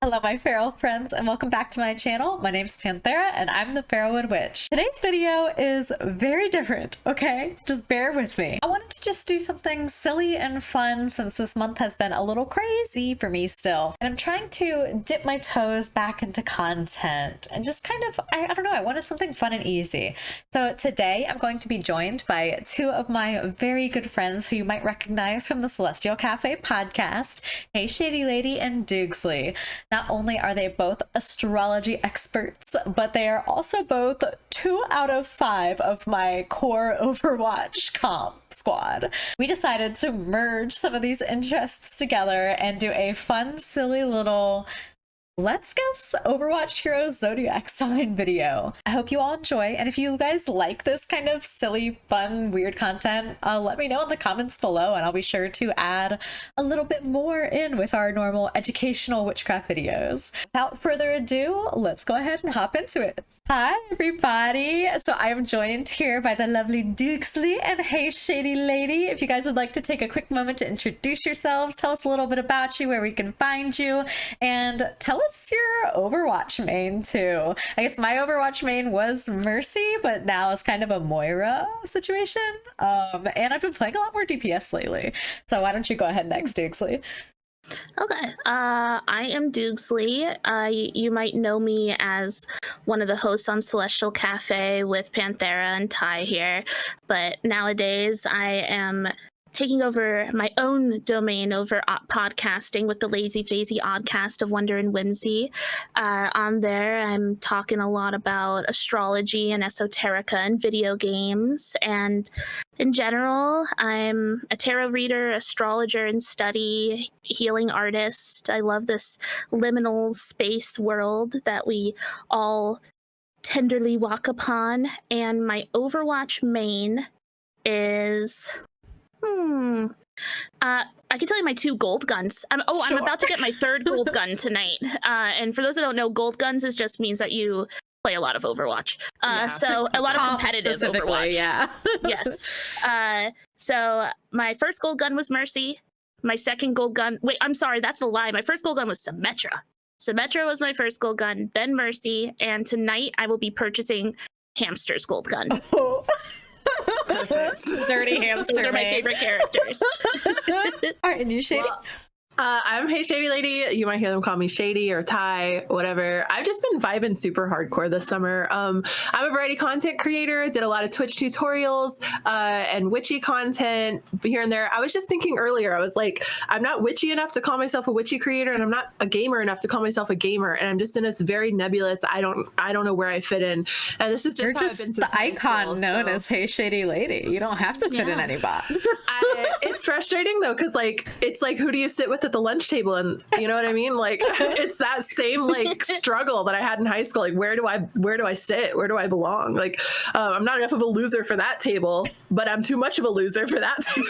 Hello my feral friends and welcome back to my channel. My name's Panthera and I'm the Feralwood Witch. Today's video is very different, okay? Just bear with me. I wanted to just do something silly and fun since this month has been a little crazy for me still. And I'm trying to dip my toes back into content and just kind of, I don't know, I wanted something fun and easy. So today I'm going to be joined by two of my very good friends who you might recognize from the Celestial Cafe podcast, Hey Shady Lady and Doogsley. Not only are they both astrology experts, but they are also both 2 out of 5 of my core Overwatch comp squad. We decided to merge some of these interests together and do a fun, silly little Let's Guess Overwatch Heroes Zodiac sign video. I hope you all enjoy, and if you guys like this kind of silly, fun, weird content, let me know in the comments below and I'll be sure to add a little bit more in with our normal educational witchcraft videos. Without further ado, let's go ahead and hop into it. Hi everybody! So I am joined here by the lovely Doogsley and Hey Shady Lady. If you guys would like to take a quick moment to introduce yourselves, tell us a little bit about you, where we can find you, and tell us your Overwatch main too. I guess my Overwatch main was Mercy, but now it's kind of a Moira situation. And I've been playing a lot more DPS lately. So why don't you go ahead next, Doogsley? Okay, I am Doogsley. You might know me as one of the hosts on Celestial Cafe with Panthera and Ty here, but nowadays I am taking over my own domain over podcasting with the Lazy Phasey Oddcast of Wonder and Whimsy. On there, I'm talking a lot about astrology and esoterica and video games, and in general, I'm a tarot reader, astrologer and study, healing artist. I love this liminal space world that we all tenderly walk upon, and my Overwatch main is... I can tell you my 2 gold guns. I'm about to get my 3rd gold gun tonight. And for those that don't know, gold guns just means that you play a lot of Overwatch. So a lot of competitive Overwatch. Yeah. Yes. So my first gold gun was Mercy. My second gold gun... Wait, I'm sorry. That's a lie. My first gold gun was Symmetra. Symmetra was my first gold gun, then Mercy. And tonight I will be purchasing Hamster's gold gun. Oh. Dirty hamster. Those are my favorite characters. All right, and you, Shady? Well, I'm Hey Shady Lady. You might hear them call me Shady or Ty, whatever. I've just been vibing super hardcore this summer. I'm a variety content creator, did a lot of Twitch tutorials and witchy content here and there. I was just thinking earlier, I was like, I'm not witchy enough to call myself a witchy creator, and I'm not a gamer enough to call myself a gamer, and I'm just in this very nebulous, I don't know where I fit in. And this is just You're how just I've been since the icon known as Hey Shady Lady. You don't have to fit in any box. It's frustrating though, because it's like, who do you sit with at the lunch table? And you know what I mean? Like, it's that same like struggle that I had in high school. Like, where do I sit? Where do I belong? Like, I'm not enough of a loser for that table, but I'm too much of a loser for that table.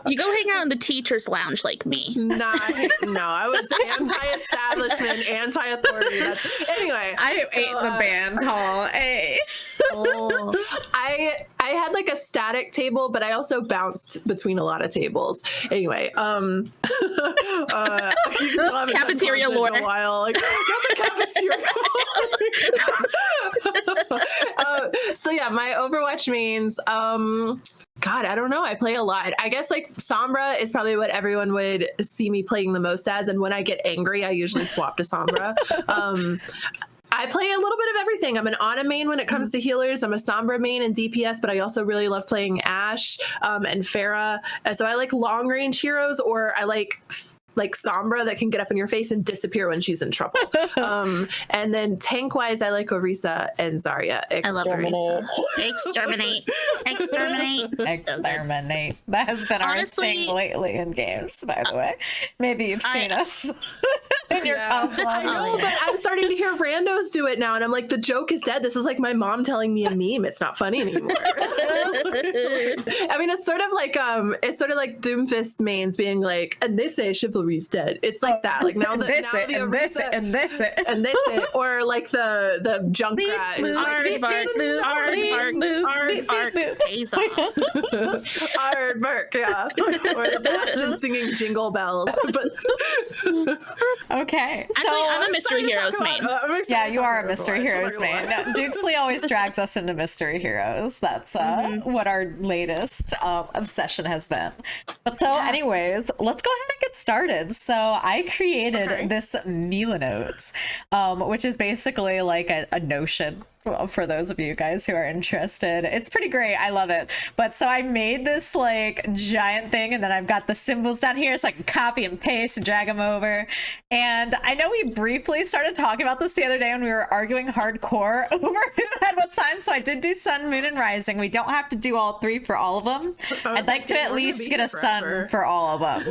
You go hang out in the teacher's lounge like me. No, I was anti-establishment, anti-authority. Anyway, I ate in the band hall. Hey. Oh, I had like a static table, but I also bounced between a lot of tables. Anyway, cafeteria lore. A while. Like, the cafeteria. So yeah, my Overwatch mains. God, I don't know. I play a lot. I guess like Sombra is probably what everyone would see me playing the most as. And when I get angry, I usually swap to Sombra. I play a little bit of everything. I'm an Ana main when it comes to healers. I'm a Sombra main and DPS, but I also really love playing Ashe and Pharah. And so I like long range heroes, or I like Sombra that can get up in your face and disappear when she's in trouble. And then tank wise, I like Orisa and Zarya. I love Orisa. Exterminate. Exterminate. That has been our thing lately in games, by the way. Maybe you've seen us in in your comfort. I know, but I'm starting to hear randos do it now, and I'm like, the joke is dead. This is like my mom telling me a meme. It's not funny anymore. I mean, it's sort of like Doomfist mains being like, and they say chivalry's dead. It's like that. Like now this it, or like the Junkrat. Aardvark, yeah. Or the Bastion singing Jingle Bells. But okay. Actually, I'm a Mystery Heroes main. Yeah, you are a Mystery Heroes main. Dukesley always drags us into Mystery Heroes. That's what our latest obsession has been. But so anyways, let's go ahead and get started. So I created this Mila Notes, which is basically like a notion. Well, for those of you guys who are interested, it's pretty great. I love it. But so I made this like giant thing, and then I've got the symbols down here so I can copy and paste and drag them over. And I know we briefly started talking about this the other day when we were arguing hardcore over who had what sign. So I did do sun, moon, and rising. We don't have to do all three for all of them. I'd like to at least get a sun for all of them.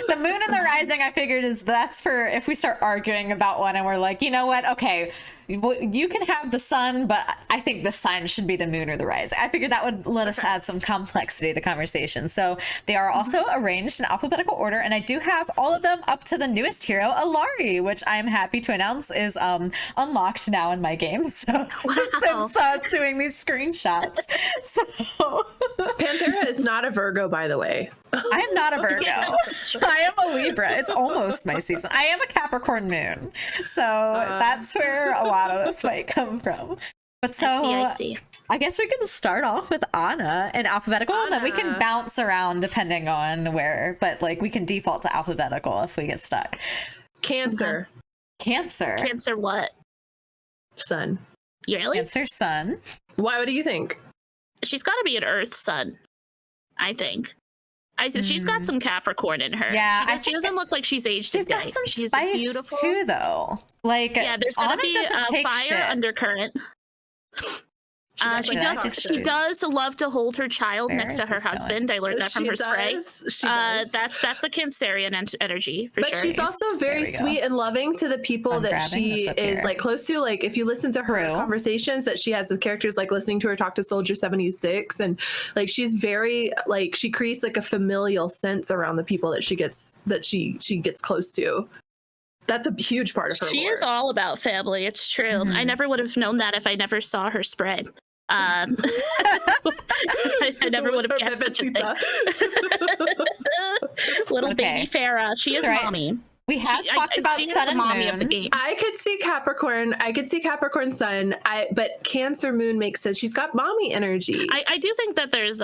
The moon and the rising, I figured, that's for if we start arguing about one and we're like, you know what? Okay, you can have the sun, but I think the sign should be the moon or the rising. I figured that would let us add some complexity to the conversation. So they are also arranged in alphabetical order, and I do have all of them up to the newest hero, Alari, which I'm happy to announce is unlocked now in my game. So since doing these screenshots. So Panthera is not a Virgo, by the way. I am not a Virgo. I am a Libra. It's almost my season. I am a Capricorn moon. So that's where a lot of this might come from. But so I see. I guess we can start off with Anna in alphabetical, and then we can bounce around depending on where, but like we can default to alphabetical if we get stuck. Cancer. Cancer. Cancer what? Sun. Really? Cancer sun. Why? What do you think? She's got to be an Earth sun, I think. She's got some Capricorn in her. Yeah, she doesn't look like she's aged she's a day. got some She's spice beautiful too, though. Like, yeah, there's gonna Anna be a fire shit. undercurrent. She does love to hold her child next to her husband. I learned that from her spray. That's the Cancerian energy for but sure. She's also very sweet and loving to the people that she is like close to. Like if you listen to her conversations that she has with characters, like listening to her talk to Soldier 76, and like she's very like she creates like a familial sense around the people that she gets close to. That's a huge part of her. She is all about family. It's true. I never would have known that if I never saw her spray. I never would have guessed such a thing. Little baby Farah. She is mommy. We have talked about sun and moon. Of the game. I could see Capricorn. sun. But Cancer moon makes sense. She's got mommy energy. I do think that there's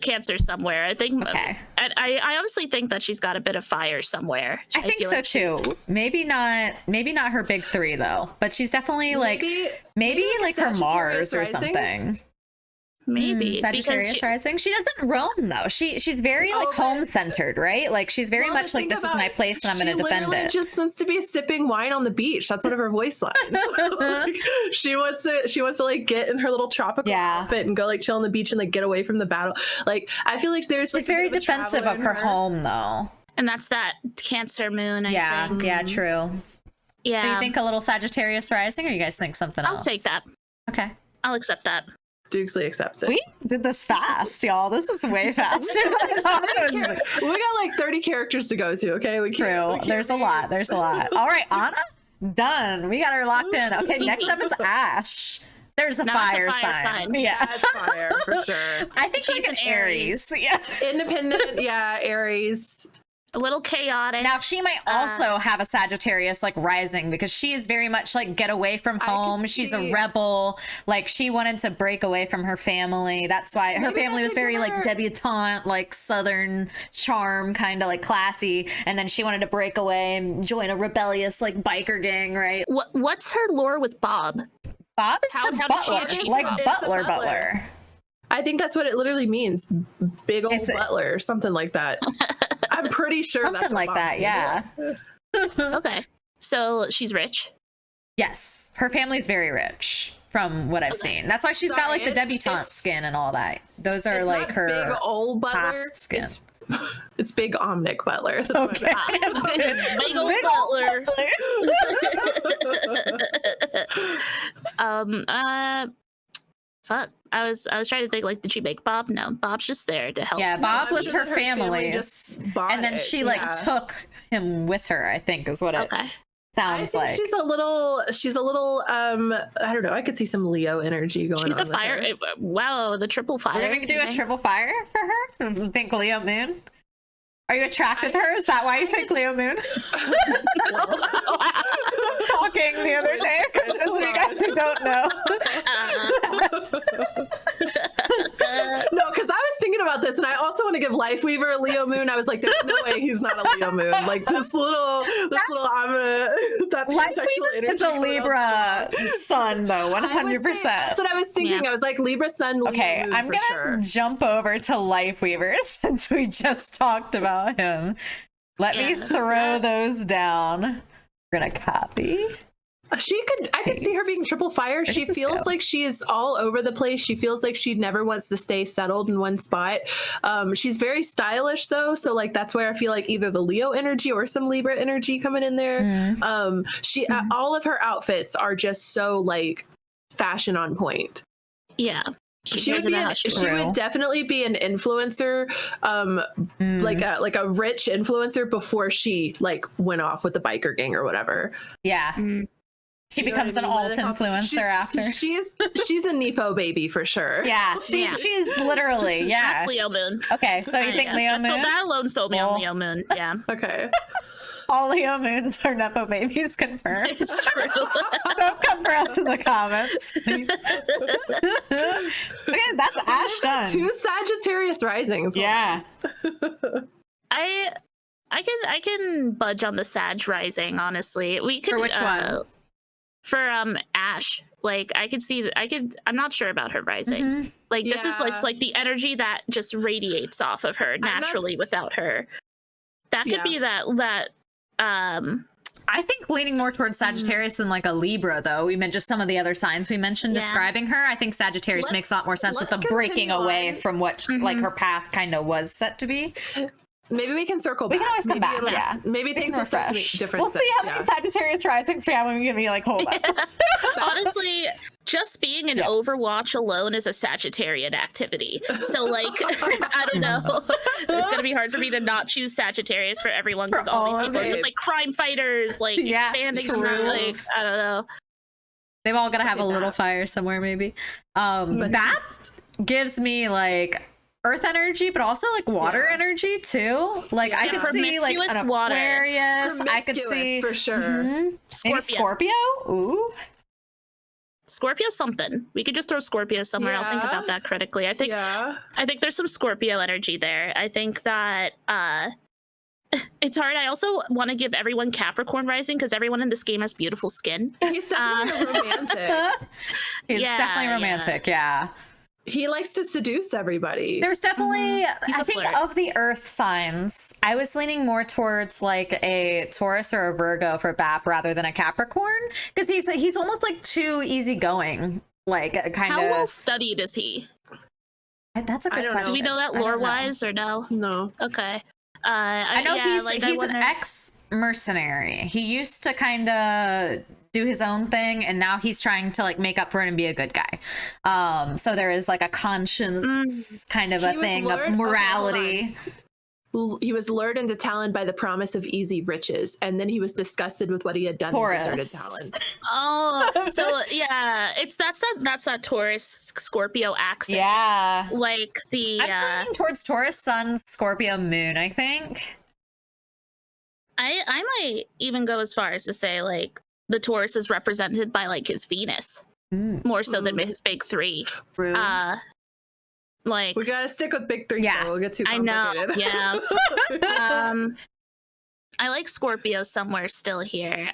Cancer somewhere. I think. I honestly think that she's got a bit of fire somewhere. I think so too. Maybe not her big three though. But she's definitely maybe like her Mars or something. Maybe Sagittarius rising. She doesn't roam though. She's very like home centered, right? Like she's very much like, this is my place and I'm going to defend it. She just wants to be sipping wine on the beach. That's one of her voice lines. Like, she wants to like get in her little tropical outfit and go like chill on the beach and like get away from the battle. Like I feel like she's like, very defensive of her home though. And that's that Cancer moon. I think. Yeah, true. Yeah. Do you think a little Sagittarius rising, or you guys think something else? I'll take that. Okay. I'll accept that. Dukesley accepts it. We did this fast, y'all. This is way faster than I thought it was. We got like 30 characters to go to, okay? There's a lot. All right, Anna, done. We got her locked in. Okay, next up is Ash. There's a fire sign. Yeah. That's fire, for sure. I think she's like an Aries. Yeah. Independent, Aries. A little chaotic. Now she might also have a Sagittarius like rising, because she is very much like get away from home. She's a rebel. Like she wanted to break away from her family. That's why her family was very like debutante, like Southern charm, kind of like classy. And then she wanted to break away and join a rebellious like biker gang, right? What's her lore with Bob? Bob is her butler, like butler. I think that's what it literally means. Big old butler or something like that. I'm pretty sure something that's like that. Yeah. Okay. So she's rich. Yes. Her family's very rich from what I've seen. That's why she's got like the debutante skin and all that. Those are like her big old butler skin. It's big Omnic butler. Big old butler. Fuck. I was trying to think, like, did she make Bob? No, Bob's just there to help. Yeah, Bob I'm was sure her that her family family's, just bought and then it, she like yeah. took him with her, I think is what it Okay. I sounds think like. she's a little I don't know, I could see some Leo energy going She's on a with fire. her. Wow, the triple fire. We're gonna do a thing. triple fire for her? You think Leo Moon? Are you attracted to her? Is that why you think Leo Moon? I was talking the other day, for those of you guys who don't know. No, because I was thinking about this, and I also want to give Lifeweaver a Leo Moon. I was like, there's no way he's not a Leo Moon. Like this little that pansexual energy. It's a Libra sun, though, I would say 100%. that's what I was thinking. Yeah. I was like, Libra sun, Leo Okay, Moon I'm for gonna sure. jump over to Lifeweaver since we just talked about him. Let me Yeah. throw those down. We're gonna copy. I could see her being triple fire. She Let's feels go. like she's all over the place. She feels like she never wants to stay settled in one spot. She's very stylish though. So like, that's where I feel like either the Leo energy or some Libra energy coming in there. All of her outfits are just so like fashion on point. Yeah. She would definitely be an influencer, like a rich influencer before she like went off with the biker gang or whatever. Yeah. She You know becomes what I an mean? alt influencer after. She's a Nepo baby for sure. Yeah, she's literally, yeah. That's Leo Moon. Okay, so you think Leo So Moon? that alone sold me Well. on Leo Moon. Yeah. Okay. All Leo Moons are Nepo babies confirmed. It's true. Don't come for us in the comments, please. Okay, that's Ash done. 2 Sagittarius risings. Yeah. I can budge on the Sag rising, honestly. We could For which one? For Ash. Like I'm not sure about her rising. Like this is Yeah. like the energy that just radiates off of her naturally that's- without her. That could Yeah. be that I think leaning more towards Sagittarius than like a Libra, though. We meant just some of the other signs we mentioned Yeah. describing her. I think Sagittarius makes a lot more sense with the let's breaking continue away on. from what like her path kind of was set to be. Maybe we can circle back. We can always come back. it'll- Yeah. Maybe We things can will start to refresh. make different We'll see how sense, many Sagittarius risings we have when we can be like, hold on. honestly, just being in Yeah. Overwatch alone is a Sagittarian activity. So, like, I don't know. It's gonna be hard for me to not choose Sagittarius for everyone because all these all people are of just it. like crime fighters, like Yeah, expanding. true. Like, I don't know. They've all got to have a Okay, little that. fire somewhere, maybe. But That gives me like earth energy, but also like water Yeah. energy too. Like I Yeah. could see like Promiscuous an water. Aquarius. I could Promiscuous, see for sure. Mhm. Maybe Scorpio. Scorpio. Ooh, Scorpio something. We could just throw Scorpio somewhere. I'll think Yeah. about that critically. I think Yeah. there's some Scorpio energy there. I think that it's hard. I also want to give everyone Capricorn rising because everyone in this game has beautiful skin. He's definitely romantic. he's Yeah, definitely romantic. Yeah. He likes to seduce everybody. There's definitely, He's I a think flirt. of the earth signs, I was leaning more towards like a Taurus or a Virgo for BAP rather than a Capricorn because he's almost like too easygoing, like kind How of. well studied is he? That's a good don't know. question. Do we know that I don't lore know. wise or no? No. Okay. I know yeah, he's an wonder- ex-mercenary. He used to kind of do his own thing, and now he's trying to like make up for it and be a good guy. So there is like a conscience kind of a He was thing lured- of okay, hold morality. He was lured into Talon by the promise of easy riches, and then he was disgusted with what he had done Taurus. and deserted Talon. Oh, so yeah, that's that Taurus Scorpio axis. Yeah. Like the I'm leaning towards Taurus, Sun, Scorpio, Moon, I think. I might even go as far as to say like the Taurus is represented by like his Venus more so than his big three. True. Like We gotta stick with big three. Yeah. so we'll get too I know, complicated. yeah. I like Scorpio somewhere still here.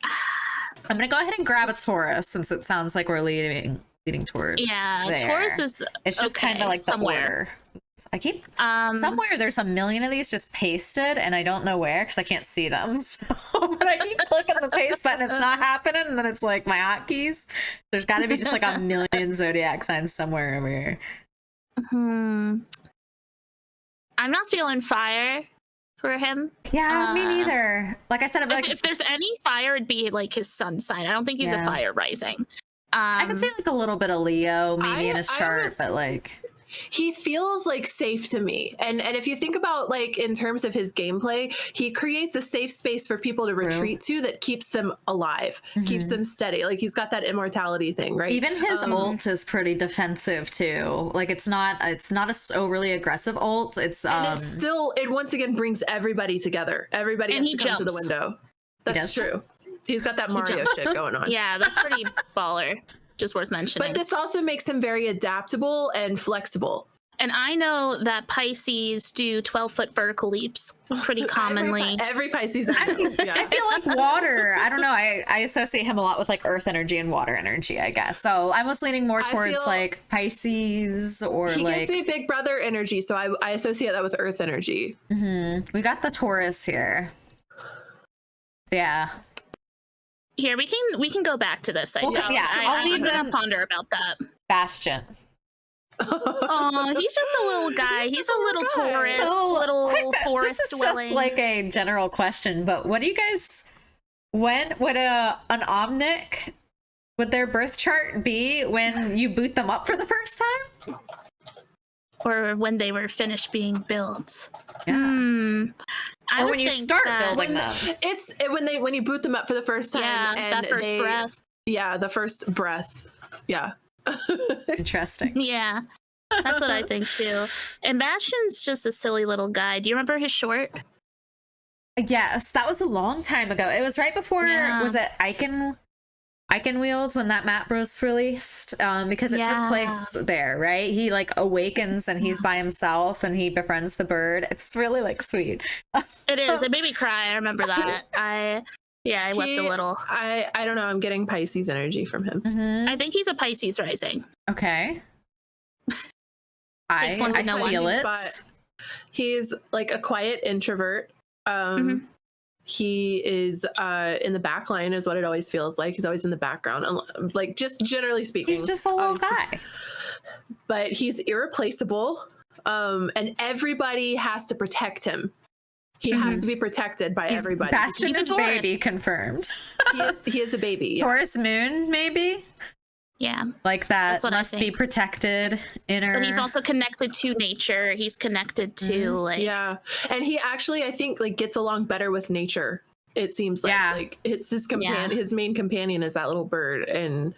I'm gonna go ahead and grab a Taurus since it sounds like we're leading towards. Yeah, there. Taurus is It's just okay, kind of like the somewhere. order. I keep Somewhere. there's a million of these just pasted, and I don't know where because I can't see them. So, but I keep clicking the paste button, it's not happening, and then it's like my hotkeys. There's got to be just like a million zodiac signs somewhere over here. I'm not feeling fire for him. Yeah, me Uh, neither. Like I said, I'd be like, If there's any fire, it'd be like his sun sign. I don't think he's a Yeah. fire rising. I could see like a little bit of Leo maybe in his chart, but like he feels like safe to me. And if you think about like in terms of his gameplay, he creates a safe space for people to retreat to that keeps them alive, keeps them steady. Like he's got that immortality thing, right? Even his ult is pretty defensive too. Like it's not a overly aggressive ult. It's and it once again brings everybody together. Everybody And has he to come to the jumps. window. That's true. He's got that Mario shit going on. Yeah, that's pretty baller. Just worth mentioning. But this also makes him very adaptable and flexible. And I know that Pisces do 12-foot vertical leaps pretty commonly. Every Pisces. I feel like water. I don't know. I associate him a lot with like earth energy and water energy, I guess. So I was leaning more towards like Pisces or he like. He gives me big brother energy, so I associate that with earth energy. We got the Taurus here. So yeah. Here we can go back to this. I'll leave them ponder about that. Bastion. Oh, he's just a little guy. He's a little Taurus, little forest This is dwelling. just like a general question, but what do you guys? When would an Omnic, would their birth chart be when you boot them up for the first time? Or when they were finished being built? Yeah. Or when you start building them. It's when you boot them up for the first time. Yeah, and that first breath. Yeah, the first breath. Yeah. Interesting. Yeah, that's what I think too. And Bastion's just a silly little guy. Do you remember his short? Yes, that was a long time ago. It was right before, was it Icon Wields when that map was released? Because it took place there, right? He like awakens and he's by himself and he befriends the bird. It's really like sweet. It is. It made me cry. I remember that. I wept a little. I don't know. I'm getting Pisces energy from him. I think he's a Pisces rising. Okay. Takes one to know one. feel it. He's like a quiet introvert. He is in the back line is what it always feels like. He's always in the background. Like just generally speaking. He's just a little guy. But he's irreplaceable. And everybody has to protect him. He has to be protected by everybody. Bastion is baby confirmed. He is a baby. Yeah. Taurus moon, maybe? Yeah. Like that must be protected inner. But he's also connected to nature. He's connected to like. Yeah. And he actually, I think, like gets along better with nature. It seems like, like it's his companion. His main companion is that little bird and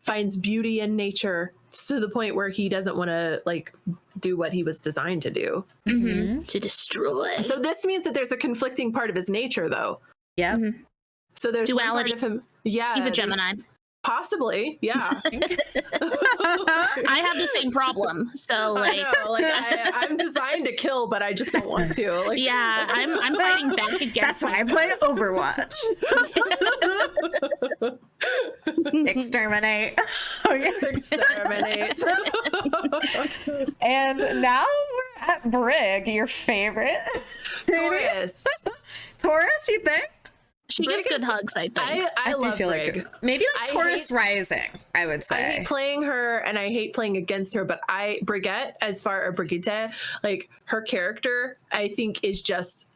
finds beauty in nature to the point where he doesn't want to like do what he was designed to do. To destroy. So this means that there's a conflicting part of his nature though. Yeah. So there's duality. one part of him. Yeah. He's a Gemini. Possibly, yeah. I have the same problem. So like, I'm designed to kill, but I just don't want to. Like, yeah, I'm fighting back against. That's why I play Overwatch. Exterminate. Exterminate. And now we're at Brig, your favorite. Taurus. Taurus, you think? She gives good hugs, I think. I love feel Brig. like maybe like Taurus rising, I would say. I hate playing her and I hate playing against her, but Brigitte, Brigitte, like her character, I think is just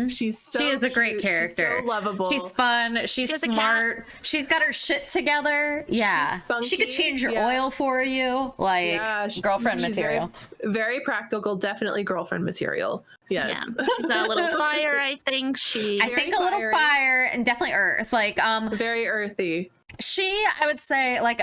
she's so she is a great cute. character. She's so lovable. She's fun. She's smart. She's got her shit together. Yeah. She's spunky. She could change your oil for you. Like girlfriend material. Very, very practical, definitely girlfriend material. Yes. Yeah. She's got a little fire, I think. I think a little fire and definitely earth. Like very earthy. I would say like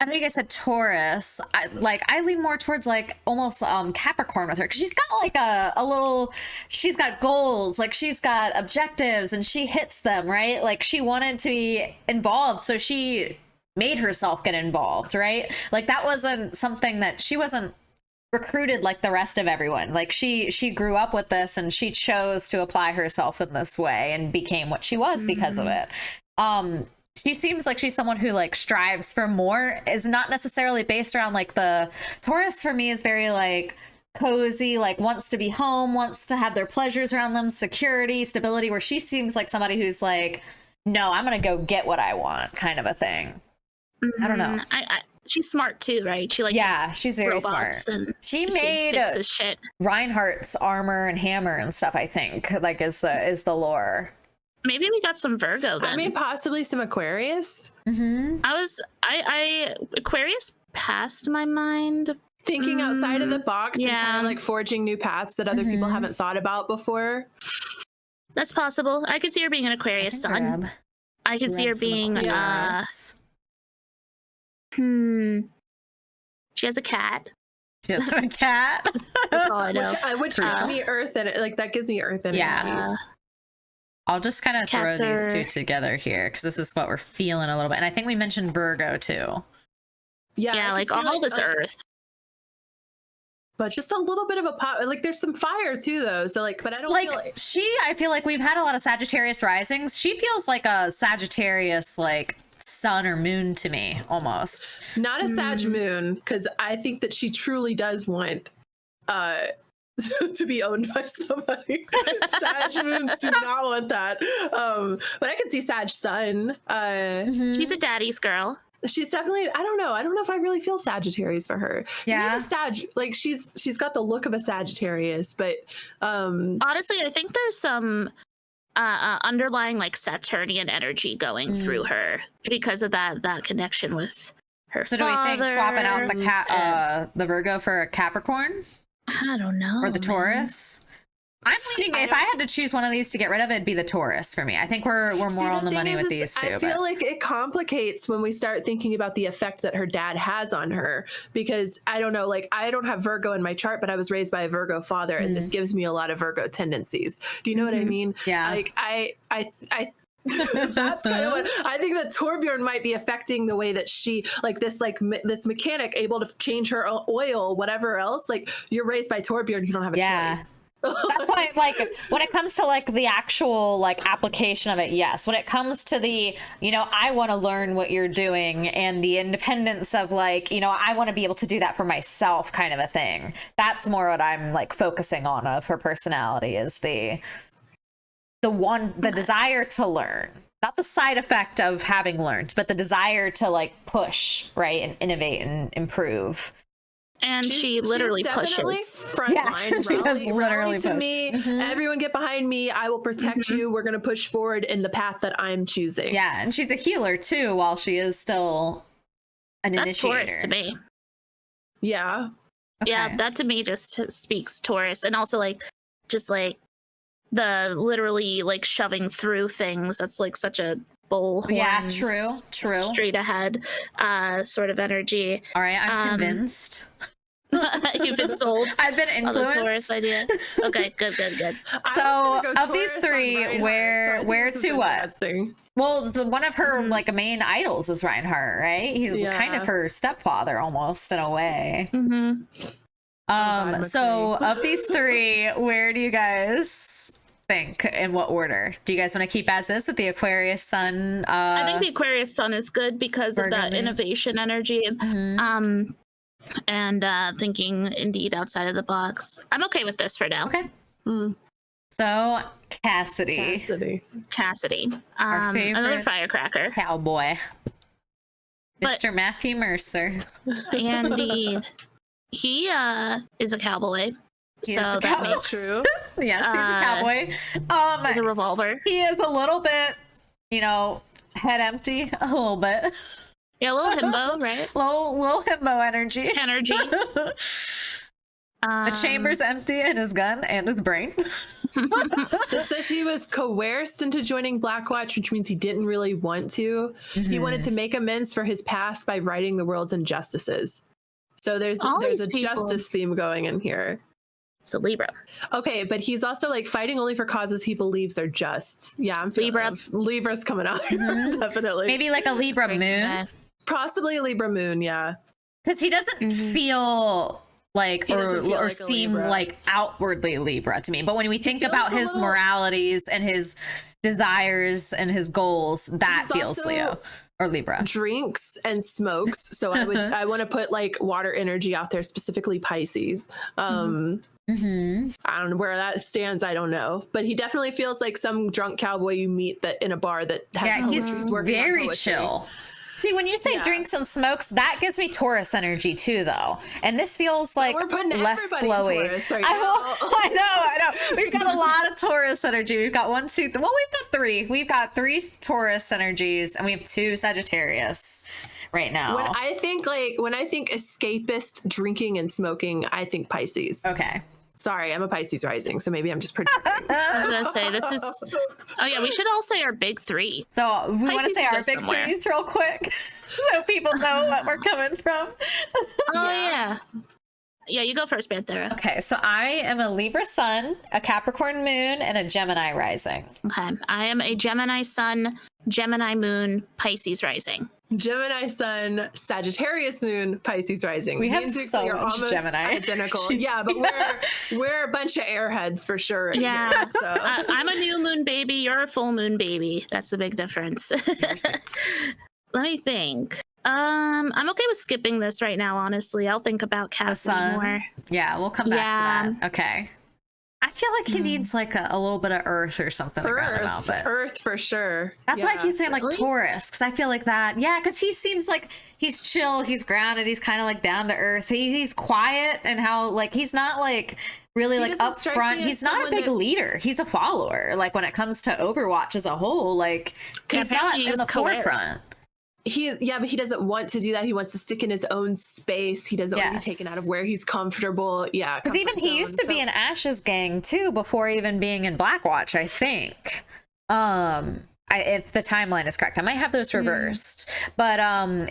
I know you guys said Taurus. I lean more towards like almost Capricorn with her because she's got like a little. She's got goals, like she's got objectives, and she hits them right. Like she wanted to be involved, so she made herself get involved, right? Like that wasn't something that she wasn't recruited like the rest of everyone. Like she grew up with this, and she chose to apply herself in this way and became what she was because of it. She seems like she's someone who like strives for more, is not necessarily based around like the Taurus for me is very like cozy, like wants to be home, wants to have their pleasures around them, security, stability, where she seems like somebody who's like, no, I'm gonna go get what I want kind of a thing. I don't know. She's smart too, right? She like she's very smart. She made fixes shit. Reinhardt's armor and hammer and stuff, I think, like is the lore. Maybe we got some Virgo then. I mean, possibly some Aquarius. I Aquarius passed my mind. Thinking outside of the box and yeah. kind of like forging new paths that other people haven't thought about before. That's possible. I could see her being an Aquarius sun. I could see her being she has a cat. She has a cat. That's all I know. Which gives me earth and like that gives me earth energy. Yeah. I'll just kind of throw Cats these two together here because this is what we're feeling a little bit. And I think we mentioned Virgo too. Yeah, like all this earth. But just a little bit of a pop. Like there's some fire too, though. So like, but I don't like feel like I feel like we've had a lot of Sagittarius risings. She feels like a Sagittarius, like sun or moon to me, almost. Not a Sag moon, because I think that she truly does want to be owned by somebody. Sag moons do not want that. But I could see Sag sun. She's a daddy's girl. She's definitely, I don't know if I really feel Sagittarius for her. Yeah. Sag, like she's got the look of a Sagittarius, but honestly, I think there's some underlying like Saturnian energy going through her because of that connection with her So father. do we think swapping out the Virgo for a Capricorn? I don't know. Or the Taurus? I'm leaning, if I had to choose one of these to get rid of, it'd be the Taurus for me. I think we're more on the money with these two. I feel like it complicates when we start thinking about the effect that her dad has on her, because I don't know, like I don't have Virgo in my chart, but I was raised by a Virgo father, and this gives me a lot of Virgo tendencies. Do you know what I mean? Yeah. Like I that's kind of what I think that Torbjorn might be affecting the way that she this mechanic able to change her oil, whatever else. Like you're raised by Torbjorn, you don't have a choice. That's why, like, when it comes to like the actual like application of it, yes. When it comes to the, I want to learn what you're doing and the independence of like, I want to be able to do that for myself, kind of a thing. That's more what I'm like focusing on of her personality is the desire to learn, not the side effect of having learned, but the desire to like push, right, and innovate and improve. And she literally pushes. Front line, she does literally to push. me. Everyone get behind me. I will protect you. We're going to push forward in the path that I'm choosing. Yeah, and she's a healer too, while she is still an initiator. Taurus to me. Yeah. Okay. Yeah, that to me just speaks Taurus, and also like just like the literally like shoving through things. That's like such a bull. Yeah, true. Straight ahead, sort of energy. All right, I'm convinced. You've been sold. I've been influenced. On the Taurus idea. Okay, good. So of these three, where to what? Well, one of her like main idols is Reinhardt, right? He's kind of her stepfather almost in a way. So of these three, where do you guys think, in what order? Do you guys want to keep as is with the Aquarius sun? I think the Aquarius sun is good because of that innovation energy. And thinking indeed outside of the box. I'm okay with this for now. Okay. So Cassidy. Our favorite another firecracker. Cowboy. Mr. Matthew Mercer. Indeed. He is a cowboy. So that makes true. Yes, he's a cowboy. He's a revolver. He is a little bit, head empty. A little bit. Yeah, a little himbo, right? Little himbo energy. The chamber's empty in his gun and his brain. It says he was coerced into joining Blackwatch, which means he didn't really want to. He wanted to make amends for his past by righting the world's injustices. So there's a justice theme going in here. So Libra. Okay, but he's also like fighting only for causes he believes are just. Yeah, I'm feeling Libra's coming out. Definitely. Maybe like a Libra moon. Possibly a Libra moon, yeah. Because he doesn't feel like or seem like outwardly Libra to me. But when we think about his moralities and his desires and his goals, that feels Leo or Libra. Drinks and smokes. So I want to put like water energy out there, specifically Pisces. I don't know where that stands. I don't know, but he definitely feels like some drunk cowboy you meet that in a bar that has he's very chill. See, when you say drinks and smokes, that gives me Taurus energy too, though. And this feels like we're putting less everybody in flowy. Taurus right now. I know. We've got a lot of Taurus energy. We've got one, two, well, we've got three. We've got 3 Taurus energies, and we have 2 Sagittarius right now. When I think escapist drinking and smoking, I think Pisces. Okay. Sorry, I'm a Pisces rising, so maybe I'm just projecting. I was gonna say this is. Oh yeah, we should all say our big 3. So we want to Pisces say our goes big somewhere. threes real quick, so people know what we're coming from. Oh yeah. Yeah, you go first, Panthera. Okay, so I am a Libra sun, a Capricorn moon, and a Gemini rising. Okay, I am a Gemini sun, Gemini moon, Pisces rising. Gemini sun, Sagittarius moon, Pisces rising. We Me have and Dixie so are much almost Gemini. identical. Yeah, but we're a bunch of airheads for sure. in Yeah, here, so. I'm a new moon baby. You're a full moon baby. That's the big difference. Let me think. I'm okay with skipping this right now. Honestly, I'll think about The Cassie sun. more. Yeah, we'll come back to that. Okay. I feel like he needs like a little bit of earth or something to ground him out, but Earth for sure. that's why I keep saying like Really? Taurus, because I feel like that. Yeah, because he seems like he's chill, he's grounded, he's kind of like down to earth. He's quiet, and how like he's not like really like doesn't up strike front. me as He's not a someone big that- leader. He's a follower. Like when it comes to Overwatch as a whole, like he's not apparently he in was the coerced. forefront. But he doesn't want to do that. He wants to stick in his own space. He doesn't want to be taken out of where he's comfortable. Yeah, Because even he used to be in Ash's gang too before even being in Blackwatch, I think. If the timeline is correct, I might have those reversed. But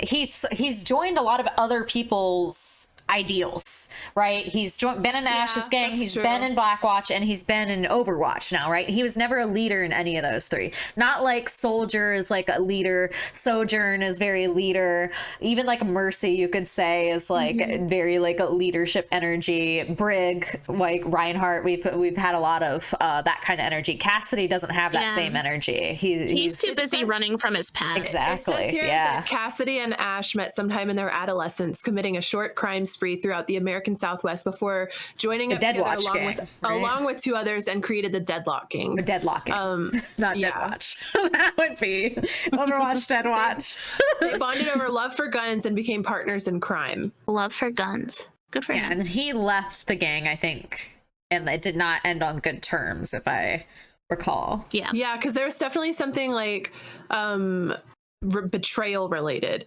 he's joined a lot of other people's ideals, right? He's been in Ash's gang, that's he's true. been in Blackwatch, and he's been in Overwatch now, right? He was never a leader in any of those 3. Not like Soldier is like a leader, Sojourn is very leader, even like Mercy you could say is like very like a leadership energy. Brig, like Reinhardt, we've had a lot of that kind of energy. Cassidy doesn't have that Yeah. same energy. He's too busy says- running from his past. Exactly. It says here Yeah. that Cassidy and Ash met sometime in their adolescence, committing a short crime spree throughout the American Southwest before joining The up together Deadwatch gang, right? along with 2 others and created the Deadlock Gang. The Deadlocking. Not yeah. Deadwatch. That would be Overwatch Deadwatch. They bonded over love for guns and became partners in crime. Love for guns. Good for Yeah, him. and then he left the gang, I think, and it did not end on good terms, if I recall. Yeah. Yeah, because there was definitely something like betrayal related.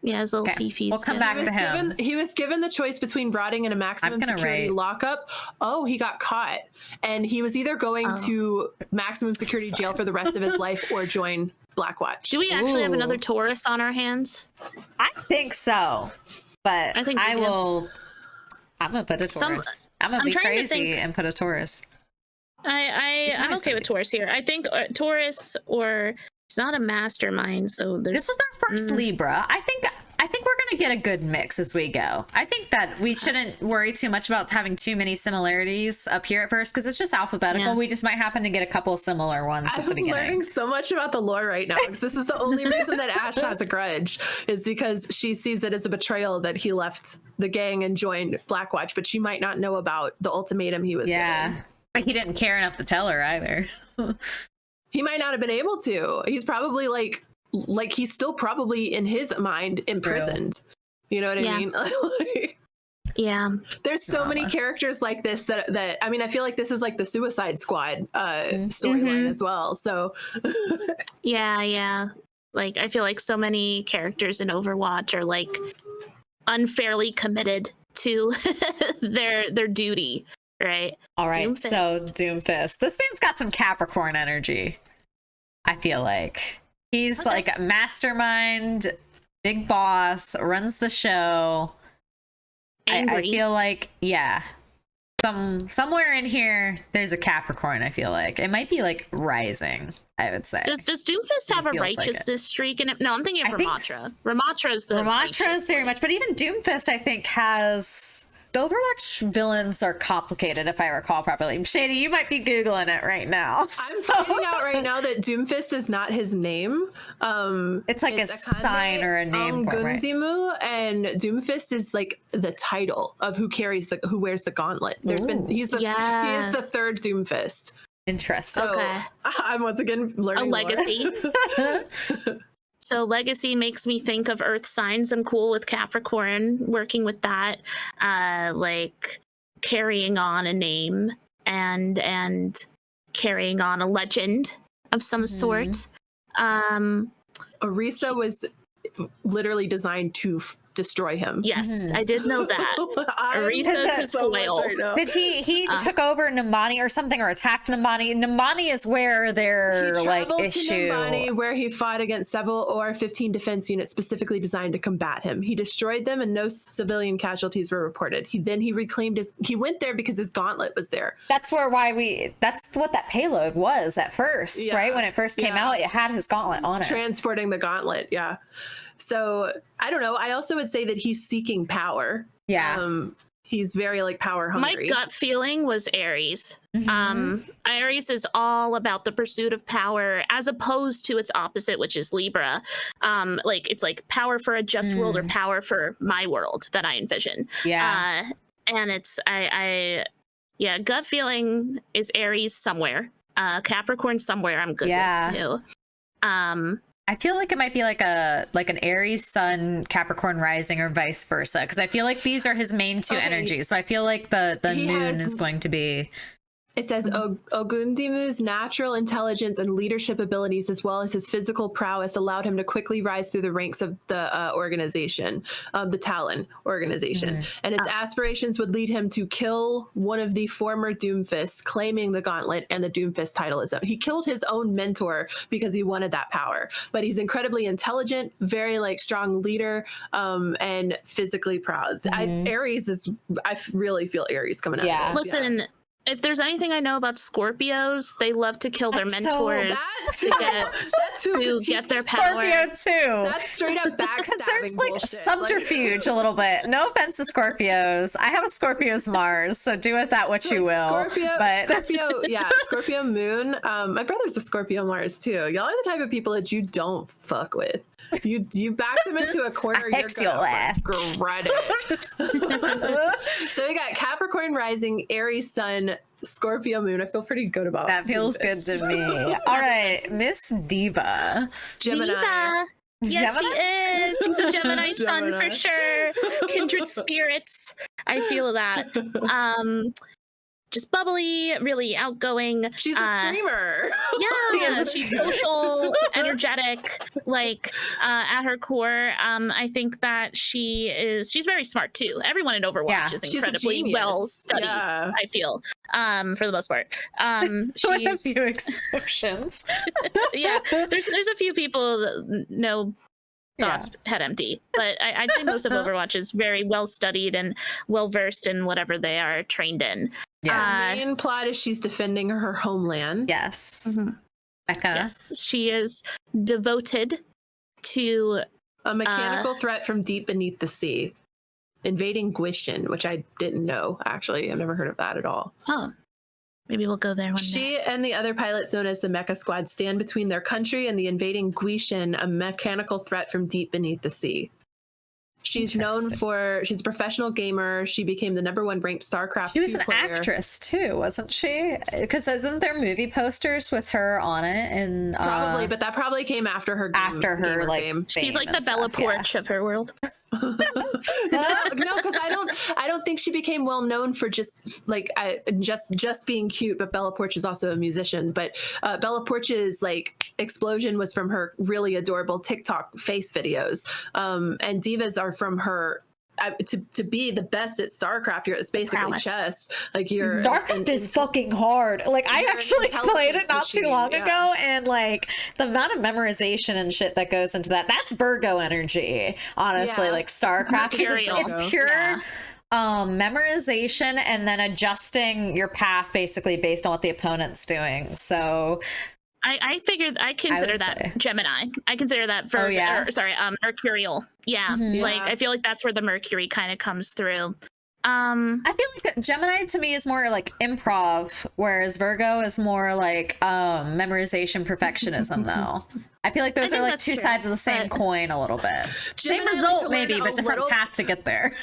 Yeah, his little fifis. We'll come back to him. He was given the choice between rotting in a maximum gonna security write- lockup. Oh, he got caught. And he was either going to maximum security jail for the rest of his life or join Blackwatch. Do we actually have Ooh. another Taurus on our hands? I think so, but I think we do. will. I'm gonna put a Taurus. I'm gonna I'm be trying to crazy think- and put a Taurus. I'm okay with Taurus here. I think Taurus, or it's not a mastermind, so there's. This was our first Libra. I think we're gonna get a good mix as we go. I think that we shouldn't worry too much about having too many similarities up here at first, because it's just alphabetical. Yeah. We just might happen to get a couple of similar ones at the I'm beginning. learning so much about the lore right now, because this is the only reason that Ash has a grudge, is because she sees it as a betrayal that he left the gang and joined Blackwatch, but she might not know about the ultimatum he was given. But he didn't care enough to tell her either. He might not have been able to. He's probably like he's still probably in his mind imprisoned. You know what I mean? Like, Yeah. there's so many characters like this that I mean, I feel like this is like the Suicide Squad storyline as well. So Yeah. Like, I feel like so many characters in Overwatch are like unfairly committed to their duty, right? All right, Doomfist. so Doomfist. This man's got some Capricorn energy. I feel like he's like a mastermind, big boss, runs the show. I Angry. feel like, yeah, somewhere in here there's a Capricorn. I feel like it might be like rising, I would say. Does Doomfist have a feels like it. righteousness streak in it? No, I'm thinking of I think Ramatra. Ramatra's the Ramatra's righteous very one. much, but even Doomfist I think has. The Overwatch villains are complicated, if I recall properly. Shady, you might be Googling it right now. I'm finding out right now that Doomfist is not his name. It's like a sign or a name for it, right? Gundimu, and Doomfist is like the title of who wears the gauntlet. He is the Yes. third Doomfist. Interesting. So Okay. I'm once again A learning lore. legacy. So legacy makes me think of earth signs. I'm cool with Capricorn, working with that, like carrying on a name and carrying on a legend of some sort. Orisa was literally designed to destroy him. Yes, I did know that. Orisa's his foil. Right Did he took over Nimbani or something, or attacked Nimbani? Nimbani is where their like issue. To Nimbani, where he fought against several OR-15 defense units specifically designed to combat him. He destroyed them, and no civilian casualties were reported. He reclaimed his. He went there because his gauntlet was there. That's That's what that payload was at first, right? When it first came out, it had his gauntlet on it. Transporting the gauntlet, yeah. So I don't know. I also would say that he's seeking power. Yeah. He's very like power hungry. My gut feeling was Aries. Aries is all about the pursuit of power, as opposed to its opposite, which is Libra. Like it's like power for a just world or power for my world that I envision. Yeah. And it's gut feeling is Aries somewhere. Capricorn somewhere. I'm good with too. I feel like it might be like an Aries Sun Capricorn rising or vice versa, because I feel like these are his main two energies. So I feel like the moon is going to be. It says Ogundimu's natural intelligence and leadership abilities, as well as his physical prowess, allowed him to quickly rise through the ranks of the organization, the Talon organization. And his aspirations would lead him to kill one of the former Doomfists, claiming the gauntlet and the Doomfist title his own. He killed his own mentor because he wanted that power. But he's incredibly intelligent, very like strong leader, and physically proud. Aries is. I really feel Aries coming out. Of this. Listen. If there's anything I know about Scorpios, they love to kill their mentors to get their power. Scorpio too. That's straight up backstabbing. Because there's like bullshit. subterfuge a little bit. No offense to Scorpios. I have a Scorpio's Mars, so do with that what you will. Scorpio moon. My brother's a Scorpio Mars too. Y'all are the type of people that you don't fuck with. You back them into a corner, you're gonna regret it. So we got Capricorn rising, Aries sun, Scorpio moon. I feel pretty good about that. Feels good to me. All right, Miss Diva. Gemini. Diva. Yes, she is. She's a Gemini sun for sure. Kindred spirits. I feel that. Just bubbly, really outgoing. She's a streamer. Yeah, she's social, energetic, like at her core. I think that she's very smart too. Everyone in Overwatch is incredibly well studied, I feel, for the most part. With a few exceptions. There's a few people that know thoughts head empty, but I'd say most of Overwatch is very well studied and well versed in whatever they are trained in. The main plot is she's defending her homeland. Yes. Becca. Yes, she is devoted to a mechanical threat from deep beneath the sea, invading Guishin, which I didn't know, actually. I've never heard of that at all. Oh. Maybe we'll go there one day. She and the other pilots, known as the Mecha Squad, stand between their country and the invading Guishin, a mechanical threat from deep beneath the sea. She's known for, she's a professional gamer. She became the #1 ranked StarCraft 2 player. She was an actress too, wasn't she? Because isn't there movie posters with her on it? And probably, but that probably came after her gamer like fame. She's like the Bella Porch of her world. No, because I don't think she became well known for just being cute. But Bella Porch is also a musician. But Bella Porch's like explosion was from her really adorable TikTok face videos, and divas are from her. To be the best at StarCraft, it's basically chess. Like StarCraft is fucking hard. Like I actually played it not too long ago, and like the amount of memorization and shit that goes into that's Virgo energy. Honestly, like StarCraft, it's pure memorization and then adjusting your path basically based on what the opponent's doing. So I consider that Gemini. I consider that Mercurial. Yeah. Like I feel like that's where the Mercury kind of comes through. I feel like Gemini to me is more like improv, whereas Virgo is more like memorization perfectionism though. I feel like those are like two sides of the same coin a little bit. Same result maybe, but different path to get there.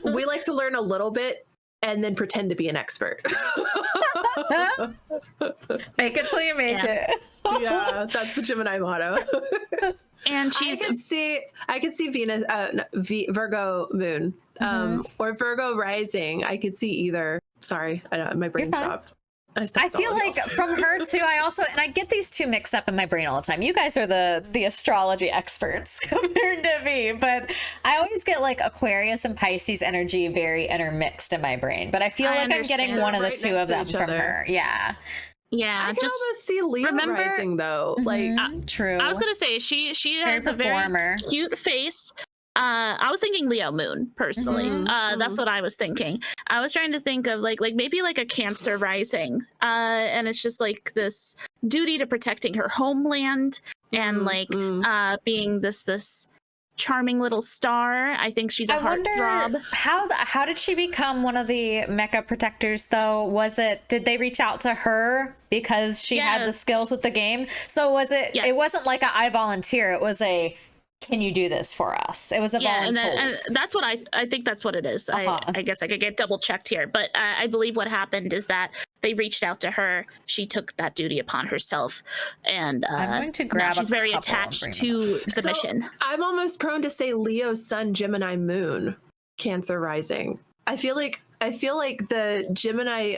We like to learn a little bit and then pretend to be an expert. Make it till you make it. Yeah, that's the Gemini motto. And she's I could see Venus, Virgo moon, or Virgo rising. I could see either. Sorry, my brain stopped. I feel like from her too, I get these two mixed up in my brain all the time. You guys are the astrology experts compared to me, but I always get like Aquarius and Pisces energy very intermixed in my brain. But I feel like I'm getting one of the two of them from her. Yeah. Yeah, I can almost see Leo rising though. Like true. I was gonna say she has a very cute face. I was thinking Leo moon personally. That's what I was thinking. I was trying to think of like maybe like a Cancer rising. And it's just like this duty to protecting her homeland and like being this charming little star. I think she's a heartthrob. How did she become one of the mecha protectors though? Did they reach out to her because she had the skills with the game? So was it it wasn't like I volunteer, it was a can you do this for us? It was a volunteer. And that's what I think that's what it is. I guess I could get double checked here, but I believe what happened is that they reached out to her. She took that duty upon herself, and I'm going to grab. She's very attached to the mission. I'm almost prone to say Leo Sun, Gemini Moon, Cancer rising. I feel like the Gemini.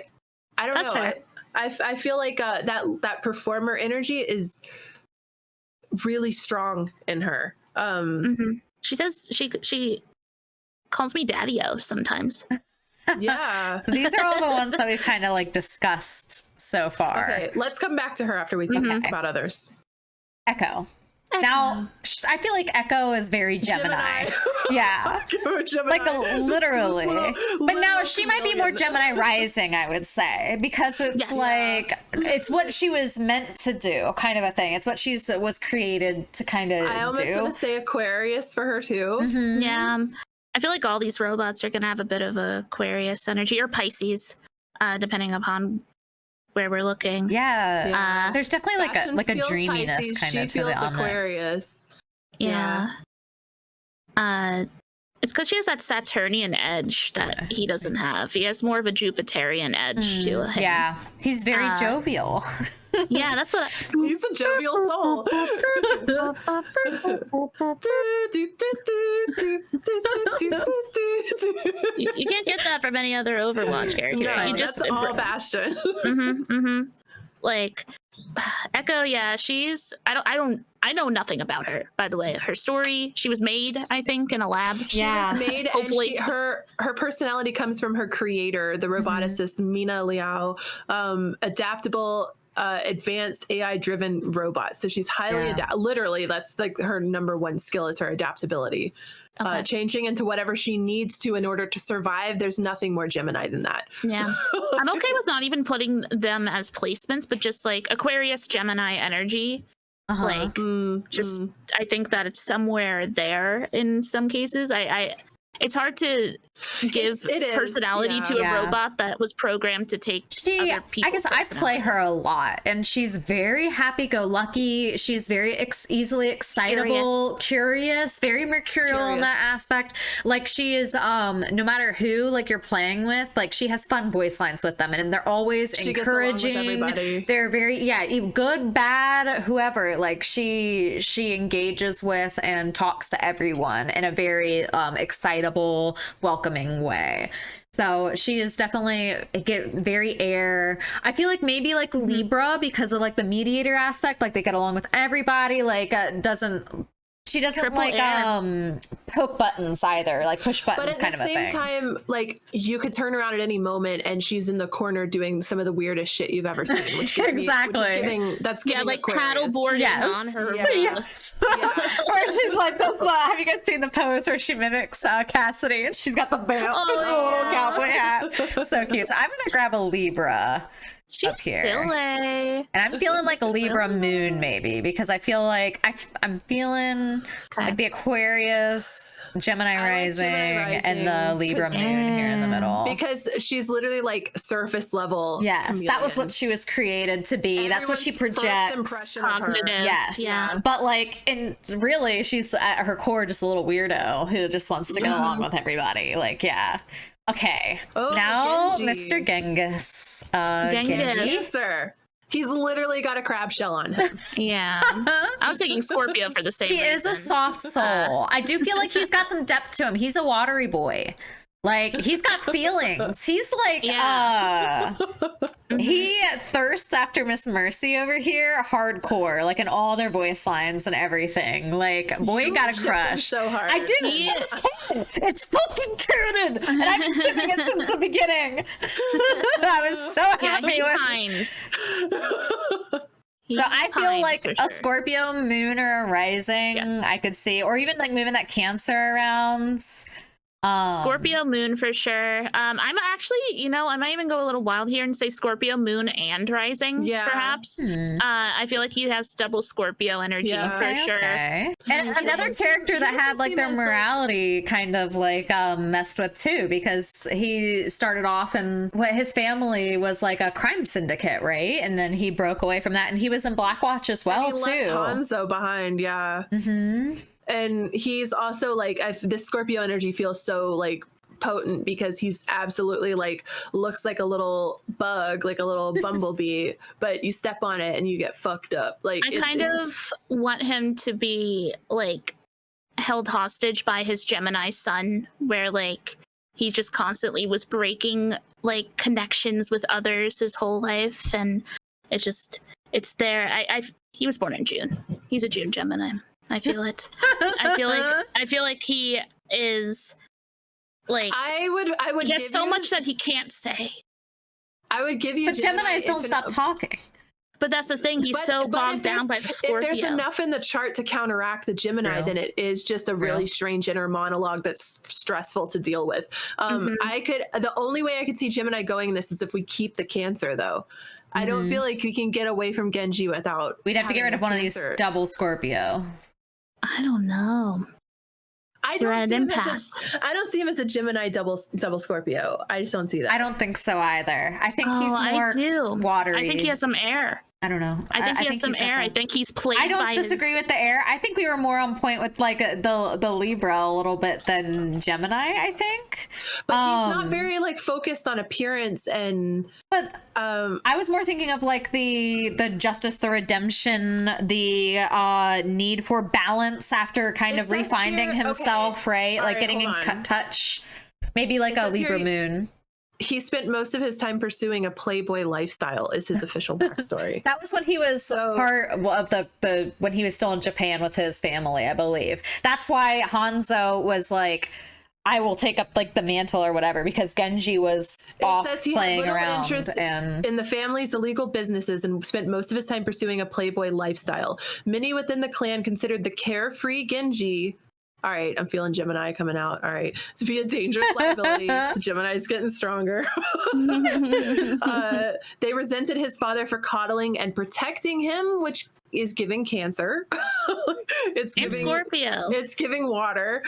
I don't know. Fair. I feel like that performer energy is really strong in her. She says she calls me Daddy-O sometimes. Yeah. So these are all the ones that we've kind of like discussed so far. Okay, let's come back to her after we think about others. Echo. Now, I feel like Echo is very Gemini. Yeah. Gemini. Like literally. But now she might be more Gemini rising, I would say, because it's like, it's what she was meant to do, kind of a thing. It's what she was created to kind of do. I almost want to say Aquarius for her too. Yeah. I feel like all these robots are going to have a bit of Aquarius energy or Pisces, depending upon where we're looking. Yeah. There's definitely like a dreaminess Pisces, kind of to the Aquarius. Yeah. It's because she has that Saturnian edge that he doesn't have. He has more of a Jupiterian edge to him. Yeah. He's very jovial. Yeah, that's what he's a jovial soul. You can't get that from any other Overwatch character. No, you just that's all Bastion. Like Echo, she's I know nothing about her, by the way. Her story, she was made, I think, in a lab. She was made, hopefully. And her personality comes from her creator, the roboticist Mina Liao, adaptable, advanced AI-driven robot. So she's highly literally, that's like her number one skill is her adaptability. Changing into whatever she needs to in order to survive. There's nothing more Gemini than that. Yeah. I'm okay with not even putting them as placements, but just like Aquarius, Gemini energy. I think that it's somewhere there in some cases. It's hard to give personality to a robot that was programmed to take other people's I guess I play her a lot, and she's very happy-go-lucky. She's very easily excitable, curious, very mercurial in that aspect. Like she is, no matter who like you're playing with, like she has fun voice lines with them, and they're always encouraging. They're very good, bad, whoever. Like she engages with and talks to everyone in a very excitable, welcoming way. So she is definitely very air. I feel like maybe like Libra, because of like the mediator aspect, like they get along with everybody, like she doesn't like poke buttons either, like push buttons kind of a thing. But at the same time, like you could turn around at any moment and she's in the corner doing some of the weirdest shit you've ever seen, which gives me, that's giving like Aquarius. paddleboarding on her. Or she's like, have you guys seen the pose where she mimics Cassidy and she's got the little cowboy hat? So cute. So I'm gonna grab a Libra. She's up here. Silly. And I'm feeling like a Libra moon maybe, because I feel like I'm feeling like the Aquarius, Gemini rising, and the Libra moon here in the middle. Because she's literally like surface level. Yes, chameleon. that was what she was created to be. That's what she projects. Yes. Yeah. But like really she's at her core just a little weirdo who just wants to get along with everybody. Like, Okay. Oh, Now, Genji. Mr. Genghis. Genghis. Genji. Cancer. He's literally got a crab shell on him. Yeah. I was thinking Scorpio for the same He reason. is a soft soul. I do feel like he's got some depth to him. He's a watery boy. Like, he's got feelings. He's like, he thirsts after Miss Mercy over here, hardcore, like in all their voice lines and everything. Like, boy, You got a ship him crush. so hard. I do. He is. It's canon. It's fucking canon. And I've been shipping it since the beginning. I was so Yeah, happy he with pines. So I feel like for a sure. Scorpio moon or a rising, Yes. I could see, or even like moving that Cancer around. Scorpio moon for sure. I'm actually, I might even go a little wild here and say Scorpio moon and rising, perhaps. I feel like he has double Scorpio energy for sure. Okay. And another doesn't character seem- that he had doesn't like seem their as, like- morality kind of like messed with too, because he started off and what his family was like a crime syndicate, right? And then he broke away from that, and he was in Blackwatch as well he too. left Hanzo behind, yeah. And he's also like, this Scorpio energy feels so like potent because he's absolutely like looks like a little bug, like a little bumblebee, but you step on it and you get fucked up. Like I kind of want him to be like held hostage by his Gemini sun, where like he just constantly was breaking like connections with others his whole life, and it's there. He was born in June. He's a June Gemini. I feel it. I feel like he is like I would he has give so you- much that he can't say. I would give you But Geminis don't if stop talking. But that's the thing. He's so if bogged down by the Scorpio. If there's enough in the chart to counteract the Gemini, then it is just a really strange inner monologue that's stressful to deal with. The only way I could see Gemini going in this is if we keep the Cancer, though. I don't feel like we can get away from Genji without. We'd have to get rid of one of these double Scorpio. I don't know. I We're at don't see an him impasse. I don't see him as a Gemini double Scorpio. I just don't see that. I don't think so either. I think he's I more do. watery. I think he has some air. I don't know. I think he has some he's got air. I that. think he's played. I don't by disagree with the air. I think we were more on point with like the Libra a little bit than Gemini, I think. But he's not very like focused on appearance and. But I was more thinking of like the justice, the redemption, the need for balance after kind of says refinding here- himself, right? All Like right, getting in hold on. touch. Maybe like a says here Libra moon. He spent most of his time pursuing a playboy lifestyle. Is his official backstory? That was when he was part of the when he was still in Japan with his family, I believe. That's why Hanzo was like, I will take up like the mantle or whatever, because Genji was off says he had playing little around interest and in the family's illegal businesses and spent most of his time pursuing a playboy lifestyle. Many within the clan considered the carefree Genji. All right, I'm feeling Gemini coming out. All right, to be a dangerous liability. Gemini's getting stronger. They resented his father for coddling and protecting him, which is giving Cancer. It's giving Scorpio. It's giving water.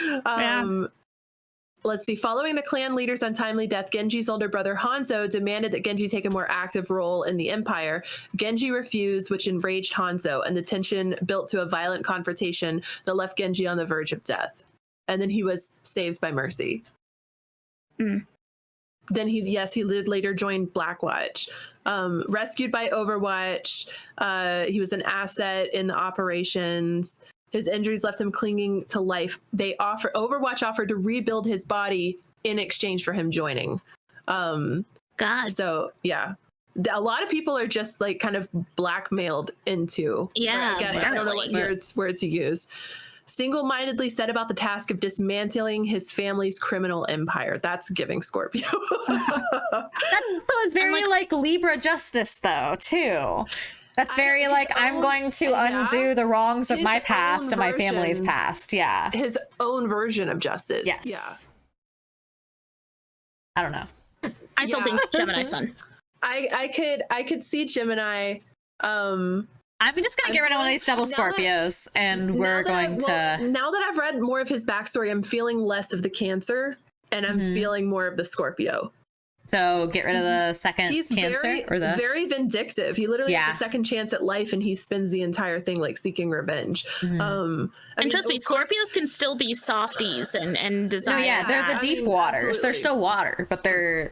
Let's see. Following the clan leader's untimely death, Genji's older brother Hanzo demanded that Genji take a more active role in the empire. Genji refused, which enraged Hanzo, and the tension built to a violent confrontation that left Genji on the verge of death. And then he was saved by Mercy. Then he did later join Blackwatch. Rescued by Overwatch, he was an asset in the operations. His injuries left him clinging to life. Overwatch offered to rebuild his body in exchange for him joining. God. So yeah, a lot of people are just like kind of blackmailed into. Yeah, I guess I don't know what barely. word to use. Single-mindedly set about the task of dismantling his family's criminal empire. That's giving Scorpio. so it's very like Libra justice though too. That's very like I'm going to undo the wrongs of His my past own and my family's version. past. Yeah. His own version of justice. Yes. Yeah. I don't know. I still think Gemini Sun. I could see Gemini. I'm just gonna get rid of one of these double now that- Scorpios, and we're going to. Now that I've read more of his backstory, I'm feeling less of the Cancer, and I'm feeling more of the Scorpio. So get rid of the second He's cancer very vindictive. He literally Yeah. has a second chance at life, and he spends the entire thing like seeking revenge. And trust me, Scorpios can still be softies and desire. No, yeah, they're the deep waters. absolutely. They're still water, but they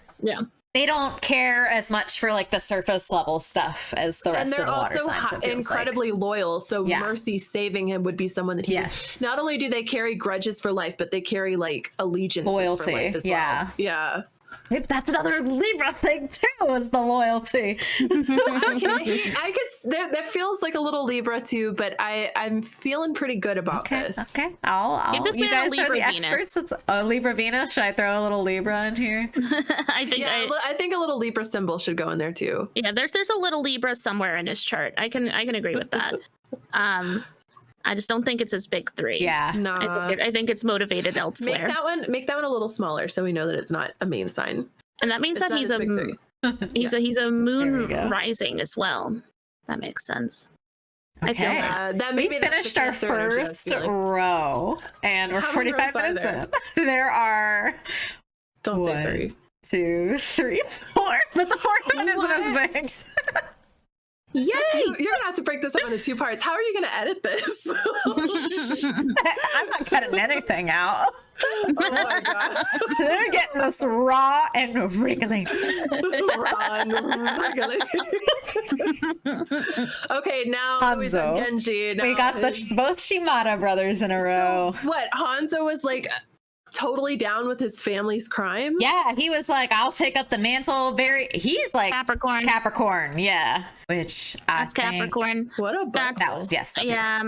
don't care as much for like the surface level stuff as the rest of the water signs. It feels incredibly loyal. So Yeah. Mercy saving him would be someone that he Yes. not only do they carry grudges for life, but they carry like allegiance, Loyalty, for life as yeah. well. Yeah. That's another Libra thing too, is the loyalty. I could. That feels like a little Libra too, but I'm feeling pretty good about this. Okay, I'll Give this you man a guys are Libra the Venus. experts. It's a Libra Venus. Should I throw a little Libra in here? I think I think a little Libra symbol should go in there too. yeah, there's a little Libra somewhere in his chart. I can agree with that. I just don't think it's his big three. Yeah. Nah. I think it's motivated elsewhere. Make that one a little smaller so we know that it's not a main sign. And that means It's that not he's his a big three. he's a There we moon go. rising as well. That makes sense. I feel Okay. that. That We maybe that's finished the our Cancer energy I was first feeling. row, and we're How many 45 rows are minutes there? in. There are Don't say One. 3. 2, 3, 4, but the fourth one isn't as big. Yay! You're gonna have to break this up into 2 parts. How are you gonna edit this? I'm not cutting anything out. Oh my god. They're getting this raw and wriggling. Run, wriggling. Okay, now we've Hanzo. done Genji. We got both Shimada brothers in a row. So what? Hanzo was like totally down with his family's crime. Yeah, he was like, I'll take up the mantle. He's like Capricorn. yeah. Which That's I think, Capricorn. What a That's That was, yes. okay. yeah.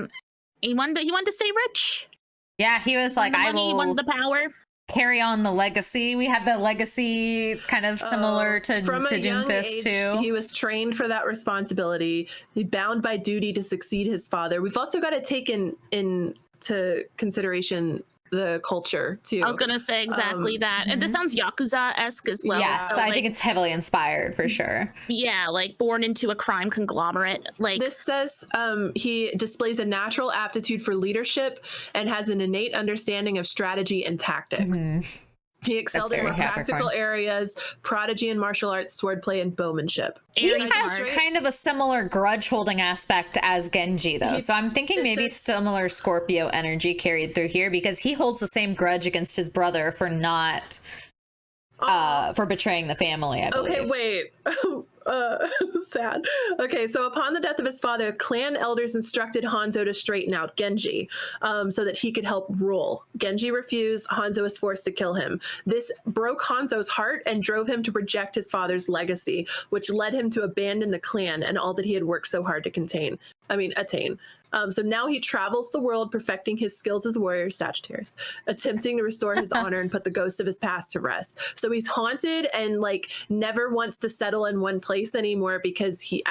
He wanted to stay rich. Yeah, he was like, the I money, he will wanted the power. carry on the legacy. We had the legacy kind of similar to From a young Doomfist age, too. He was trained for that responsibility. He bound by duty to succeed his father. We've also got to take into consideration the culture too. I was gonna say exactly that. And this sounds Yakuza-esque as well. Yes, So, I like, think it's heavily inspired for sure. yeah, like born into a crime conglomerate. Like This says he displays a natural aptitude for leadership and has an innate understanding of strategy and tactics. He excelled in very more practical Capricorn. areas, prodigy in martial arts, swordplay, and bowmanship. He Aries has Mars. kind of a similar grudge holding aspect as Genji, though. So I'm thinking maybe is- similar Scorpio energy carried through here because he holds the same grudge against his brother for not for betraying the family, I believe. Okay, wait. Sad. Okay, so upon the death of his father, clan elders instructed Hanzo to straighten out Genji so that he could help rule. Genji refused. Hanzo was forced to kill him. This broke Hanzo's heart and drove him to reject his father's legacy, which led him to abandon the clan and all that he had worked so hard to attain. So now he travels the world, perfecting his skills as a warrior, Sagittarius, attempting to restore his honor and put the ghost of his past to rest. So he's haunted and like never wants to settle in one place anymore because he's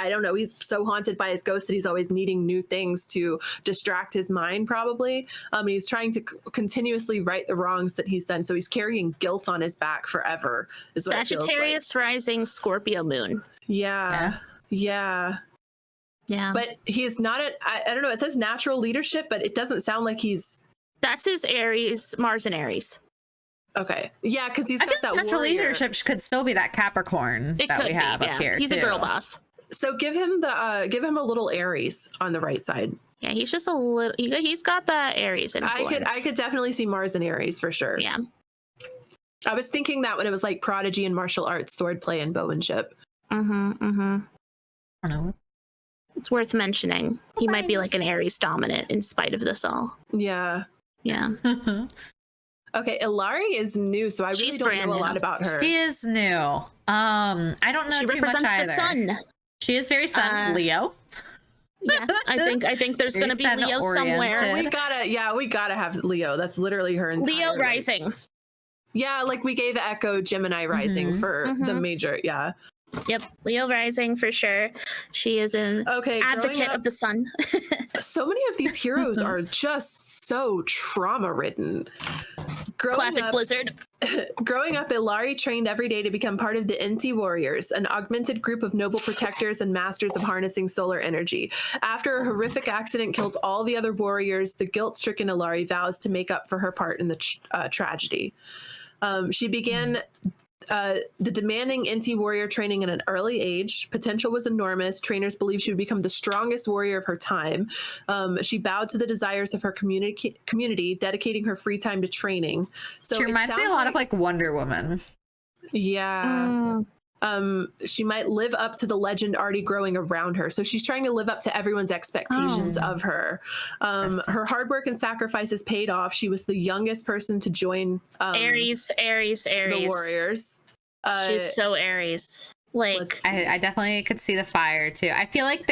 so haunted by his ghost that he's always needing new things to distract his mind, probably. He's trying to continuously right the wrongs that he's done. So he's carrying guilt on his back forever. Is what it feels like. Sagittarius rising, Scorpio moon. Yeah. Yeah. But he's not I don't know, it says natural leadership, but it doesn't sound like he's That's his Aries, Mars and Aries. okay. Yeah, because he's I got think that natural warrior. leadership could still be that Capricorn It that could we have be, up yeah. here. He's too. a girl boss. So give him a little Aries on the right side. Yeah, he's just a little. He's got that Aries influence. I could definitely see Mars and Aries for sure. Yeah. I was thinking that when it was like prodigy and martial arts, swordplay, and bowmanship. Mm-hmm. Mm-hmm. I don't know. It's worth mentioning. He might be like an Aries dominant in spite of this all. Yeah. Yeah. Okay, Ilari is new, so I really She's don't brand know a new. lot about her. She is new. I don't know She too much represents either. the sun. She is very sun Leo. Yeah, I think there's Very gonna be Leo sun-oriented. somewhere. we gotta have Leo. That's literally her entire Leo like- rising. Yeah, like we gave Echo Gemini rising for the major. Yeah. Yep, Leo rising for sure. She is an Okay. advocate of the sun. So many of these heroes are just so trauma ridden. Classic Blizzard. Growing up, Ilari trained every day to become part of the Inti Warriors, an augmented group of noble protectors and masters of harnessing solar energy. After a horrific accident kills all the other warriors, the guilt-stricken Ilari vows to make up for her part in the tragedy. She began the demanding Inti warrior training at an early age. Potential was enormous. Trainers believed she would become the strongest warrior of her time. She bowed to the desires of her community, dedicating her free time to training. So she reminds me a lot of like Wonder Woman. Yeah. She might live up to the legend already growing around her. So she's trying to live up to everyone's expectations of her. Her hard work and sacrifices paid off. She was the youngest person to join Aries. the Warriors. She's so Aries. Like I definitely could see the fire too. I feel like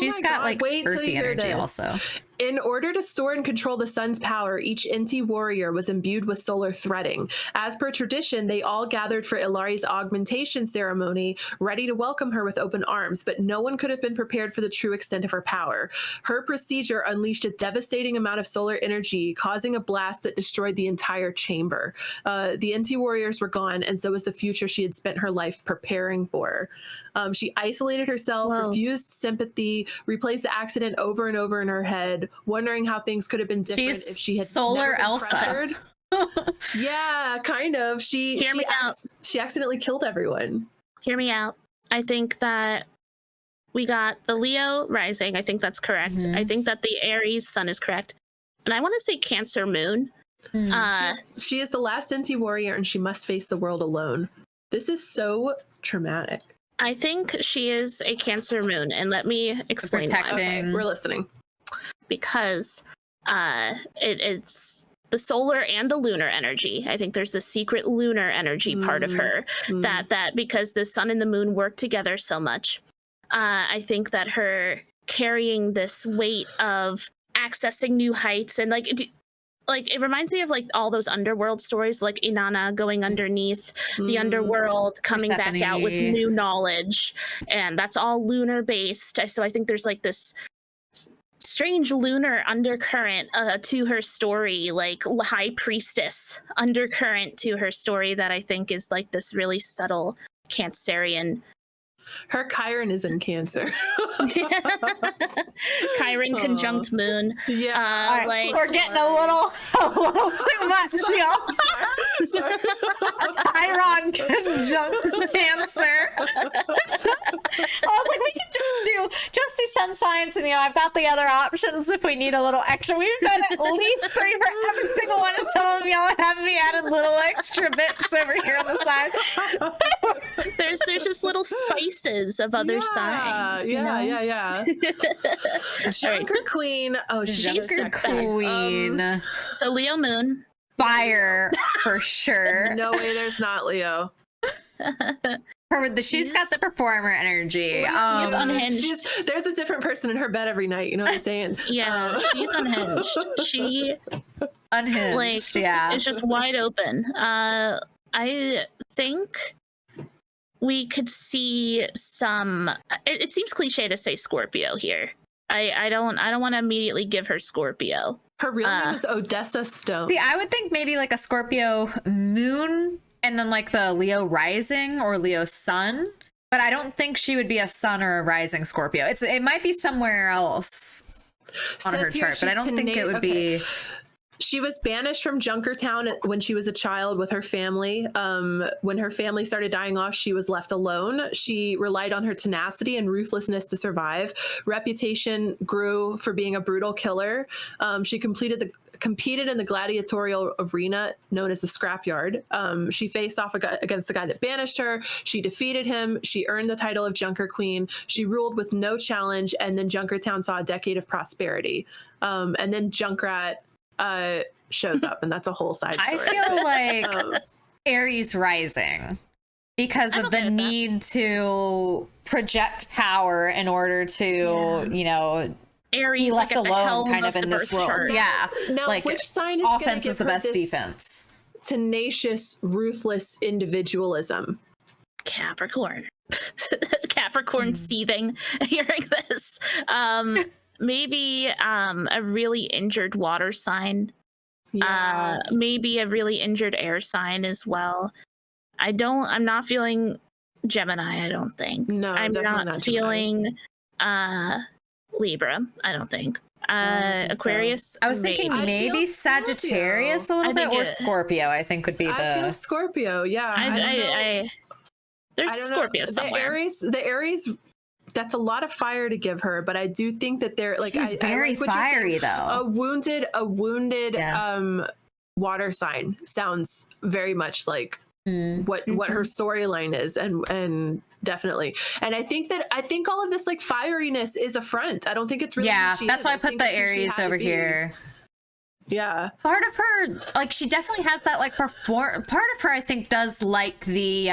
she's got like earthy energy also. In order to store and control the sun's power, each Inti warrior was imbued with solar threading. As per tradition, they all gathered for Ilari's augmentation ceremony, ready to welcome her with open arms, but no one could have been prepared for the true extent of her power. Her procedure unleashed a devastating amount of solar energy, causing a blast that destroyed the entire chamber. The Inti warriors were gone, and so was the future she had spent her life preparing for. She isolated herself, refused sympathy, replays the accident over and over in her head, wondering how things could have been different if she had solar never been Elsa. pressured. Yeah, kind of. She accidentally killed everyone. Hear me out. I think that we got the Leo rising. I think that's correct. I think that the Aries sun is correct. And I want to say Cancer moon. She is the last Inti warrior, and she must face the world alone. This is so traumatic. I think she is a Cancer moon, and let me explain why. Okay, we're listening. Because it's the solar and the lunar energy. I think there's the secret lunar energy part of her that because the sun and the moon work together so much. I think that her carrying this weight of accessing new heights and like it reminds me of like all those underworld stories, like Inanna going underneath the underworld, coming back out with new knowledge, and that's all lunar based. So I think there's like this strange lunar undercurrent to her story, like high priestess undercurrent to her story that I think is like this really subtle Cancerian. Her Chiron is in Cancer. Chiron conjunct moon. Yeah, like we're getting a little too much, y'all. Chiron conjunct Cancer. I was like, we could just do sun science, and I've got the other options if we need a little extra. We've done at least 3 for every single one, and some of y'all have me added little extra bits over here on the side. There's just little spices of other signs. Yeah. Junker Queen. Oh, she's Junker Queen. So Leo moon. Fire for sure. No way there's not Leo. She's got the performer energy. She's unhinged. There's a different person in her bed every night. You know what I'm saying? Yeah, she's unhinged. She unhinged. Like, yeah, it's just wide open. I think we could see some. It seems cliche to say Scorpio here. I don't want to immediately give her Scorpio. Her real name is Odessa Stone. See, I would think maybe like a Scorpio moon and then like the Leo rising or Leo sun. But I don't think she would be a sun or a rising Scorpio. It might be somewhere else on her chart, but I don't think it would be. She was banished from Junkertown when she was a child with her family. When her family started dying off, she was left alone. She relied on her tenacity and ruthlessness to survive. Reputation grew for being a brutal killer. She competed in the gladiatorial arena known as the Scrapyard. She faced off against the guy that banished her. She defeated him. She earned the title of Junker Queen. She ruled with no challenge, and then Junkertown saw a decade of prosperity. And then Junkrat shows up, and that's a whole side story. I feel like Aries rising because of the need to project power in order to, Aries be left alone kind of in this world. Chart. Yeah. Now, like which sign is offense is the best defense. Tenacious, ruthless individualism. Capricorn. Capricorn seething hearing this. Maybe a really injured water sign. Yeah. Maybe a really injured air sign as well. I'm not feeling Gemini, I don't think. No, I'm definitely not feeling Libra, I don't think. Aquarius. I was thinking I maybe feel Sagittarius a Scorpio. little I bit, think or it- Scorpio. I think would be I feel the. Scorpio. Yeah. There's I don't Scorpio know. somewhere. The Aries. That's a lot of fire to give her, but I do think that they're like She's I very like what you're fiery saying. though. A wounded Yeah. water sign sounds very much like Mm. what her storyline is, and definitely. And I think all of this like fieriness is a front. I don't think it's really Yeah, who she that's is. why I I put think the it's who she Aries had to over be. here. Yeah. Part of her, like, she definitely has that like part of her I think does like the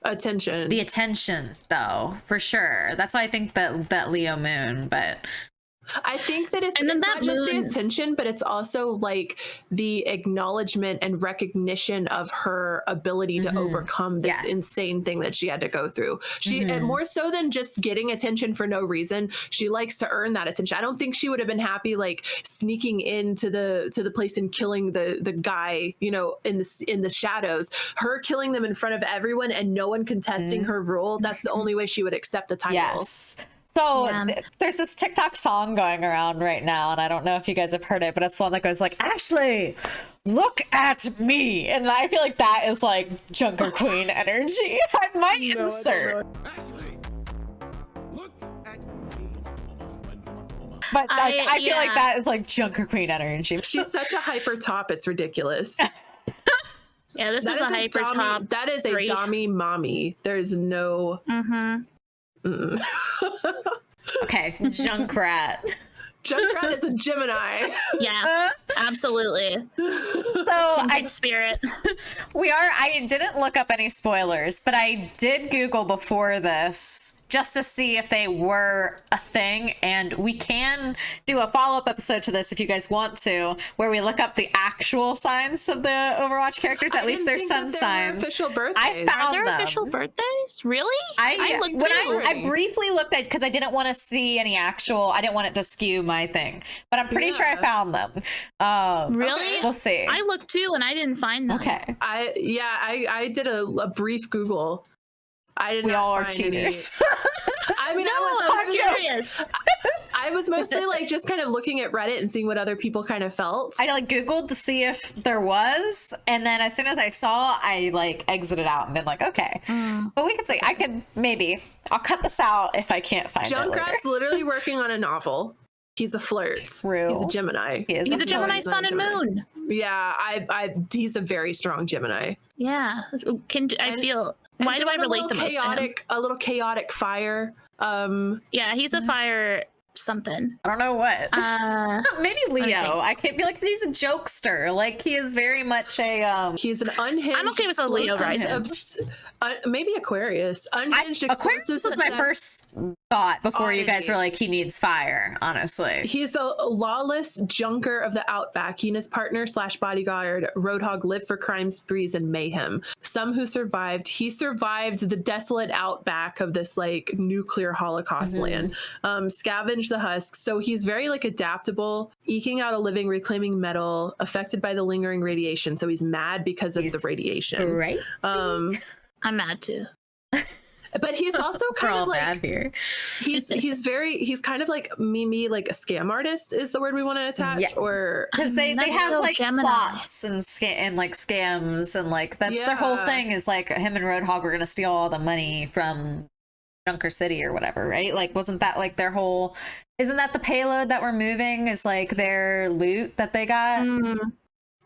attention though, for sure. That's why I think that Leo moon, but I think that it's, And then it's that not just moon- the attention, but it's also like the acknowledgement and recognition of her ability to overcome this Yes. insane thing that she had to go through. She and more so than just getting attention for no reason, she likes to earn that attention. I don't think she would have been happy like sneaking into the place and killing the guy, you know, in the shadows. Her killing them in front of everyone and no one contesting her rule. That's the only way she would accept the title. yes. So Yeah. there's this TikTok song going around right now, and I don't know if you guys have heard it, but it's the one that goes like, "Ashley, look at me," and I feel like that is like Junker Queen energy. I might insert, Ashley, look at me. but like, I feel like yeah. that is like Junker Queen energy. She's such a hyper top, it's ridiculous. Yeah, this is a hyper dummy- top. That is a 3. dummy mommy. There's no. Mm-hmm. Okay, Junkrat. Junkrat is a Gemini. Yeah, absolutely. So Kindred spirit. I didn't look up any spoilers, but I did Google before this just to see if they were a thing, and we can do a follow-up episode to this if you guys want to, where we look up the actual signs of the Overwatch characters, at least their sun signs. Official birthdays. I found Are there them. official birthdays? Really? I looked I too. briefly looked at, because I didn't want to see any actual, I didn't want it to skew my thing, but I'm pretty sure I found them. Really? We'll see. I looked too, and I didn't find them. Okay. I did a brief Google. I did We not all are find cheaters. I mean, No, I I'm was serious. I was mostly like just kind of looking at Reddit and seeing what other people kind of felt. I like Googled to see if there was, and then as soon as I saw, I like exited out and been like, okay. But we could say I'll cut this out if I can't find it later. Junkrat's literally working on a novel. He's a flirt. True. He's a Gemini. He is He's a flirt. Gemini He's not sun a and Gemini. moon. Yeah, he's a very strong Gemini. Yeah. I feel. Why And do I a relate little the most to him? chaotic, a little chaotic fire. Yeah, he's a fire something. I don't know what. Maybe Leo. Okay. I can't feel like he's a jokester. Like he is very much a He's an unhinged. I'm okay with a Leo explosive rising. maybe Aquarius. Unhinged. Aquarius was my obsessive- first thought before you guys Alright. were like, he needs fire, honestly. He's a lawless junker of the outback. He and his partner / bodyguard Roadhog live for crime sprees and mayhem. Some who survived. He survived the desolate outback of this like nuclear holocaust land. Scavenged the husks. So he's very like adaptable, eking out a living, reclaiming metal, affected by the lingering radiation. So he's mad because of the radiation. Right? I'm mad too. But he's also We're kind all of like mad here. he's kind of like Mimi, like a scam artist is the word we want to attach. Yeah. Or Because they That's have so like Gemini. plots and like scams, and like that's their whole Yeah. thing is like him and Roadhog were gonna steal all the money from Junker City or whatever, right? Like wasn't that like their whole, isn't that the payload that we're moving is like their loot that they got?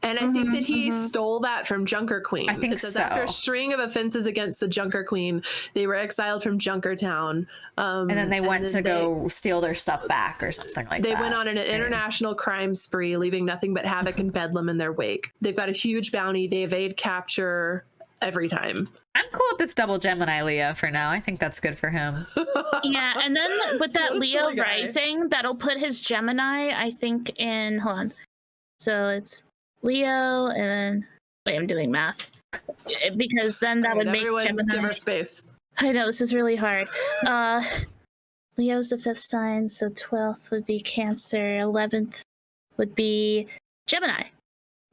And I think that he stole that from Junker Queen. I think it says so. after a string of offenses against the Junker Queen, they were exiled from Junkertown. And then they went to go steal their stuff back or something like They that. went on an international crime spree, leaving nothing but havoc and bedlam in their wake. They've got a huge bounty. They evade capture every time. I'm cool with this double Gemini Leo for now. I think that's good for him. Yeah, and then with that What a Leo silly guy. rising, that'll put his Gemini, I think, in. Hold on. So it's Leo, and then. Wait, I'm doing math. Because then that would make Everyone Gemini. give her space. I know, this is really hard. Leo's the 5th sign, so 12th would be Cancer, 11th would be Gemini.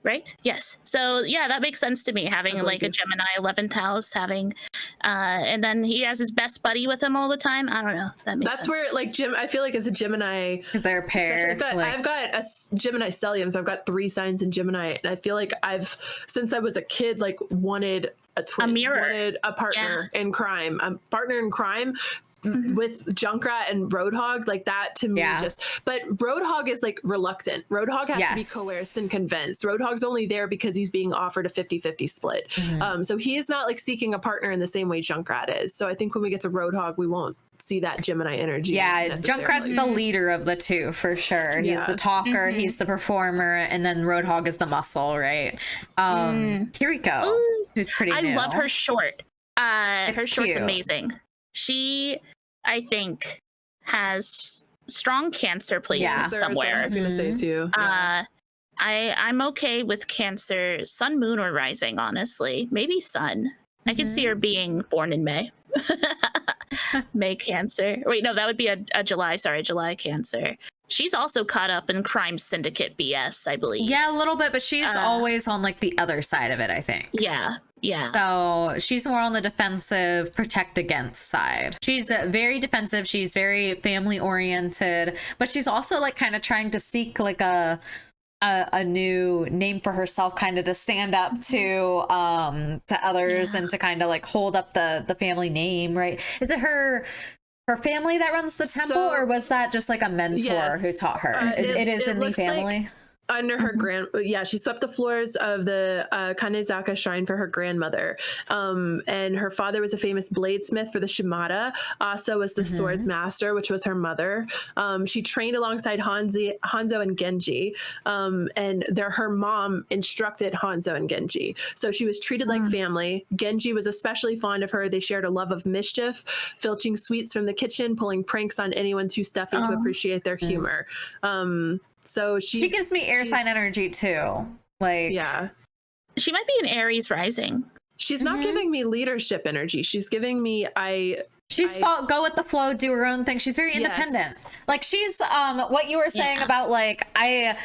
right? Yes. So yeah, that makes sense to me, having like a Gemini 11th house, having and then he has his best buddy with him all the time. I don't know. That makes sense. That's where like I feel like as a Gemini, because they're a pair. I've got a Gemini stellium, so I've got 3 signs in Gemini, and I feel like since I was a kid, like wanted a twin, wanted a partner in crime, a partner in crime. With Junkrat and Roadhog, like that to me but Roadhog is like reluctant. Roadhog has to be coerced and convinced. Roadhog's only there because he's being offered a 50-50 split. So he is not like seeking a partner in the same way Junkrat is. So I think when we get to Roadhog, we won't see that Gemini energy. Yeah, Junkrat's the leader of the two for sure. He's the talker, he's the performer, and then Roadhog is the muscle, right? Kiriko, who's pretty new. I love her short. Her short's cute. Amazing. She, I think, has strong Cancer placement somewhere. I was gonna say too. I'm okay with Cancer, Sun, Moon, or Rising. Honestly, maybe Sun. I can see her being born in May. May Cancer. Wait, no, that would be a July. Sorry, July Cancer. She's also caught up in crime syndicate BS, I believe. Yeah, a little bit, but she's always on like the other side of it, I think. Yeah. So she's more on the defensive, protect against side. She's very defensive. She's very family oriented, but she's also like kind of trying to seek like a new name for herself, kind of to stand up to others and to kind of like hold up the family name, right? Is it her family that runs the temple, or was that just like a mentor who taught her? It is in the family. Like under her she swept the floors of the Kanezaka shrine for her grandmother, and her father was a famous bladesmith for the Shimada. Asa was the swords master, which was her mother. She trained alongside Hanzo and Genji, and her mom instructed Hanzo and Genji, so she was treated like family. Genji was especially fond of her. They shared a love of mischief, filching sweets from the kitchen, pulling pranks on anyone too stuffy to appreciate their humor. So she gives me air sign energy too. Like, she might be an Aries rising. She's not giving me leadership energy. She's giving me go with the flow, do her own thing. She's very independent. Like she's what you were saying about like I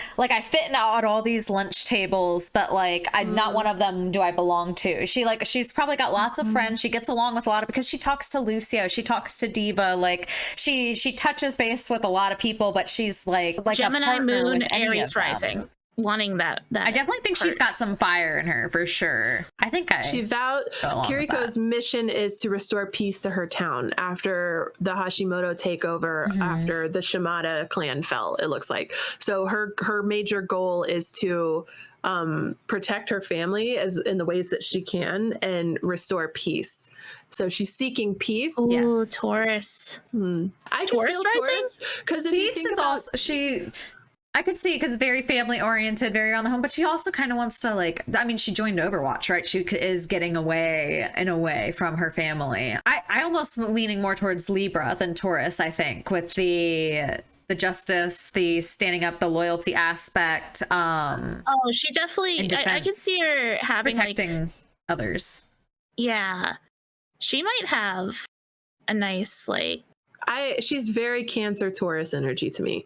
fit out all these lunch tables, but like I'm not one of them do I belong to. She's probably got lots of friends. She gets along with a lot of, because she talks to Lucio, she talks to Diva, like she touches base with a lot of people, but she's like Gemini moon, Aries rising. Wanting that I definitely think she's got some fire in her for sure. I think she vowed Kiriko's mission is to restore peace to her town after the Hashimoto takeover, after the Shimada clan fell, it looks like. So her major goal is to protect her family in the ways that she can and restore peace. So she's seeking peace. Ooh, Taurus. I can feel Taurus, because if peace you think is also I could see, because very family oriented, very on the home, but she also kind of wants to she joined Overwatch, right? She is getting away from her family. I almost leaning more towards Libra than Taurus, I think, with the justice, the standing up, the loyalty aspect. She definitely, I can see her having protecting others. Yeah. She might have a nice, she's very Cancer Taurus energy to me.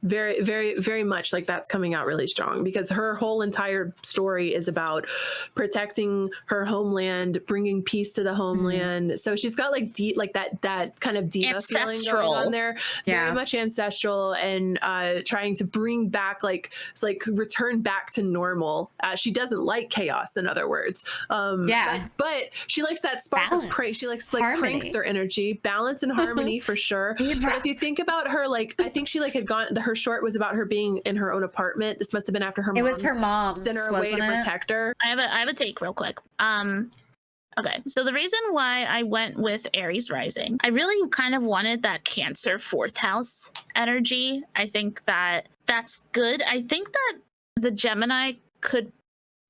Very, very, very much like that's coming out really strong, because her whole entire story is about protecting her homeland, bringing peace to the homeland. So she's got that kind of diva feeling going on there. Very much ancestral, and trying to bring back return back to normal. She doesn't like chaos, in other words. But she likes that spark of prank. She likes prankster energy, balance and harmony for sure. But if you think about her, I think she had gone. Her short was about her being in her own apartment. This must have been after her mom. It was her mom sent her away to protect her. I have a take real quick. Okay, so the reason why I went with Aries rising, I really kind of wanted that Cancer 4th house energy. I think that's good. I think that the Gemini could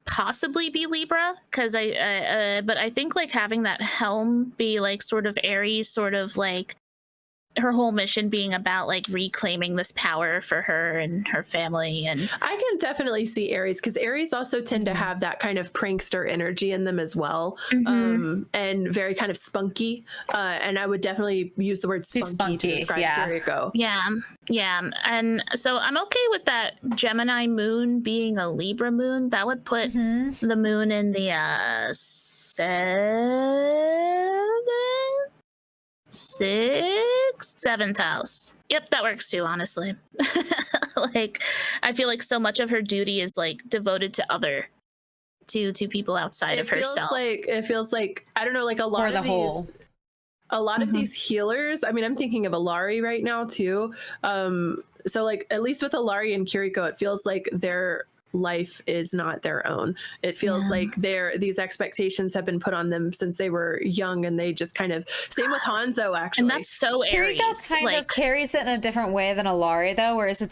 possibly be Libra, because but I think having that helm be sort of Aries, sort of her whole mission being about like reclaiming this power for her and her family. And I can definitely see Aries, because Aries also tend to have that kind of prankster energy in them as well, and very kind of spunky. And I would definitely use the word spunky to describe Kiriko. Yeah. And so I'm okay with that Gemini moon being a Libra moon. That would put the moon in the seventh house. Yep, that works too, honestly. Like, I feel like so much of her duty is like devoted to people outside of herself. It feels like I don't know, like a lot of these healers. I mean, I'm thinking of Alari right now too. So like at least with Alari and Kiriko, it feels like their life is not their own. It feels like these expectations have been put on them since they were young, and they just kind of, same with Hanzo actually. And that's so Aries. Kiriko kind of carries it in a different way than Alari though, whereas it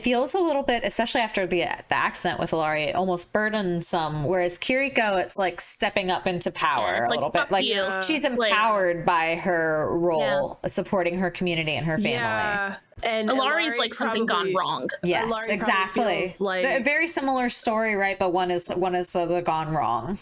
feels a little bit, especially after the accident with Alari, almost burdensome, whereas Kiriko, it's like stepping up into power a little bit. Like she's empowered by her role, supporting her community and her family. Yeah. And Alari's like something gone wrong. Yes, Alari exactly. Like a very similar story, right? But one is the gone wrong.